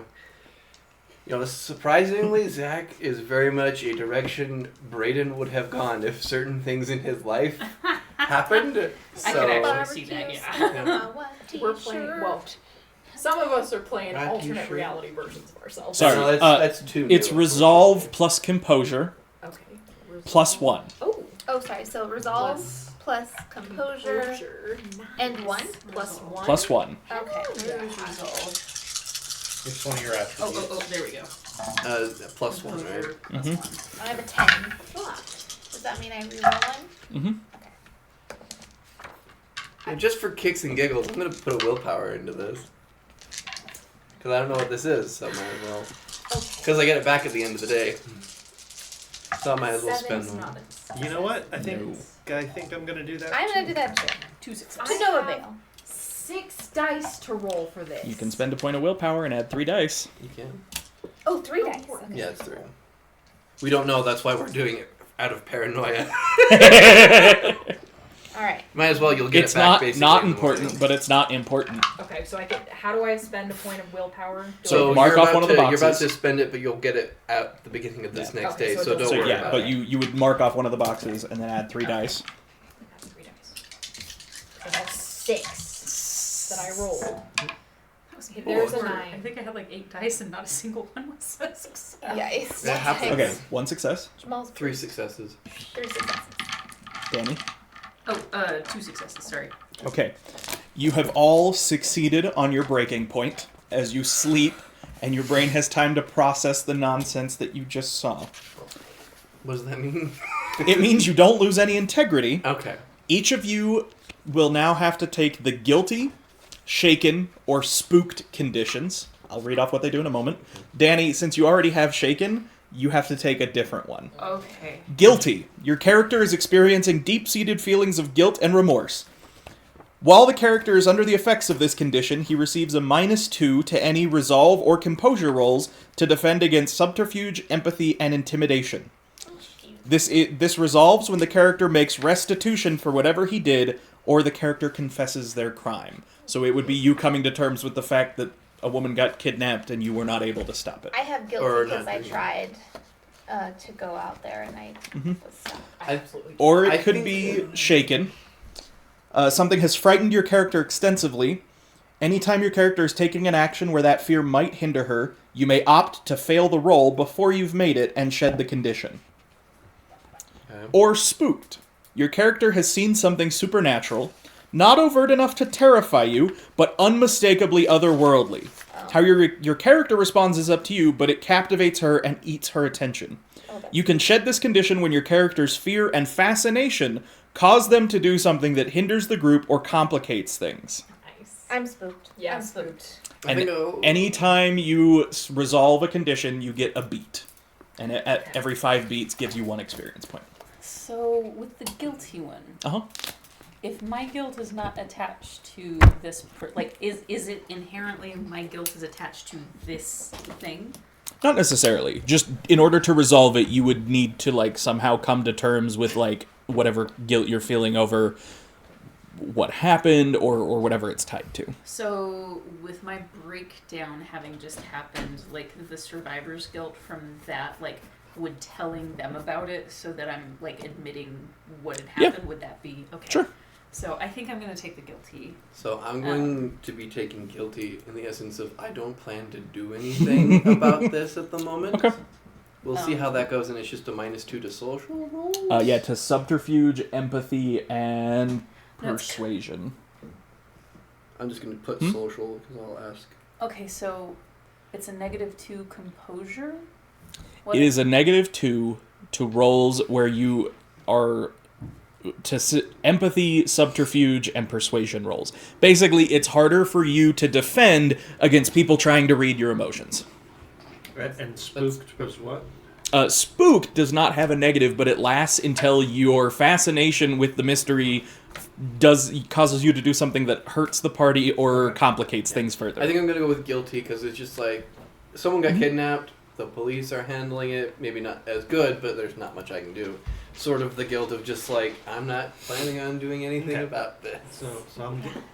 You know, surprisingly, Zach is very much a direction Brayden would have gone if certain things in his life happened. I could actually see that, yeah. We're playing. Well, some of us are playing Rocky alternate shirt. reality versions of ourselves. Sorry, No, that's two. It's new. resolve plus composure Okay. plus 1. Oh. Oh, sorry. So resolve plus composure Composure. and 1. Plus one. Plus 1. Okay. It's one of your attributes. Oh, there we go. Plus one, right? Mhm. I have a 10. Fuck. Which mean I reroll one? Mm-hmm. And just for kicks and giggles, I'm gonna put a willpower into this. Because I don't know what this is, so I might as well. Because I get it back at the end of the day. So I might as well spend Seven's one. not a You know what? I think No. I'm gonna do that. I'm too. gonna do that too. 2 successes. To no avail. 6 dice to roll for this. You can spend a point of willpower and add 3 dice. You can. Oh, 3 dice. Okay. Yeah, it's 3. We don't know, that's why we're doing it out of paranoia. Alright. Might as well, you'll get It's it back not basically. not in the important, morning. but it's not important. Okay, so I can. How do I spend a point of willpower? Do So I- mark you're off about one of the to- You're about boxes. to spend it, but you'll get it at the beginning of this Yeah. next Okay, day, so so it don't doesn't- So worry yeah, about but it. you would mark off one of the boxes and then add 3 dice. I have 3 dice. So that's 6 that I rolled. Okay, There's a I 9. think I had like 8 dice and not a single one was a success. Yikes. That happens. Okay, 1 success. Jamal's 3 successes. 3 successes. Danny. Oh, 2 successes, sorry. Okay. You have all succeeded on your breaking point as you sleep and your brain has time to process the nonsense that you just saw. What does that mean? It means you don't lose any integrity. Okay. Each of you will now have to take the guilty, shaken, or spooked conditions. I'll read off what they do in a moment. Danny, since you already have shaken, you have to take a different one. Okay. Guilty. Your character is experiencing deep-seated feelings of guilt and remorse. While the character is under the effects of this condition, he receives a -2 to any resolve or composure rolls to defend against subterfuge, empathy, and intimidation. This resolves when the character makes restitution for whatever he did, or the character confesses their crime. So it would be you coming to terms with the fact that a woman got kidnapped and you were not able to stop it. I have Or guilty because not I doing it. tried to go out there and I was stopped. Absolutely. Or it I could think- be shaken. Something has frightened your character extensively. Anytime your character is taking an action where that fear might hinder her, you may opt to fail the roll before you've made it and shed the condition. Okay. Or spooked. Your character has seen something supernatural, not overt enough to terrify you, but unmistakably otherworldly. How your character responds is up to you, but it captivates her and eats her attention. You can shed this condition when your character's fear and fascination cause them to do something that hinders the group or complicates things. Nice. I'm spooked. Yeah, I'm spooked. I think I'll- Anytime you resolve a condition, you get a beat. And at every 5 beats gives you 1 experience point. So, with the guilty one, Uh-huh. if my guilt is not attached to this, is it inherently my guilt is attached to this thing? Not necessarily. Just in order to resolve it, you would need to somehow come to terms with whatever guilt you're feeling over what happened or whatever it's tied to. So, with my breakdown having just happened, the survivor's guilt from that, would telling them about it so that I'm, admitting what had Yeah. happened, would that be okay? Sure. So, I think I'm going to take the guilty. So I'm going to be taking guilty in the essence of I don't plan to do anything about this at the moment. Okay. We'll see how that goes, and it's just a -2 to social rolls? Yeah, to subterfuge, empathy, and No. persuasion. I'm just going to put Hmm? social because I'll ask. Okay, so it's a -2 composure? It is a -2 to rolls where you are to empathy, subterfuge, and persuasion rolls. Basically, it's harder for you to defend against people trying to read your emotions. Right, and spooked was what? Spooked does not have a negative, but it lasts until your fascination with the mystery causes you to do something that hurts the party or complicates things further. I think I'm going to go with guilty because it's just someone got kidnapped, the police are handling it, maybe not as good, but there's not much I can do. Sort of the guilt of just I'm not planning on doing anything Okay. about this. So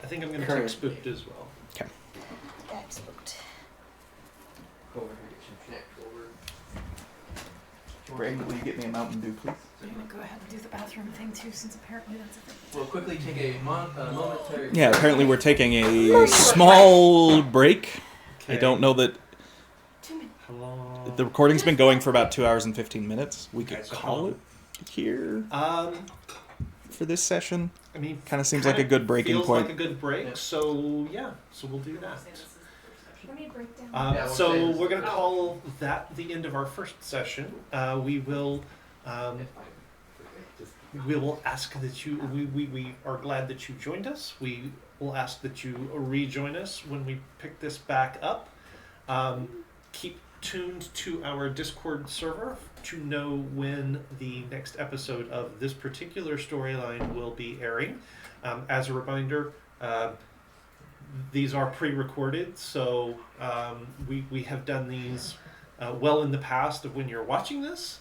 I think I'm going to take Current. spooked as well. Yeah, I'm spooked. Go over here, get some snacks over. Brayden, will you get me a Mountain Dew, please? I'm going to go ahead and do the bathroom thing too, since apparently that's a thing. We'll quickly take a momentary... Yeah, apparently we're taking a small break. I Okay. don't know that Hello. the recording's been going for about 2 hours and 15 minutes. We could Okay, so call how- it here Um, for this session. I mean, Kind of seems like a good breaking feels point. like a good break. Yeah. So yeah, so we'll do that. Let me break down. Yeah, we'll So say- we're going to call that the end of our first session. We will we will ask that you. We are glad that you joined us. We will ask that you rejoin us when we pick this back up. Keep tuned to our Discord server to know when the next episode of this particular storyline will be airing. As a reminder, these are pre-recorded, so we have done these well in the past of when you're watching this,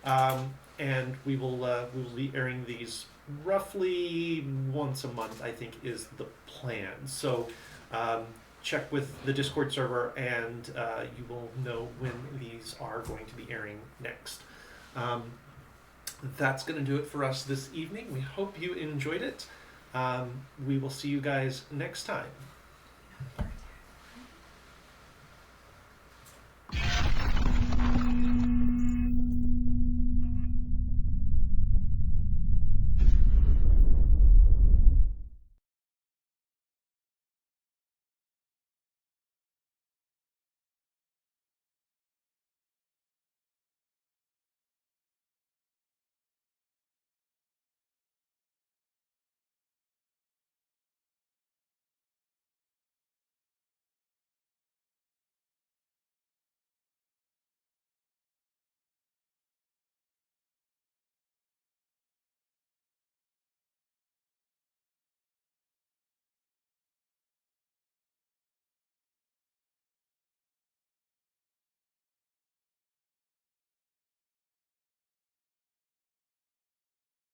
and we will be airing these roughly once a month, I think, is the plan. So check with the Discord server, and you will know when these are going to be airing next. That's going to do it for us this evening. We hope you enjoyed it. We will see you guys next time.